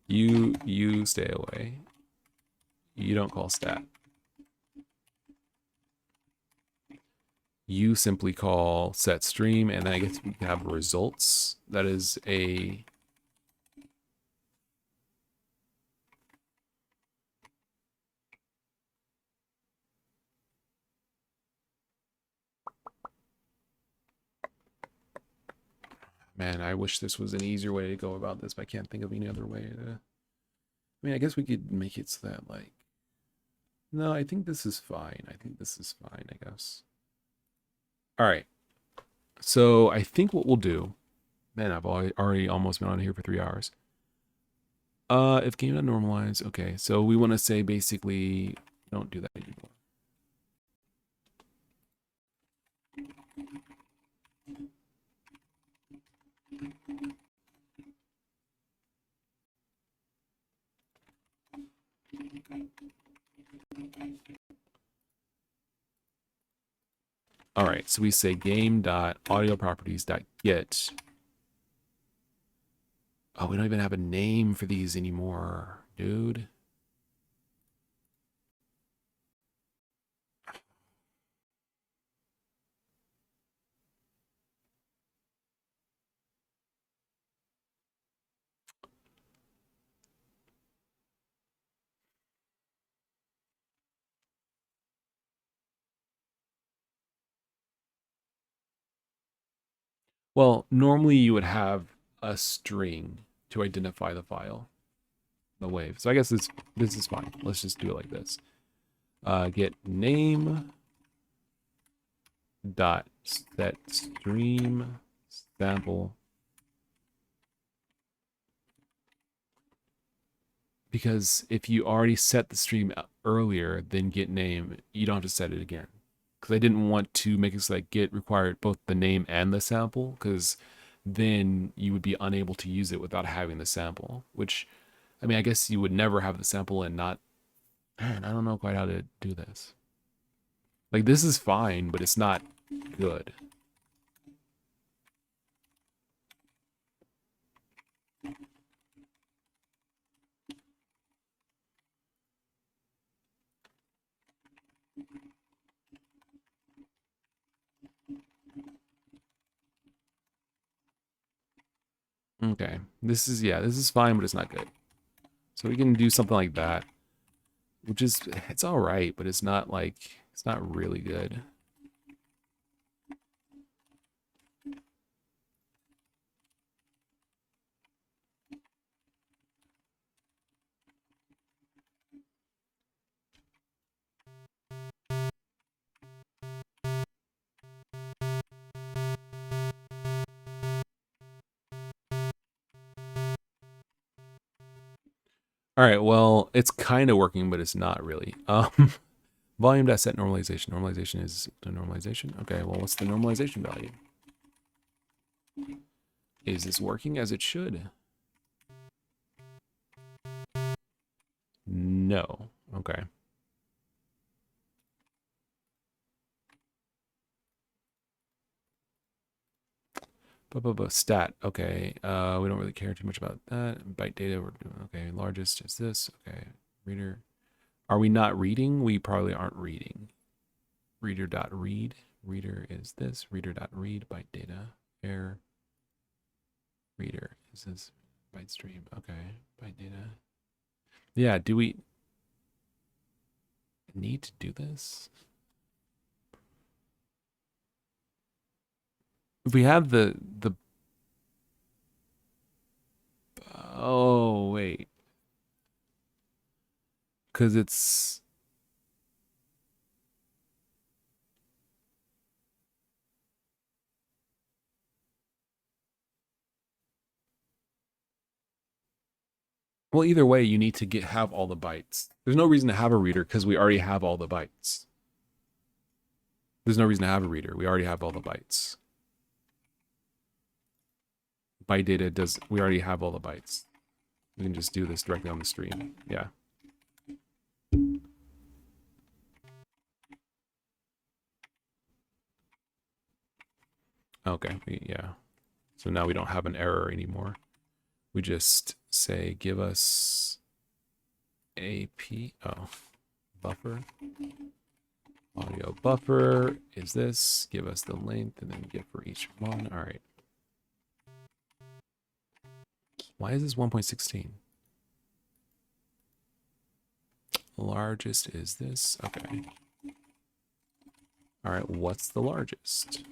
you stay away. You don't call stat. You simply call set stream, and then I guess we have results. That is a man, I wish this was an easier way to go about this, but I can't think of any other way to. I mean, I guess we could make it so that like. No, I think this is fine. I think this is fine, I guess. All right. So I think what we'll do, man, I've already almost been on here for 3 hours. If game not normalize, okay. So we want to say basically, don't do that anymore. All right, so we say game.audioproperties.get. Oh, we don't even have a name for these anymore, dude. Well, normally you would have a string to identify the file, the wave. So I guess this is fine. Let's just do it like this. Get name dot set stream sample, because if you already set the stream earlier, then get name, you don't have to set it again. Because I didn't want to make it so that get required both the name and the sample, because then you would be unable to use it without having the sample, which, I mean, I guess you would never have the sample and not, man, I don't know quite how to do this. Like, this is fine, but it's not good. Okay, this is fine, but it's not good. So we can do something like that, which is, it's all right, but it's not like, it's not really good. All right, well, it's kind of working, but it's not really. Volume.set normalization. Normalization is the normalization. Okay, well, what's the normalization value? Is this working as it should? No. Okay. Stat. Okay. We don't really care too much about that. Byte data. We're doing okay. Largest is this. Okay. Reader. Are we not reading? We probably aren't reading. Reader.read. Reader is this. Reader.read byte data. Air. Reader is this byte stream. Okay. Byte data. Yeah, do we need to do this? If we have the oh wait, because it's well either way you need to have all the bytes. There's no reason to have a reader because we already have all the bytes. There's no reason to have a reader. We already have all the bytes. Byte data does. We already have all the bytes. We can just do this directly on the stream. Yeah. Okay. Yeah. So now we don't have an error anymore. We just say give us AP. Oh, buffer. Audio buffer is this. Give us the length and then give for each one. All right. Why is this 1.16? Largest is this. Okay. All right. What's the largest?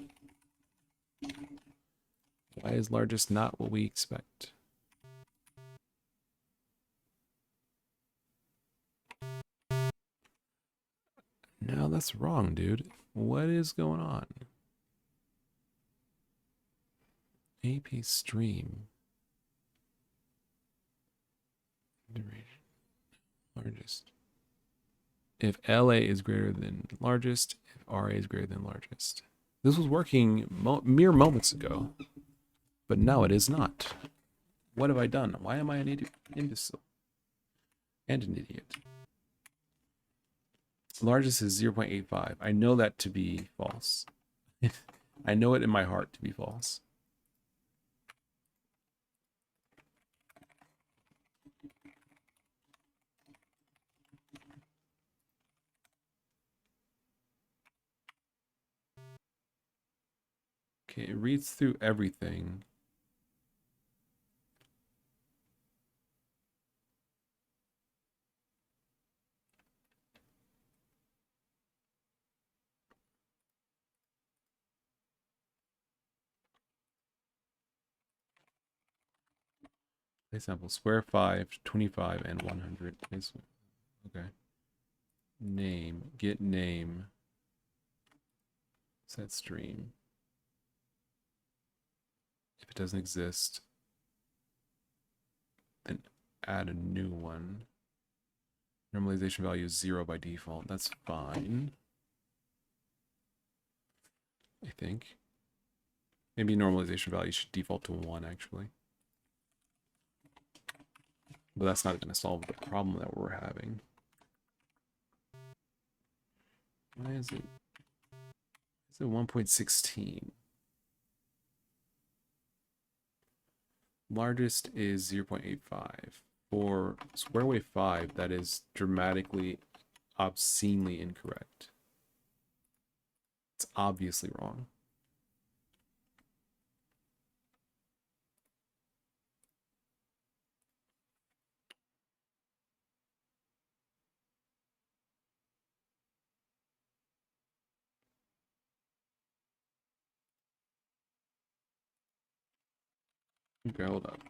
Why is largest not what we expect? No, that's wrong, dude. What is going on? AP stream. Largest. If LA is greater than largest, if RA is greater than largest. This was working mere moments ago, but now it is not. What have I done? Why am I an imbecile? And an idiot. Largest is 0.85. I know that to be false. I know it in my heart to be false. Okay, it reads through everything. Play sample square 5, 25, and 100. Okay. Name, get name, set stream. If it doesn't exist, then add a new one. Normalization value is 0 by default. That's fine. I think. Maybe normalization value should default to 1, actually. But that's not going to solve the problem that we're having. Why is it? Is it 1.16? Largest is 0.85. For square wave 5, that is dramatically, obscenely incorrect. It's obviously wrong. Okay, hold up.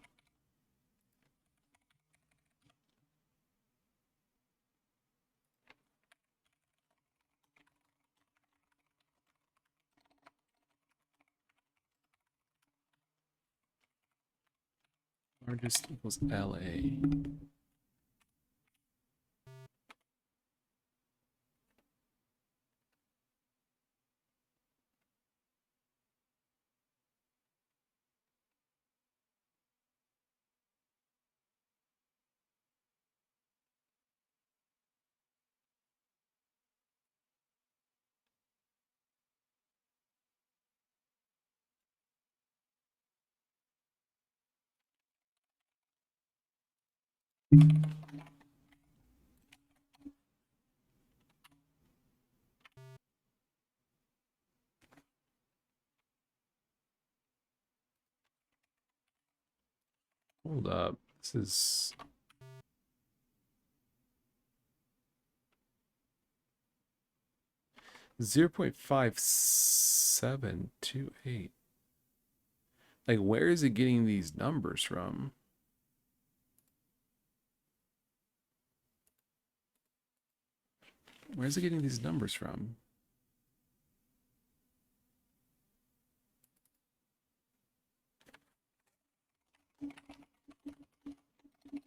Largest equals LA. Hold up. This is 0.5728. Like, where is it getting these numbers from? Where's it getting these numbers from?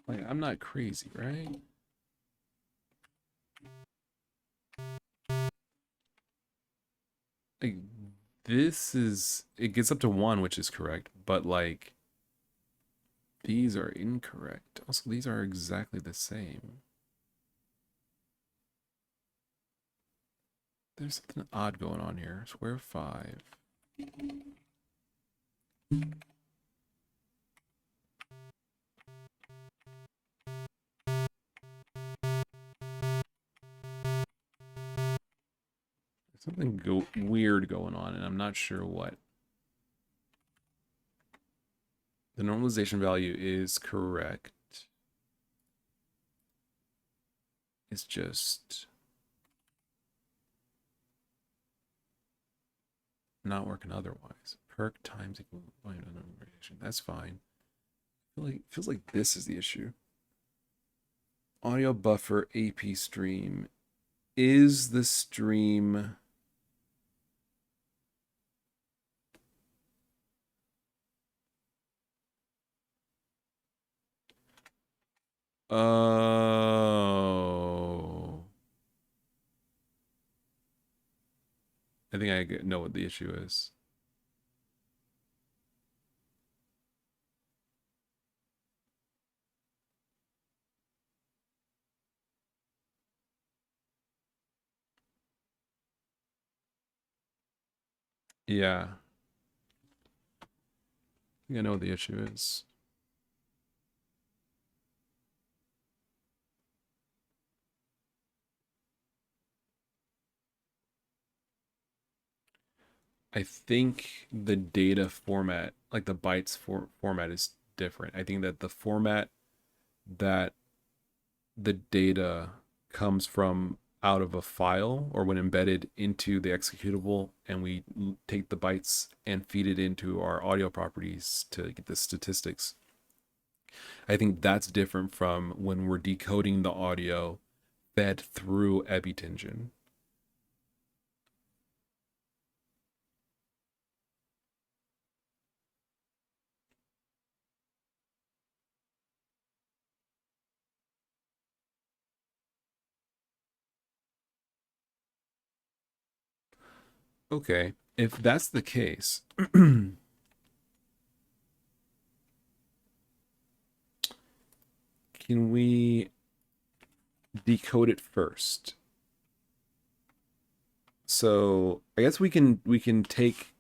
Like, I'm not crazy, right? Like, this is, it gets up to 1, which is correct, but like, these are incorrect. Also, these are exactly the same. There's something odd going on here. Square 5. Something weird going on, and I'm not sure what. The normalization value is correct. It's just not working otherwise. Perk times equal volume radiation. That's fine. Feels like this is the issue. Audio buffer AP stream. Is the stream oh, I think I know what the issue is. Yeah, I think I know what the issue is. I think the data format, like the bytes format, is different. I think that the format that the data comes from out of a file or when embedded into the executable, and we take the bytes and feed it into our audio properties to get the statistics. I think that's different from when we're decoding the audio fed through Ebitingen. Okay, if that's the case, can we decode it first? So I guess we can take.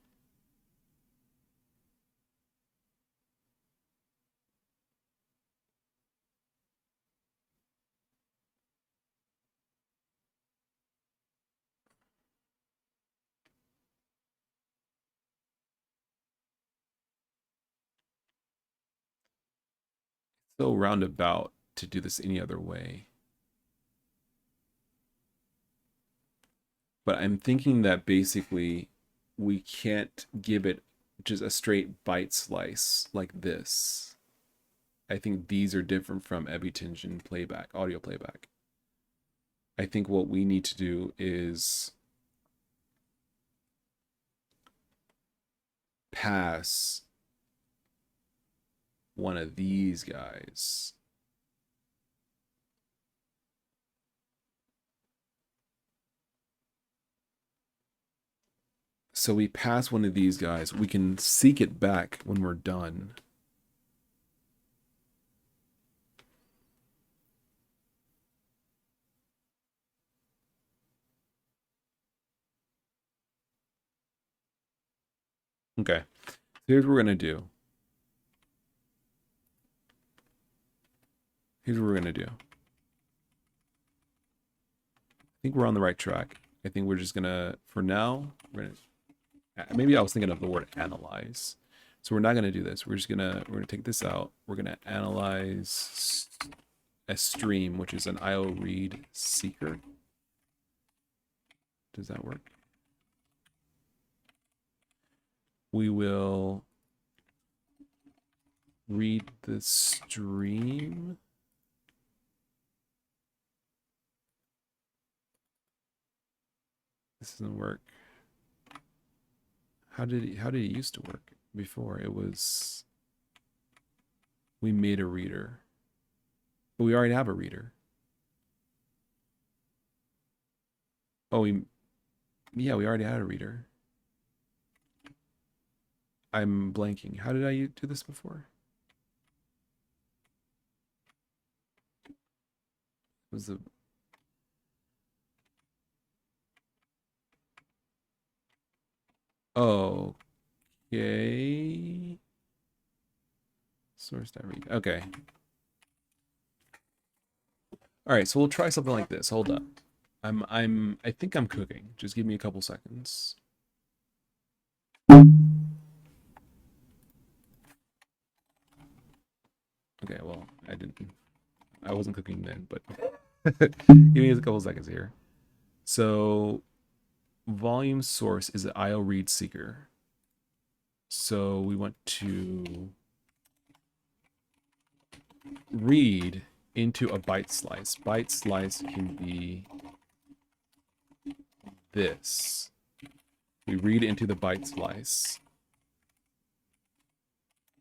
So roundabout to do this any other way. But I'm thinking that basically we can't give it just a straight byte slice like this. I think these are different from Ebitingen playback, audio playback. I think what we need to do is pass one of these guys. So we pass one of these guys. We can seek it back when we're done. Okay. So here's what we're going to do. Here's what we're going to do. I think we're on the right track. I think we're just going to, for now, we're going to, maybe I was thinking of the word analyze. So we're not going to do this. We're going to take this out. We're going to analyze a stream, which is an IO read seeker. Does that work? We will read the stream. This doesn't work. How did it used to work before? It was, we made a reader, but we already have a reader. Oh, yeah, we already had a reader. I'm blanking. How did I do this before? It was the okay. Source that read. Okay. All right, so we'll try something like this. Hold up. I think I'm cooking. Just give me a couple seconds. Okay, well, I wasn't cooking then, but give me a couple seconds here. So volume source is an IO read seeker. So we want to read into a byte slice. Byte slice can be this. We read into the byte slice.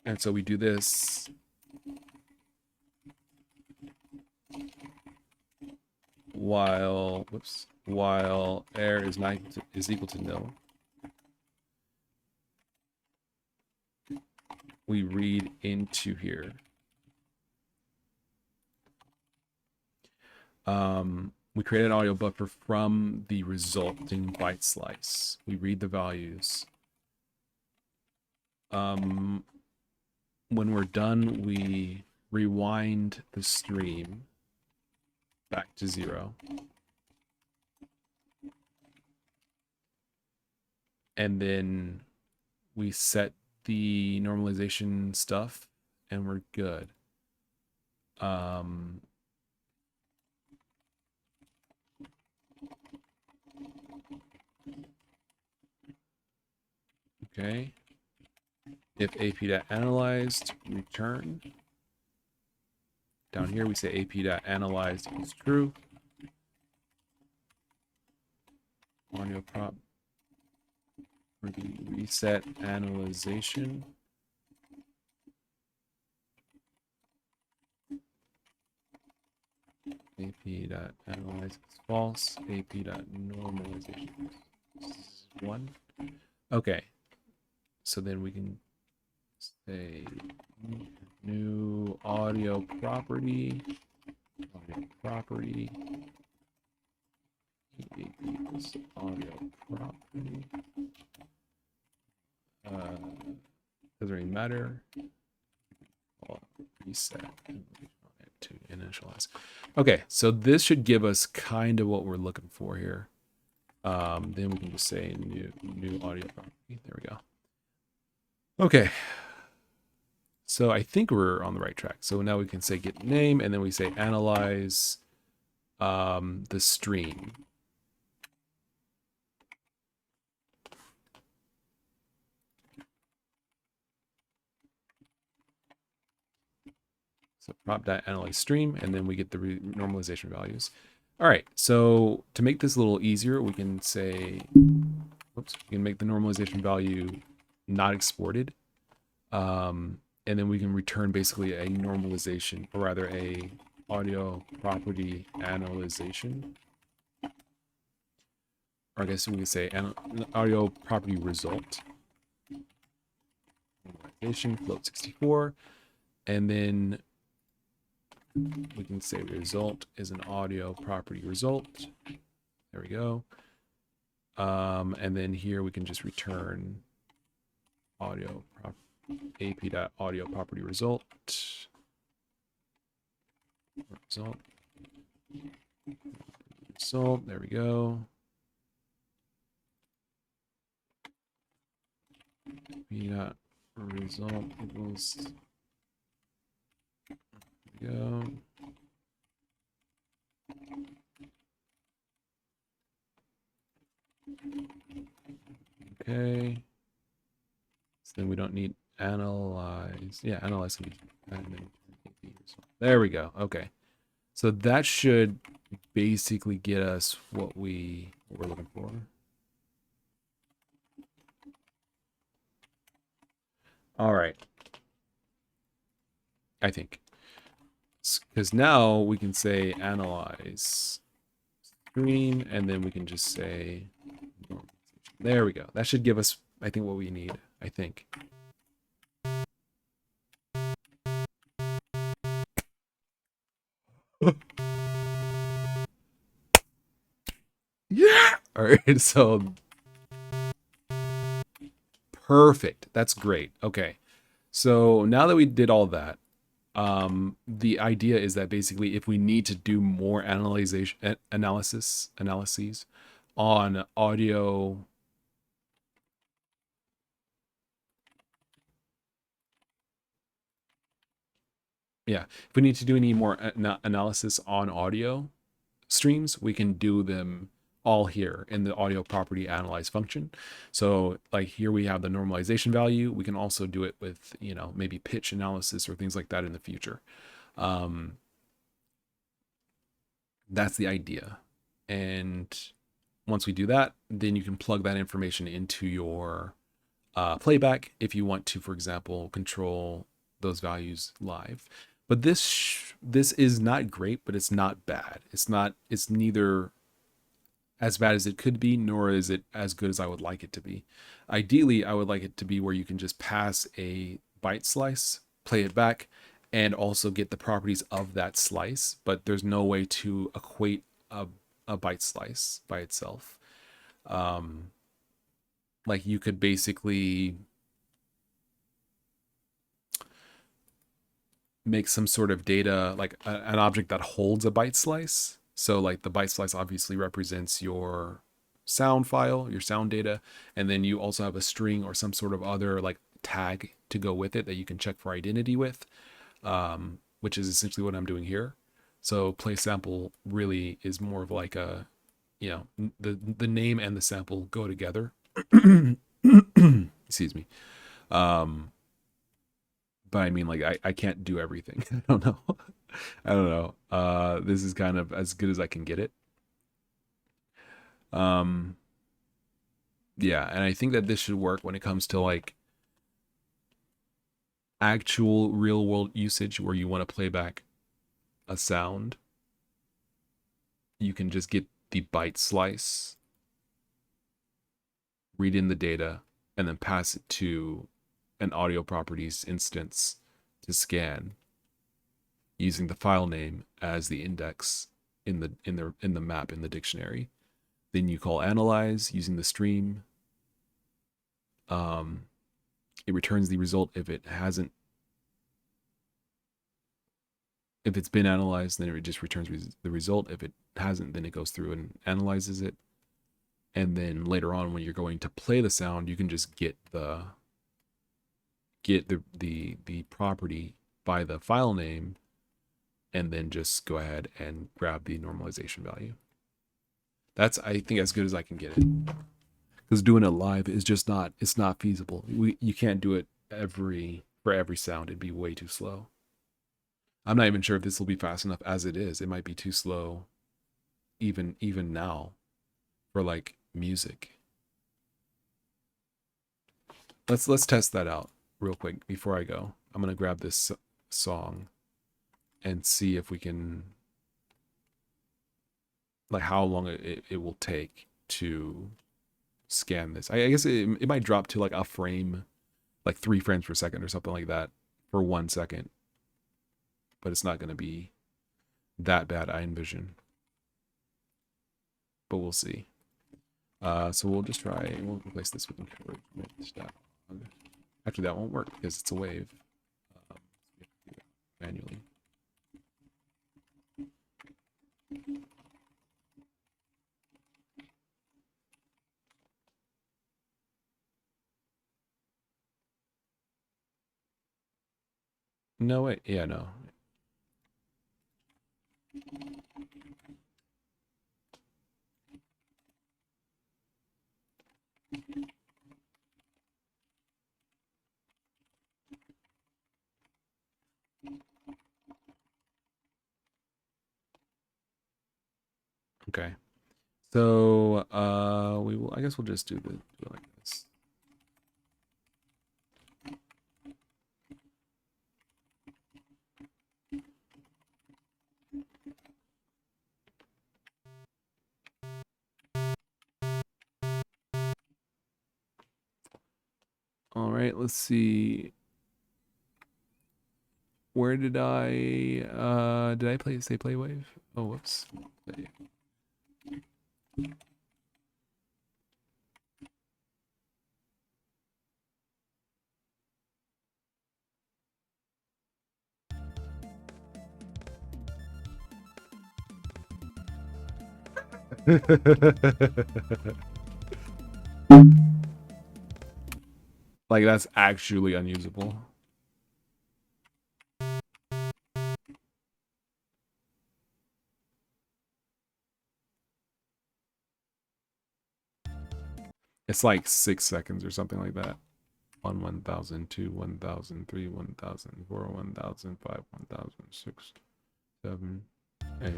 And so we do this while air is equal to nil. We read into here. We create an audio buffer from the resulting byte slice. We read the values. When we're done, we rewind the stream back to 0. And then we set the normalization stuff and we're good. Okay. If ap.analyzed, return. Down here we say ap.analyzed is true. Audio prop. Reset analyzation. ap.analyze is false. ap.normalization is 1. Okay. So then we can say new audio property. Audio property. Audio property. Doesn't really matter. Reset to initialize. Okay, so this should give us kind of what we're looking for here. Then we can just say new audio property. There we go. Okay. So I think we're on the right track. So now we can say get name, and then we say analyze the stream. So prop.analyze stream, and then we get the normalization values. All right, so to make this a little easier, we can say, oops, we can make the normalization value not exported. And then we can return basically a normalization, or rather a audio property analyzation. Or I guess we can say audio property result. Normalization, float 64. And then we can say result is an audio property result. There we go. And then here we can just return audio ap.audio property result. Result. There we go. result equals, there we go. Okay. So then we don't need analyze. Yeah, analyze can be. There we go. Okay. So that should basically get us what we're looking for. All right. I think. Because now we can say analyze screen, and then we can just say, there we go. That should give us, I think, what we need. I think. Yeah. All right. So perfect. That's great. Okay. So now that we did all that, the idea is that basically if we need to do more analyses on audio, yeah, if we need to do any more analysis on audio streams, we can do them all here in the audio property analyze function. So like here we have the normalization value. We can also do it with, you know, maybe pitch analysis or things like that in the future. That's the idea. And once we do that, then you can plug that information into your playback if you want to, for example, control those values live. But this is not great, but it's not bad. It's neither as bad as it could be, nor is it as good as I would like it to be. Ideally, I would like it to be where you can just pass a byte slice, play it back, and also get the properties of that slice, but there's no way to equate a byte slice by itself. Like you could basically make some sort of data, like an object that holds a byte slice. So like the byte slice obviously represents your sound file, your sound data, and then you also have a string or some sort of other like tag to go with it that you can check for identity with, which is essentially what I'm doing here. So play sample really is more of like a, you know, the name and the sample go together. Excuse me. But I mean, like, I can't do everything. I don't know. I don't know. This is kind of as good as I can get it. Um, yeah, and I think that this should work when it comes to like actual real world usage where you want to play back a sound. You can just get the byte slice, read in the data, and then pass it to an audio properties instance to scan using the file name as the index in the map in the dictionary. Then you call analyze using the stream. It returns the result if it hasn't. If it's been analyzed, then it just returns the result. If it hasn't, then it goes through and analyzes it. And then later on, when you're going to play the sound, you can just get the property by the file name, and then just go ahead and grab the normalization value. That's, I think, as good as I can get it. Because doing it live is just not, it's not feasible. You can't do it for every sound. It'd be way too slow. I'm not even sure if this will be fast enough as it is. It might be too slow even now for like music. Let's test that out real quick before I go. I'm going to grab this song and see if we can, like, how long it will take to scan this. I guess it might drop to like a frame, like 3 frames per second or something like that for 1 second. But it's not going to be that bad, I envision. But we'll see. So we'll just try, we'll replace this with encouragement. Actually, that won't work because it's a wave. We have to do that manually. No way. Yeah, no. Okay. So we will, I guess we'll just do it like this. All right, let's see. Where did I play wave? Oh, whoops. Like that's actually unusable. It's like 6 seconds or something like that. 1,000, 2, 1,000, 3, 1,000, 4, 1,000, 5, 1,000, 6, 7, 8.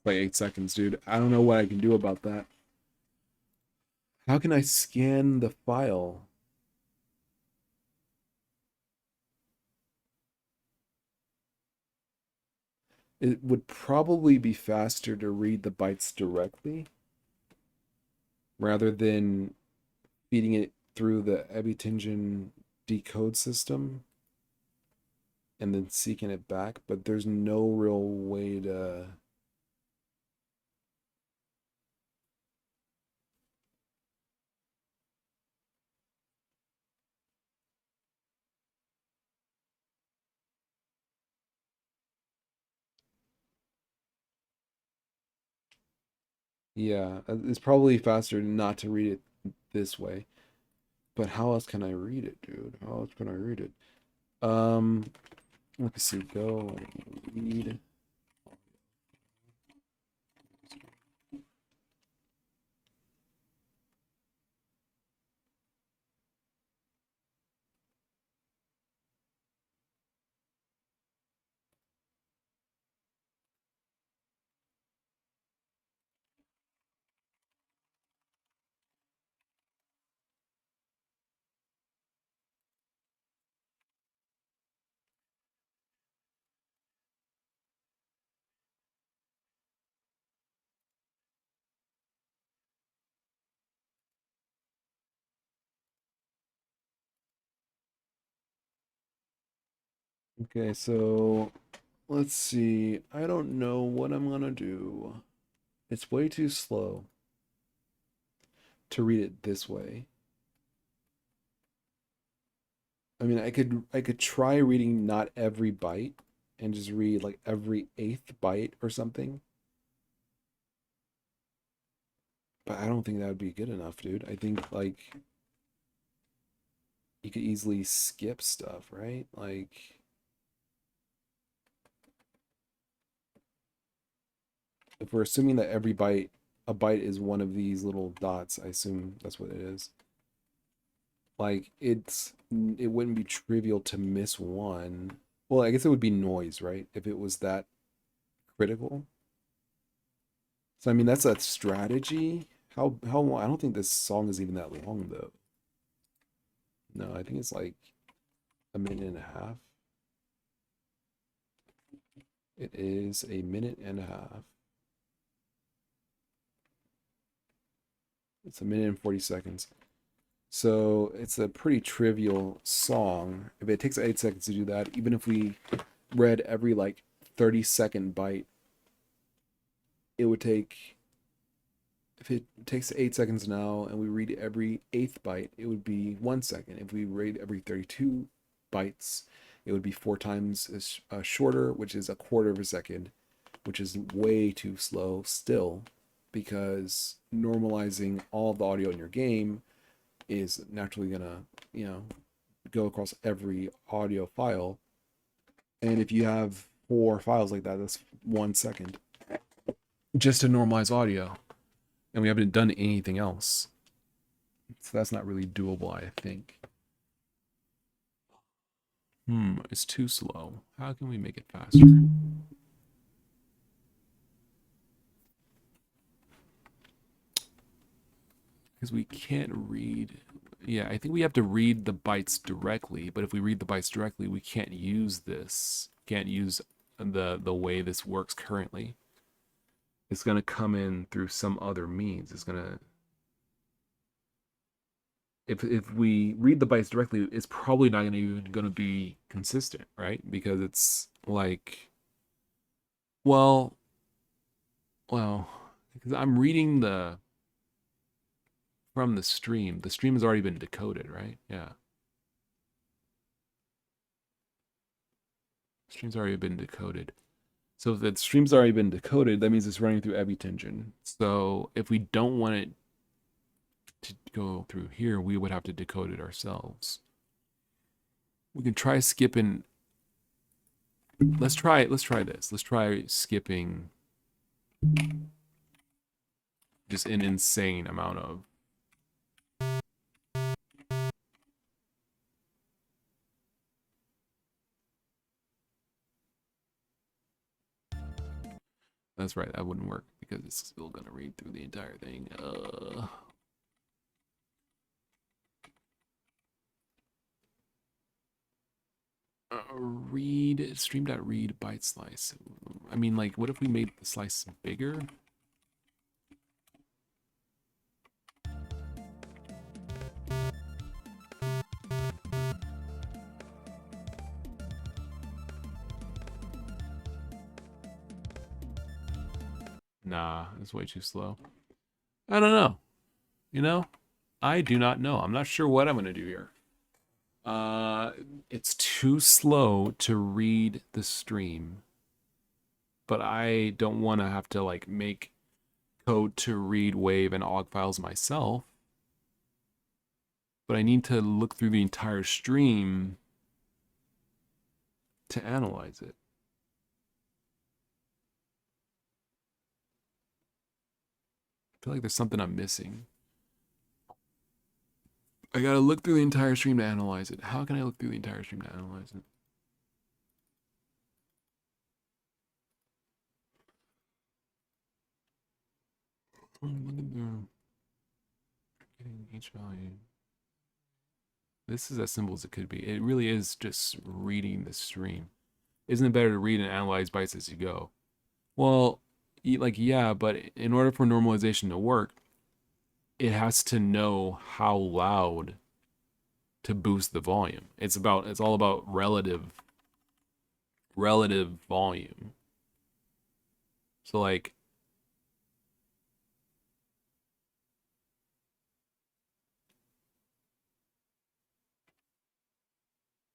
Like 8 seconds, dude. I don't know what I can do about that. How can I scan the file? It would probably be faster to read the bytes directly rather than feeding it through the Ebitingen decode system and then seeking it back, but there's no real way to. Yeah, it's probably faster not to read it this way. But how else can I read it, dude? How else can I read it? Um, let's see. Go read. Okay, so let's see. I don't know what I'm gonna do. It's way too slow to read it this way. I mean, I could try reading not every byte and just read like every eighth byte or something, but I don't think that would be good enough, dude. I think like you could easily skip stuff, right? Like if we're assuming that every byte a byte is one of these little dots, I assume that's what it is. Like it wouldn't be trivial to miss one. Well, I guess it would be noise, right? If it was that critical. So I mean that's a strategy. How long? I don't think this song is even that long though. No, I think it's like a minute and a half. It is a minute and a half. It's a minute and 40 seconds. So it's a pretty trivial song. If it takes 8 seconds to do that, even if we read every like 30-second byte, it would take, if it takes 8 seconds now and we read every eighth byte, it would be 1 second. If we read every 32 bytes, it would be four times as shorter, which is a quarter of a second, which is way too slow still, because normalizing all of the audio in your game is naturally gonna, you know, go across every audio file, And if you have 4 files like that, that's 1 second. Just to normalize audio. And we haven't done anything else. So that's not really doable, I think. It's too slow. How can we make it faster? Because we can't read. Yeah, I think we have to read the bytes directly, but if we read the bytes directly, we can't use this. Can't use the way this works currently. It's going to come in through some other means. It's going to, if we read the bytes directly, it's probably not even going to be consistent, right? Because it's like, well, because I'm reading from the stream. The stream has already been decoded, right? Yeah. Stream's already been decoded. So if the stream's already been decoded, that means it's running through Evitension. So if we don't want it to go through here, we would have to decode it ourselves. We can try skipping. Let's try this. Let's try skipping just an insane amount of. That's right, that wouldn't work because it's still gonna read through the entire thing. Read stream.read byte slice. I mean, like, what if we made the slice bigger? Nah, it's way too slow. I don't know. You know, I do not know. I'm not sure what I'm gonna do here. It's too slow to read the stream, but I don't want to have to like make code to read wave and OGG files myself. But I need to look through the entire stream to analyze it. I feel like there's something I'm missing. I gotta look through the entire stream to analyze it. How can I look through the entire stream to analyze it? Look at the getting each value. This is as simple as it could be. It really is just reading the stream. Isn't it better to read and analyze bytes as you go? Well, like, yeah, but in order for normalization to work, it has to know how loud to boost the volume. It's all about relative volume. So like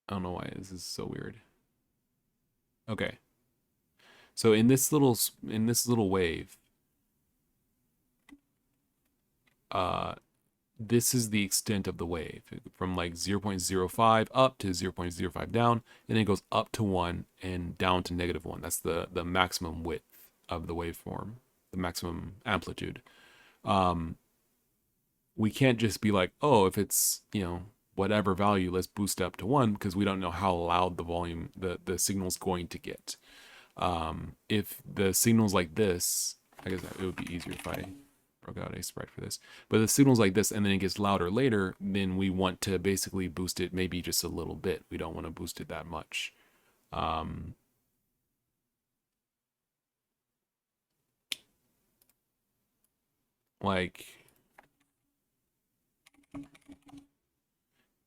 I don't know why this is so weird. Okay. So in this little wave, this is the extent of the wave from like 0.05 up to 0.05 down, and then it goes up to 1 and down to -1. That's the maximum width of the waveform, the maximum amplitude. We can't just be like, oh, if it's, whatever value, let's boost it up to 1, because we don't know how loud the volume, the signal's going to get. If the signal's like this, I guess it would be easier if I broke out a sprite for this. But the signal's like this, and then it gets louder later, then we want to basically boost it maybe just a little bit. We don't want to boost it that much. Like,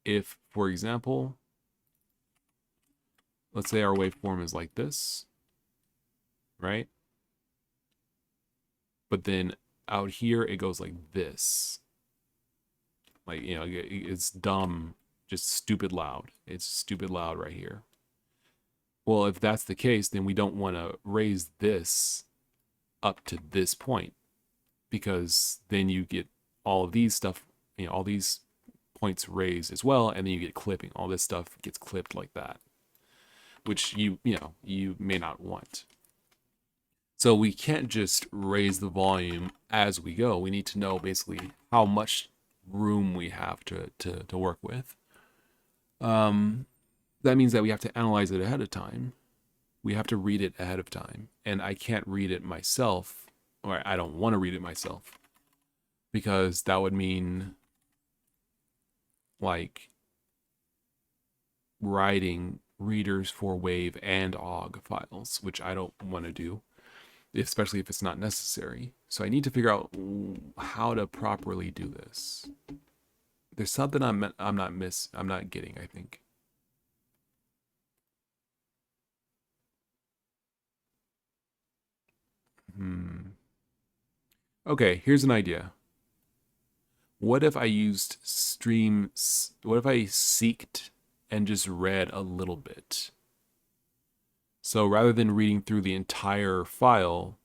if, for example, let's say our waveform is like this, right? But then out here, it goes like this. Like, it's dumb, just stupid loud. It's stupid loud right here. Well, if that's the case, then we don't want to raise this up to this point, because then you get all of these stuff, all these points raised as well, and then you get clipping. All this stuff gets clipped like that. which you know you may not want. So we can't just raise the volume as we go. We need to know basically how much room we have to work with. That means that we have to analyze it ahead of time. We have to read it ahead of time. And I can't read it myself, or I don't want to read it myself, because that would mean like writing readers for WAV and OGG files, which I don't want to do, especially if it's not necessary. So I need to figure out how to properly do this. There's something I'm not getting, I think. Okay, here's an idea. What if I used streams? What if I seeked and just read a little bit? So rather than reading through the entire file,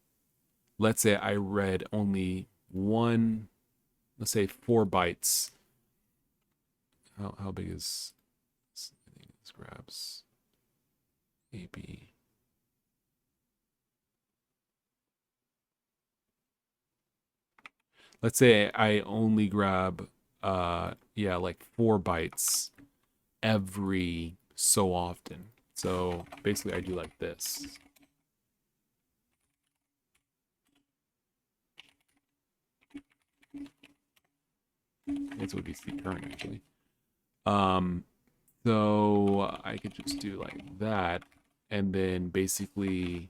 let's say I read only one, let's say 4 bytes. How big is this? I think this grabs AB. Let's say I only grab yeah, like 4 bytes every so often. So basically I do like this. This would be C current actually. So I could just do like that, and then basically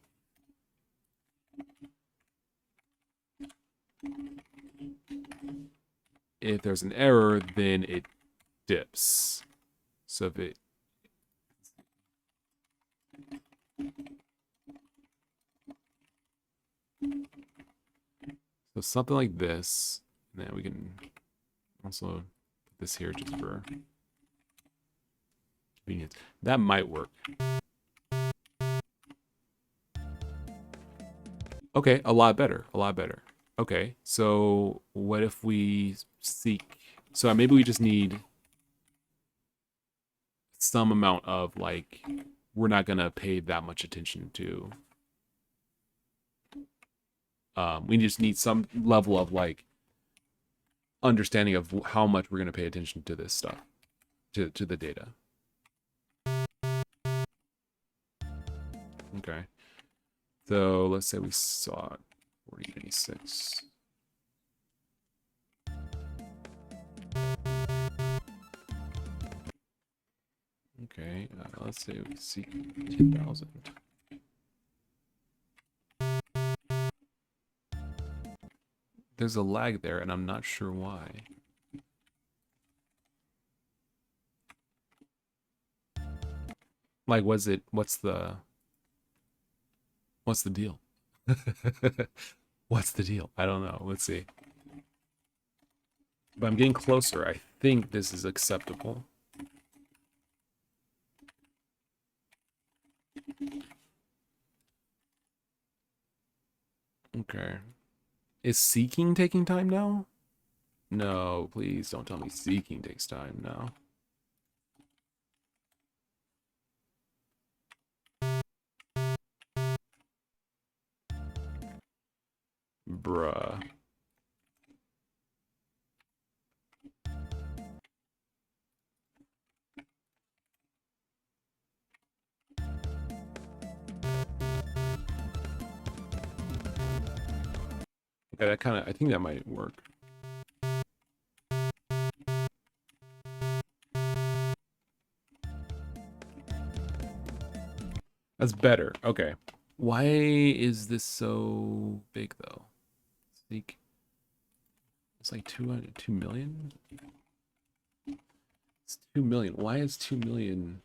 if there's an error, then it dips. So if it so something like this, and then we can also put this here just for convenience. That might work. Okay, a lot better, a lot better. Okay, so what if we seek? So maybe we just need some amount of like, we're not gonna pay that much attention to. We just need some level of like understanding of how much we're gonna pay attention to this stuff, to the data. Okay. So let's say we saw 4096. Okay, let's say we see 10,000. There's a lag there, and I'm not sure why. Like, what's the deal? What's the deal? I don't know. Let's see. But I'm getting closer. I think this is acceptable. Okay. Is seeking taking time now? No, please don't tell me seeking takes time now. Bruh. Okay, that kind of, I think that might work. That's better. Okay. Why is this so big though? Seek. It's like 2 million. It's 2 million. Why is 2 million?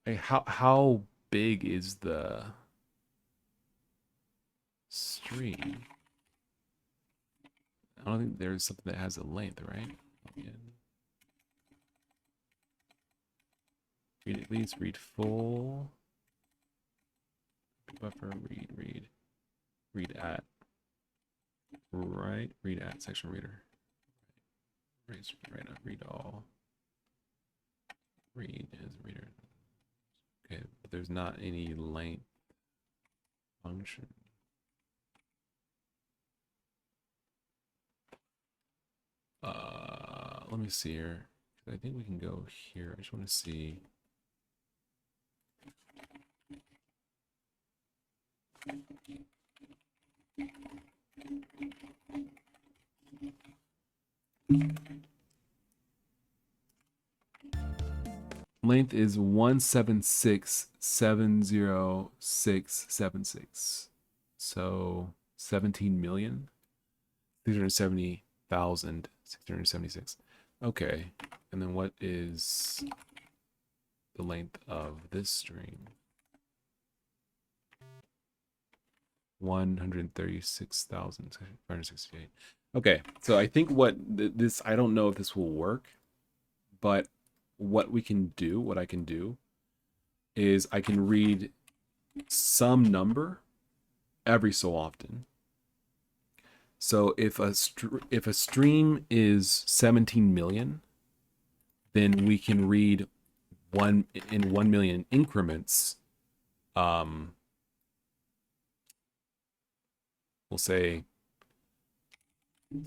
Like, how big is the stream? I don't think there's something that has a length, right? Yeah. Read at least, read full. Buffer, read at. Right, read at section reader. Right, read all. Read is reader. Okay, but there's not any length function. Let me see here. I think we can go here. I just want to see. Length is 176,70676. So 17,370,676. Okay. And then what is the length of this string? 136,568. Okay. So I think what this, I don't know if this will work, but what I can do is I can read some number every so often. So if a stream is 17 million, then we can read 1 million increments. We'll say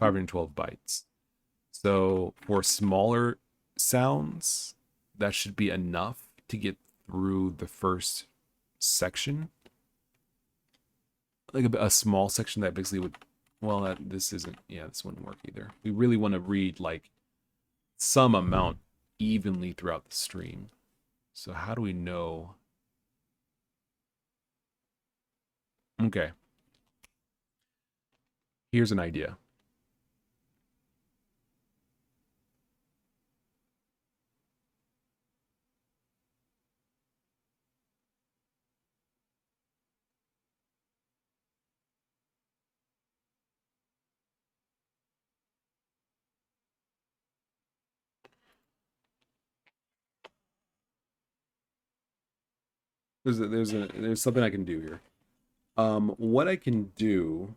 512 bytes. So for smaller sounds, that should be enough to get through the first section. Like a small section that basically would, well, this wouldn't work either. We really want to read like some amount evenly throughout the stream. So how do we know? Okay. Here's an idea. There's something I can do here. What I can do.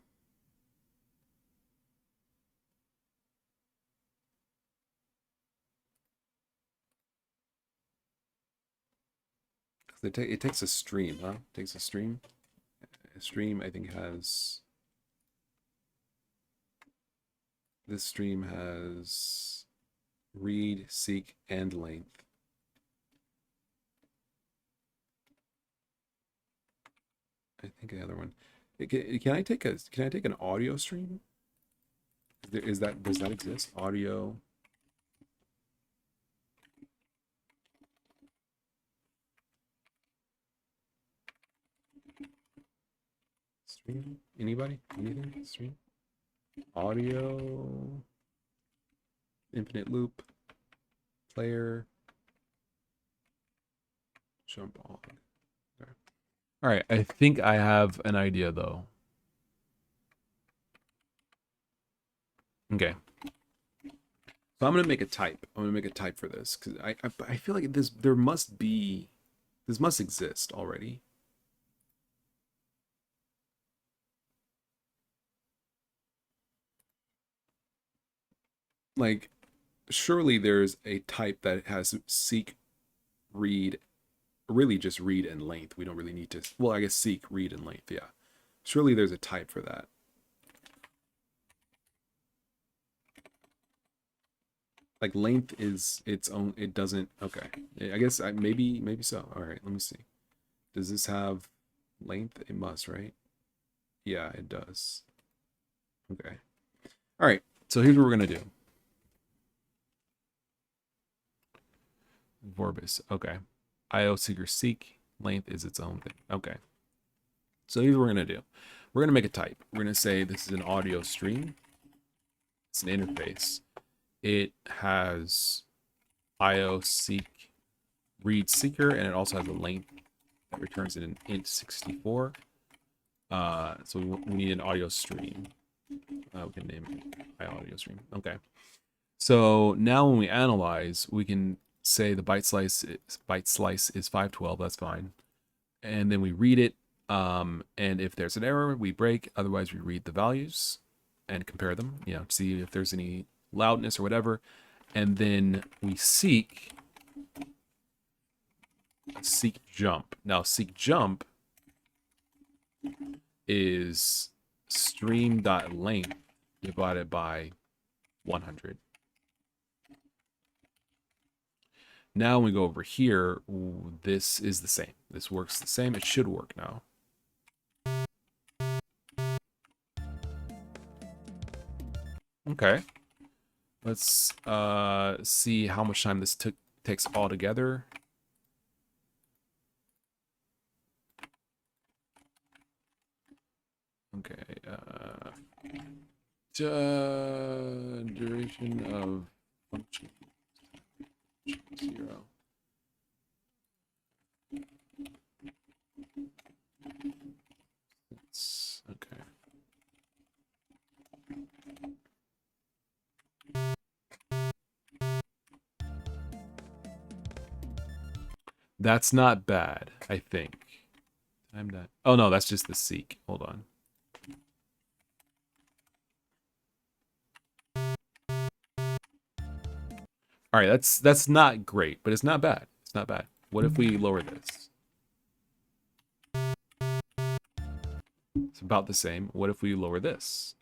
It takes a stream, huh? It takes a stream. A stream, I think, has. This stream has read, seek, and length. I think the other one. Can I take an audio stream? Does that exist? Audio. Stream? Anybody? Anything? Stream? Audio. Infinite loop. Player. Jump on. There. All right, I think I have an idea though. Okay. So I'm gonna make a type. I'm gonna make a type for this because I feel like this must exist already. Like, surely there's a type that has seek, read, really just read and length. We don't really need to. Well, I guess seek, read, and length. Yeah, surely there's a type for that. Like length is its own. It doesn't. Okay, I guess maybe so. All right, let me see. Does this have length? It must, right? Yeah, it does. Okay. All right. So here's what we're gonna do. Vorbis. Okay. IO seeker seek. Length is its own thing. Okay. So here's what we're gonna do. We're gonna make a type. We're gonna say this is an audio stream. It's an interface. It has IO seek read seeker, and it also has a length that returns in an int64. So we need an audio stream. We can name it audio stream. Okay. So now when we analyze, we can say the byte slice is 512. That's fine. And then we read it. And if there's an error, we break. Otherwise, we read the values and compare them. You know, see if there's any loudness or whatever. And then we seek seek jump. Now, seek jump is stream.length divided by 100. Now when we go over here, this is the same. This works the same. It should work now. Okay. Let's see how much time this takes all together. Okay. Duration of function 0. It's okay. That's not bad, I think. Time that. Oh no, that's just the seek. Hold on. All right, that's not great, but it's not bad. It's not bad. What if we lower this? It's about the same. What if we lower this?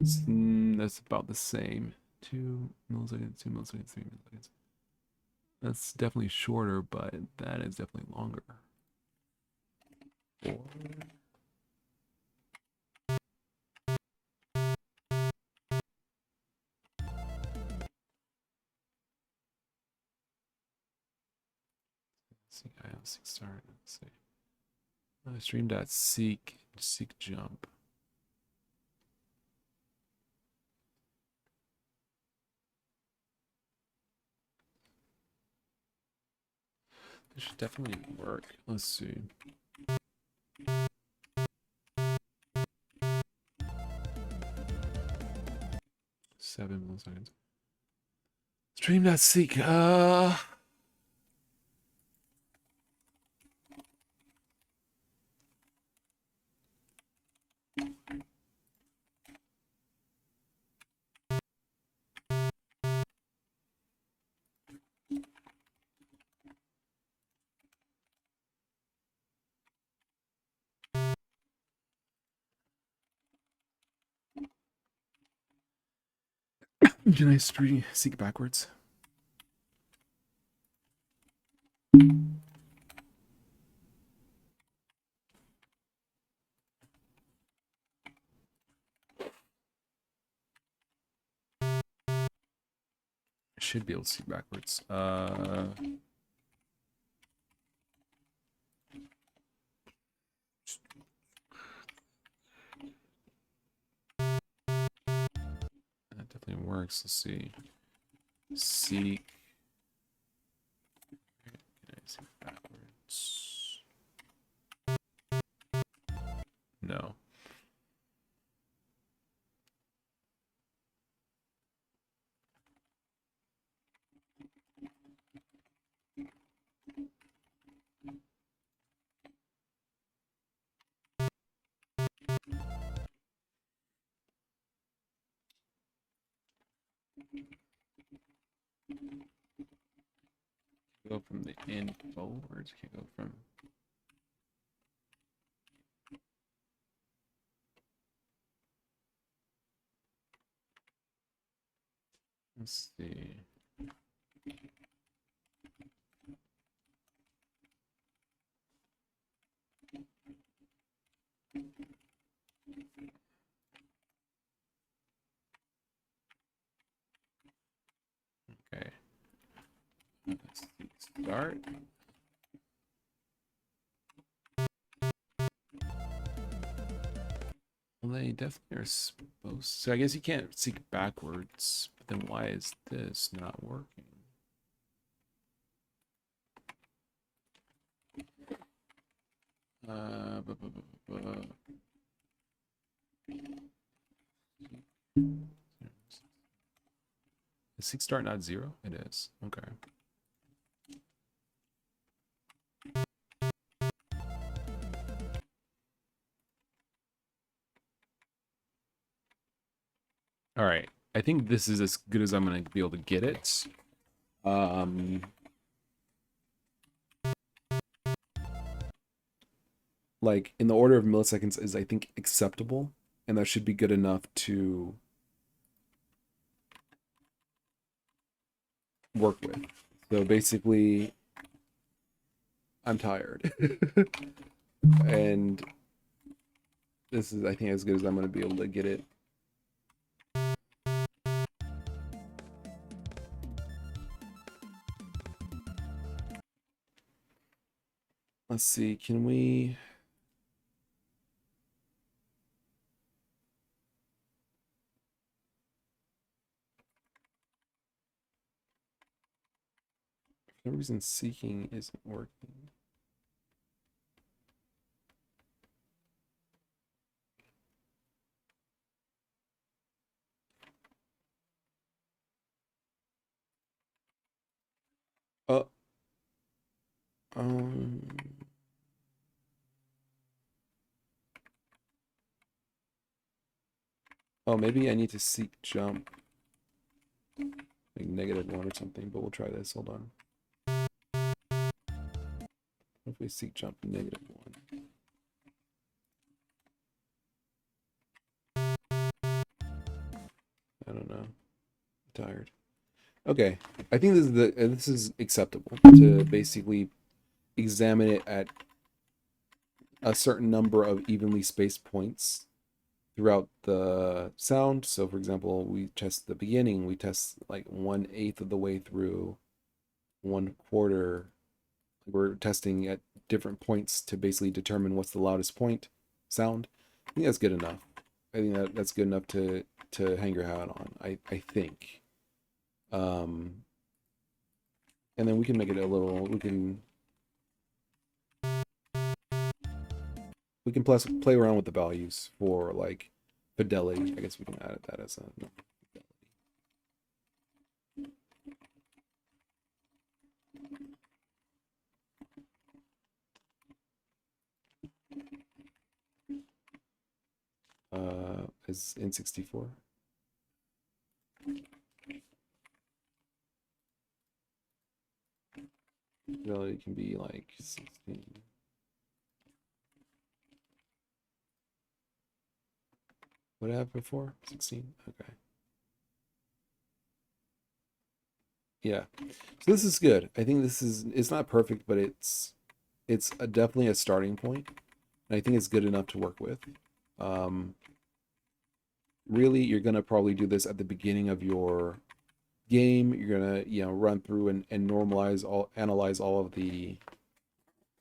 That's about the same. 2 milliseconds, 2 milliseconds, 3 milliseconds. That's definitely shorter, but that is definitely longer. 4. See, I have 6 start. Let's see. Stream.seek jump. This should definitely work. Let's see. Seven milliseconds. Stream.seek. Can I seek backwards? I should be able to seek backwards. That definitely works. Let's see. Seek. Can I seek backwards? No. Go from the end forwards. Can't go from. Let's see. Okay. Let's start. Well, they definitely are supposed. So I guess you can't seek backwards. But then why is this not working? Is seek start not 0? It is. Okay. All right. I think this is as good as I'm gonna be able to get it. Like in the order of milliseconds is I think acceptable, and that should be good enough to work with. So basically, I'm tired, and this is I think as good as I'm gonna be able to get it. Let's see, can we? For some reason, seeking isn't working. Oh, um, oh, maybe I need to seek jump like -1 or something. But we'll try this. Hold on. What if we seek jump -1? I don't know. I'm tired. Okay, I think this is acceptable to basically examine it at a certain number of evenly spaced points throughout the sound. So, for example, we test the beginning. We test like 1/8 of the way through, 1/4. We're testing at different points to basically determine what's the loudest point sound. I think that's good enough. I think that's good enough to hang your hat on. I think. Um, and then we can make it a little. We can play around with the values for like fidelity. I guess we can add that as a as in 64. Fidelity can be like 16. What did I have before? 16? Okay. Yeah. So this is good. I think it's not perfect, but it's definitely a starting point. And I think it's good enough to work with. Um, Really, you're gonna probably do this at the beginning of your game. You're gonna, run through and analyze all of the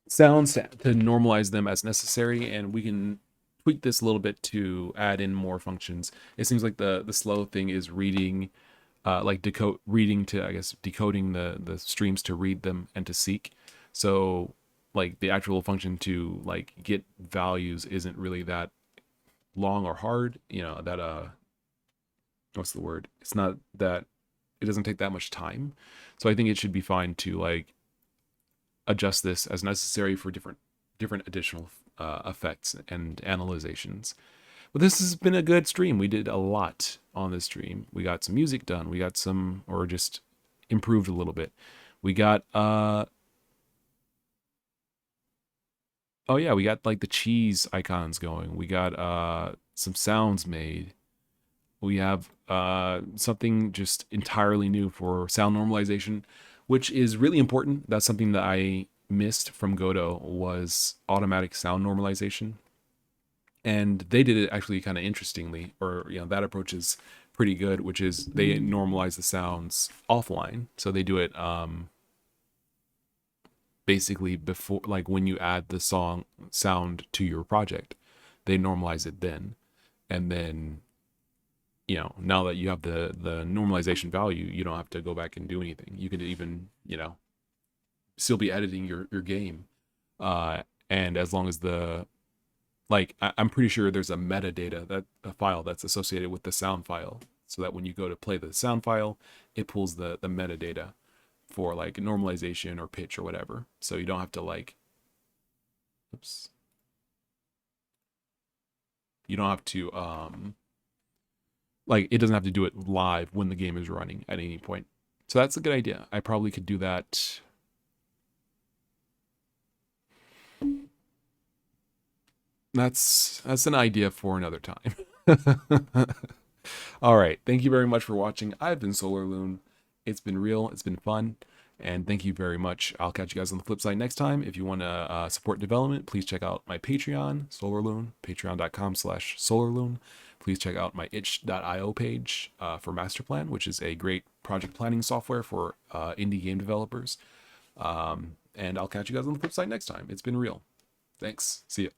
sounds to normalize them as necessary, and we can tweak this a little bit to add in more functions. It seems like the slow thing is reading, like reading to, I guess, decoding the streams to read them and to seek. So like the actual function to like get values isn't really that long or hard. That what's the word? It's not that it doesn't take that much time. So I think it should be fine to like adjust this as necessary for different additional effects and analyzations. But this has been a good stream. We did a lot on this stream. We got some music done. We got some, or just improved a little bit. We got oh yeah, we got like the cheese icons going. We got some sounds made. We have something just entirely new for sound normalization, which is really important. That's something that I missed from Godot, was automatic sound normalization. And they did it actually kind of interestingly, or that approach is pretty good, which is they normalize the sounds offline. So they do it basically before, like when you add the song sound to your project, they normalize it then. And then now that you have the normalization value, you don't have to go back and do anything. You can even still be editing your game, and as long as I'm pretty sure there's a metadata, that a file that's associated with the sound file, so that when you go to play the sound file, it pulls the metadata for like normalization or pitch or whatever. So you don't have to you don't have to Like, it doesn't have to do it live when the game is running at any point. So that's a good idea. I probably could do that. That's an idea for another time. All right. Thank you very much for watching. I've been Solar Loon. It's been real. It's been fun. And thank you very much. I'll catch you guys on the flip side next time. If you want to support development, please check out my Patreon, SolarLoon, patreon.com/SolarLoon. Please check out my itch.io page for Masterplan, which is a great project planning software for indie game developers. And I'll catch you guys on the flip side next time. It's been real. Thanks. See ya.